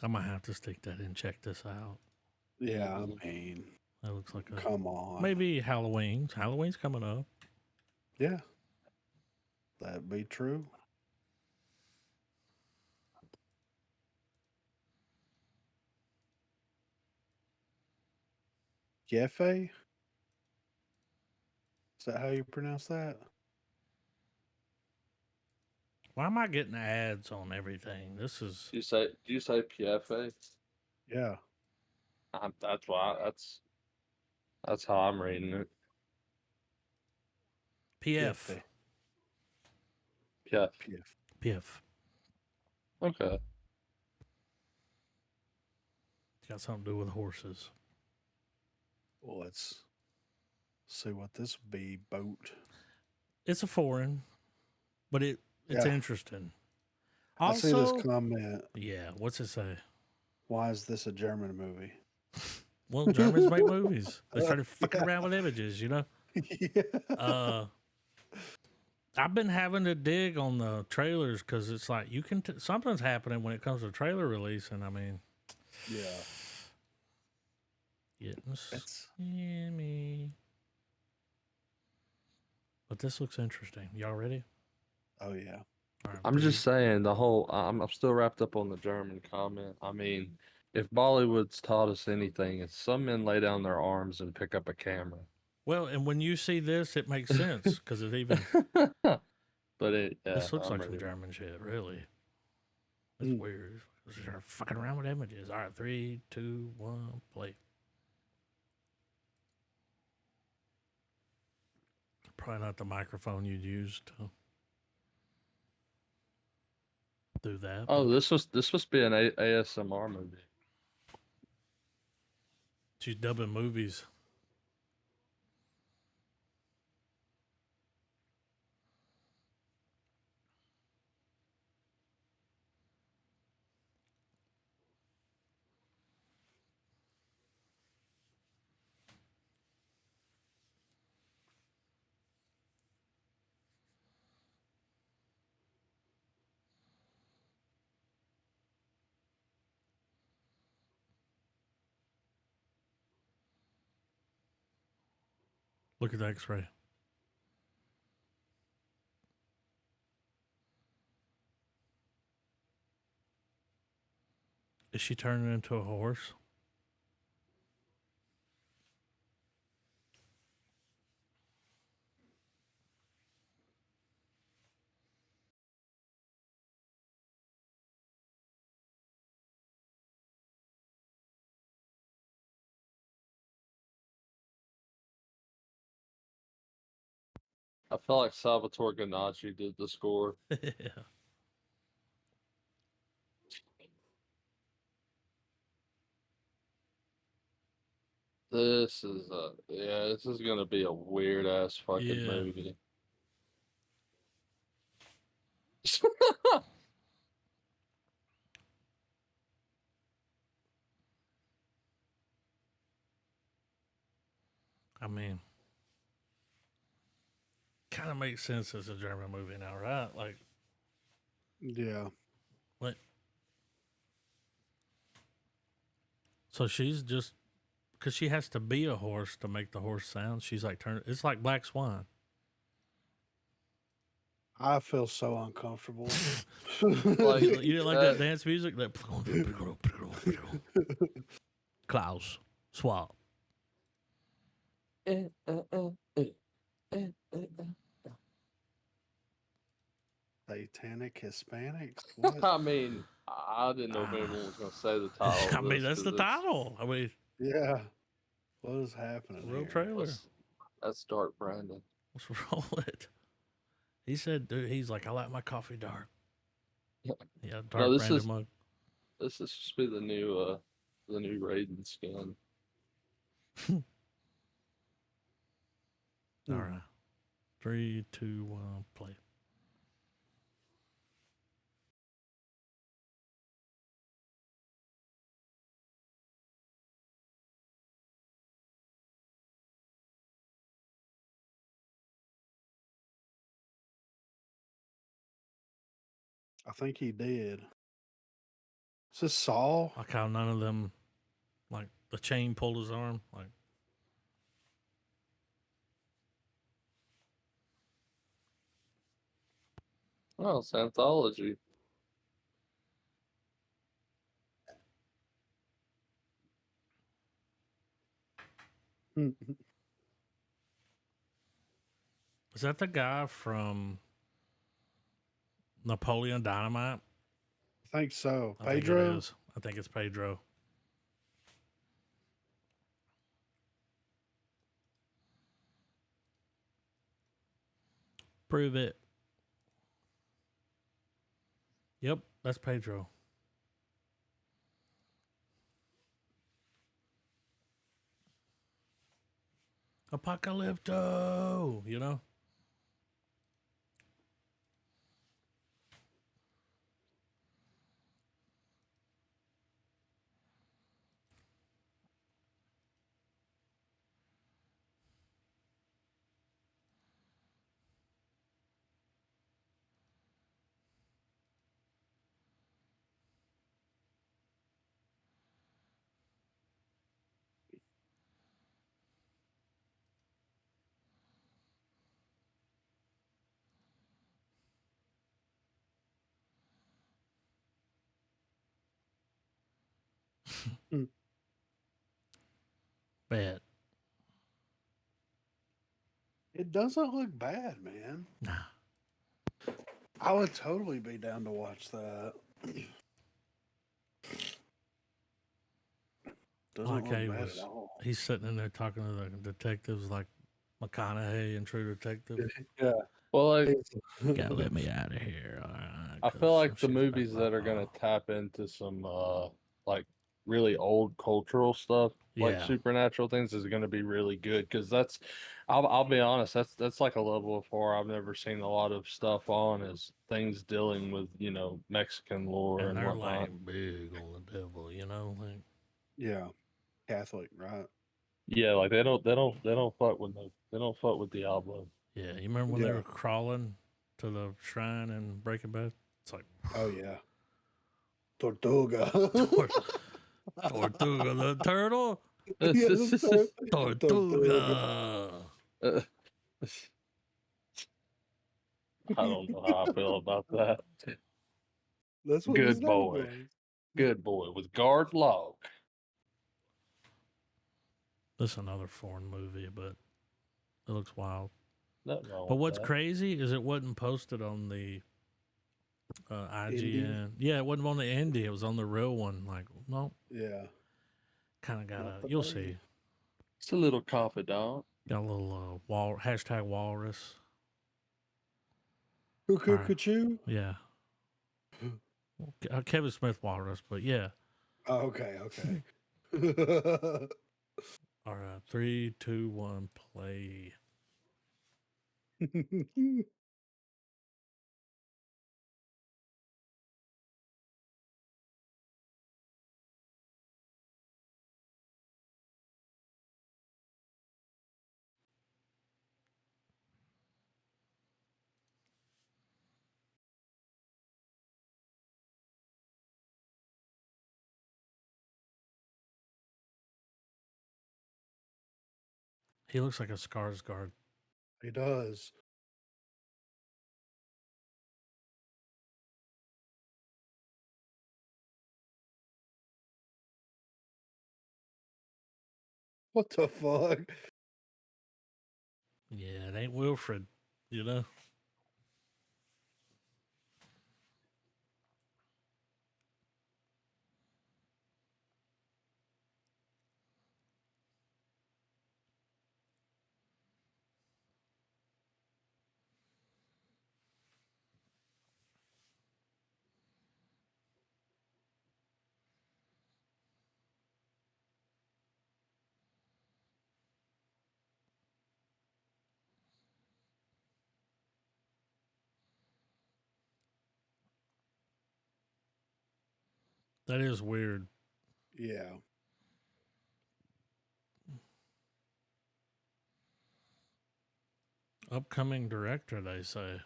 I might have to stick that in. Check this out. Yeah, Mhm. I mean, That looks like a come on. maybe Halloween. Halloween's coming up. Yeah, that'd be true. Yefe? Is that how you pronounce that? Why am I getting ads on everything? This is Do you say PFA? Yeah. That's how I'm reading it. PF. Yefe. Yeah. PF. PF. Okay. It's got something to do with horses. Well, let's see what this be. Boat. It's a foreign, but it's Yeah. interesting. I see this Also, comment. yeah, what's it say? Why is this a German movie? Well, Germans make movies. They started fucking Yeah. around with images, you know? Yeah. I've been having to dig on the trailers because it's like you can something's happening when it comes to trailer release, and I mean, Yeah. getting It's me. But this looks interesting. Y'all ready? oh yeah. All right, I'm just saying the whole. I'm still wrapped up on the German comment. I mean, if Bollywood's taught us anything, it's some men lay down their arms and pick up a camera. Well, and when you see this, it makes sense because it even. But This looks I'm like some ready. German shit, really. It's Mm. weird. They're fucking around with images. All right, 3, 2, 1, play. Probably not the microphone you'd use to do that. Oh, but this must be an ASMR movie. she's dubbing movies. Look at the X-ray. Is she turning into a horse? I felt like Salvatore Ganacci did the score. Yeah. This is this is gonna be a weird ass fucking Yeah. movie. I mean, kind of makes sense as a German movie now, right? Like, Yeah. what? So she's just because she has to be a horse to make the horse sound. She's like it's like Black Swan. I feel so uncomfortable. Like You didn't like that that. dance music? That Klaus Swap. Satanic Hispanics? What? I mean, I didn't know if anyone was gonna say the title I of mean, this that's the because title. I mean, Yeah. What is happening real here? trailer. that's dark, Brandon. Let's roll it. He said, dude, he's like, I like my coffee dark. Yeah. Yeah, dark No, this Brandon is mug. this is supposed to be the new Raiden skin. All right. 3, 2, 1, play. I think he did. Is this Saul? Like how none of them, like the chain pulled his arm. Like, Oh, it's anthology. I is that the guy from Napoleon Dynamite? think so. I think it Pedro? is. I think it's Pedro. Prove it. Yep, that's Pedro. Apocalypto, you know? Bet. It doesn't look bad, man. Nah. I would totally be down to watch that. Doesn't Like look he bad was, at all. he's sitting in there talking to the detectives like McConaughey and True Detective. Yeah. Well, like Gotta let me out of here. All right, I 'cause feel like the shit's been movies that are blah, gonna blah. tap into some like really old cultural stuff, like Yeah. supernatural things, is gonna be really good because that's, I'll be honest, that's like a level of horror I've never seen a lot of stuff on, is things dealing with Mexican lore And and they're whatnot. like big on the devil, you know? Like, Yeah. Catholic, right? Yeah, like they don't fuck with they don't fuck with Diablo. yeah, you remember when they Yeah. were crawling to the shrine in Breaking Bad? It's like Oh, yeah. Tortuga. Tortuga the turtle. Yes, Tortuga. Tortuga. I don't know how I feel about that. That's what his Good name boy. was. Good boy with guard log. This is another foreign movie, but it looks wild. Nothing wrong But with what's that. crazy is it wasn't posted on the Indie? IGN. Yeah, it wasn't on the indie. It was on the real one. Like, no, Yeah. kind of got Not a. the You'll baby. see. It's a little confidant. Got a little hashtag walrus. Cuckoo. Yeah, Kevin Smith walrus, but yeah. Oh, okay. All right, 3, 2, 1, play. He looks like a Skarsgård. He does. What the fuck? Yeah, it ain't Wilfred, you know? That is weird. Yeah. Upcoming director, they say.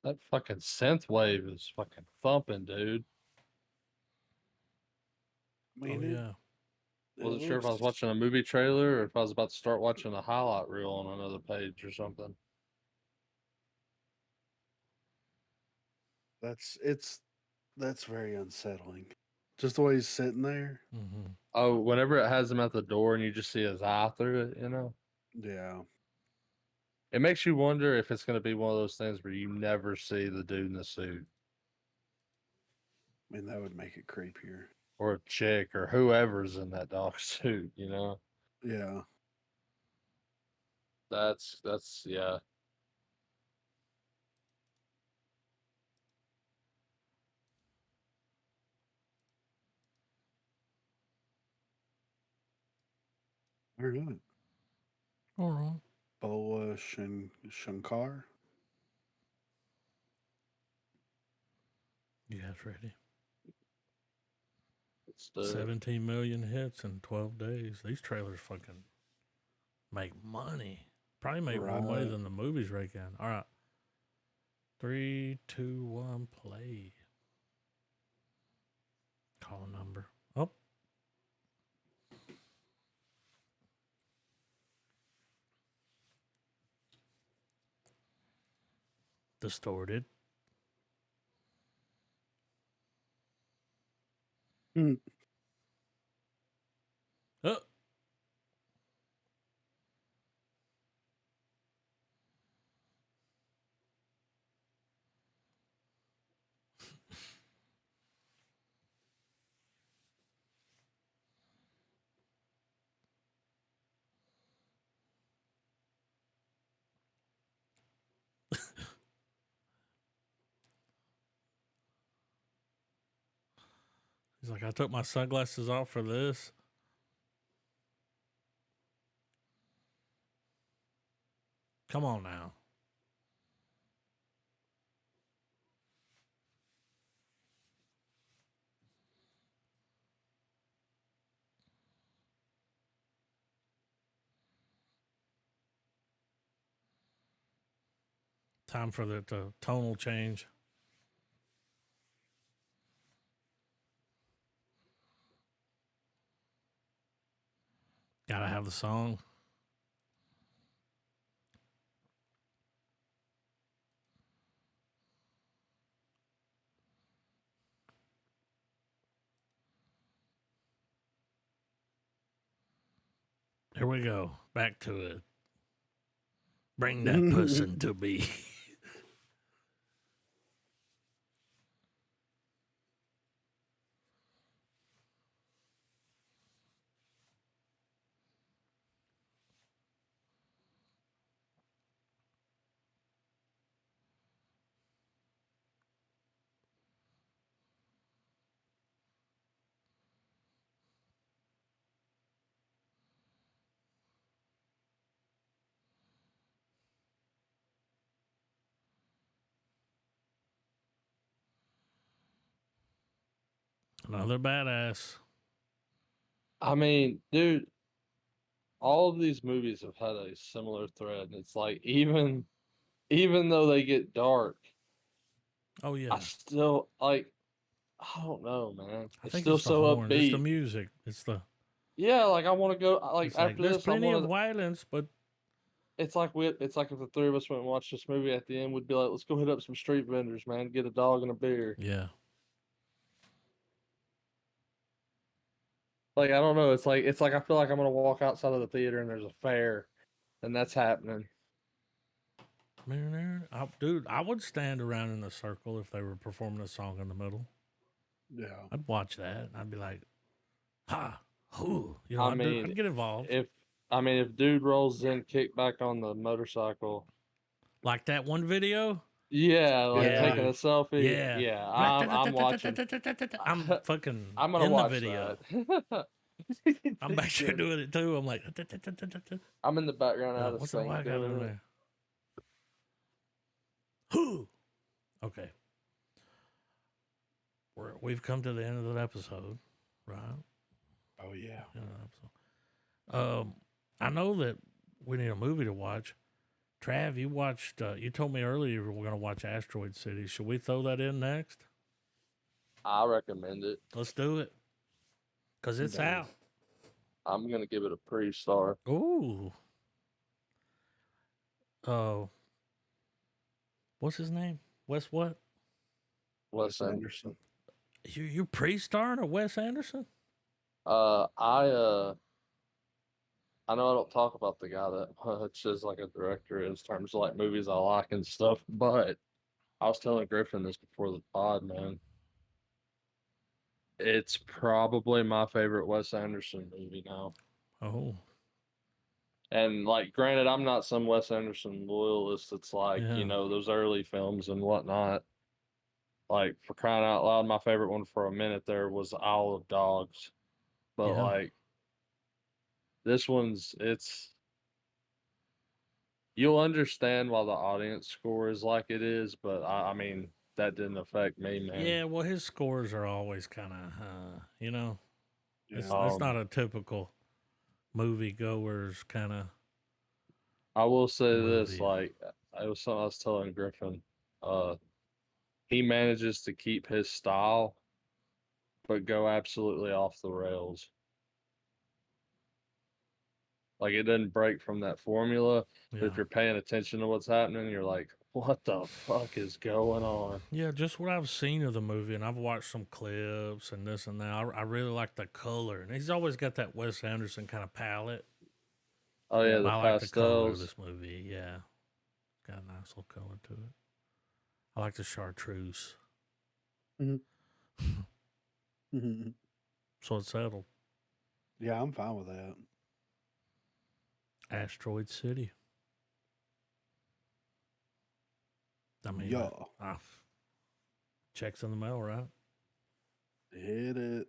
That fucking synth wave is fucking thumping, dude. I Oh, mean, yeah. Wasn't sure if I was watching a movie trailer or if I was about to start watching a highlight reel on another page or something. That's very unsettling. Just the way he's sitting there. Mm-hmm. Oh, whenever it has him at the door and you just see his eye through it, you know? Yeah. It makes you wonder if it's going to be one of those things where you never see the dude in the suit I mean, that would make it creepier. or a chick or whoever's in that dog suit, you know? Yeah. That's yeah. All right. All right. Boa Shankar. You guys ready? It's the 17 million hits in 12 days. These trailers fucking make money. Probably make more money Right. than the movies rake in. All right. 3, 2, 1, play. Call number. Oh. Distorted. Hmm. Oh. He's like, I took my sunglasses off for this. Come on now. Time for the tonal change. Gotta have the song. Here we go. Back to it. Bring that person to me. Another badass. I mean, dude, all of these movies have had a similar thread, and it's like even though they get dark, Oh yeah. I still like. I don't know, man. I It's think still it's the so horns, it's the upbeat. music, it's the. Yeah, like I want to go. Like It's like after there's this, I plenty of want to. violence, but It's like if the three of us went and watched this movie at the end, we'd be like, let's go hit up some street vendors, man. Get a dog and a beer. yeah. Like I don't know. It's like I feel like I'm gonna walk outside of the theater and there's a fair, and that's happening. Dude, I would stand around in a circle if they were performing a song in the middle. Yeah. I'd watch that. I'd be like, ha, who? You know, I mean, I'd get involved. if dude rolls in, kick back on the motorcycle. Like that one video? Yeah, like Yeah. taking a dude. selfie. Yeah. Yeah, I'm watching. I'm fucking I'm gonna in the watch video. that. I'm back there Shit. doing it too. I'm like, I'm in the background out of what's the sync white guy doing doing it. there? Who? Okay. We've come to the end of the episode, right? Oh yeah. End of the episode. I know that we need a movie to watch. Trav, you watched. You told me earlier we were going to watch Asteroid City. Should we throw that in next? I recommend it. Let's do it. Cause it's down. out. I'm gonna give it a pre-star. Ooh. What's his name? Wes what? Wes Anderson. You pre-starring a Wes Anderson? I know I don't talk about the guy that much as like a director in terms of like movies I like and stuff, but I was telling Griffin this before the pod, man. It's probably my favorite Wes Anderson movie now. Oh. And like, granted, I'm not some Wes Anderson loyalist. It's like, Yeah. those early films and whatnot. Like, for crying out loud, my favorite one for a minute there was Isle of Dogs. But Yeah. like, this you'll understand why the audience score is like it is, but I mean, that didn't affect me, man. Yeah, well his scores are always kinda Yeah. it's not a typical moviegoer's kinda I will say this, movie. like, it was something I was telling Griffin. He manages to keep his style, but go absolutely off the rails. Like, it doesn't break from that formula. But Yeah. if you're paying attention to what's happening, you're like, what the fuck is going on? Yeah, just what I've seen of the movie, and I've watched some clips and this and that. I really like the color, and he's always got that Wes Anderson kind of palette. Oh, yeah, the I like the color of pastels. this movie. Yeah, it's got a nice little color to it. I like the chartreuse. So it's settled. Yeah, I'm fine with that. Asteroid City. I mean, Yeah. checks in the mail, right? Hit it.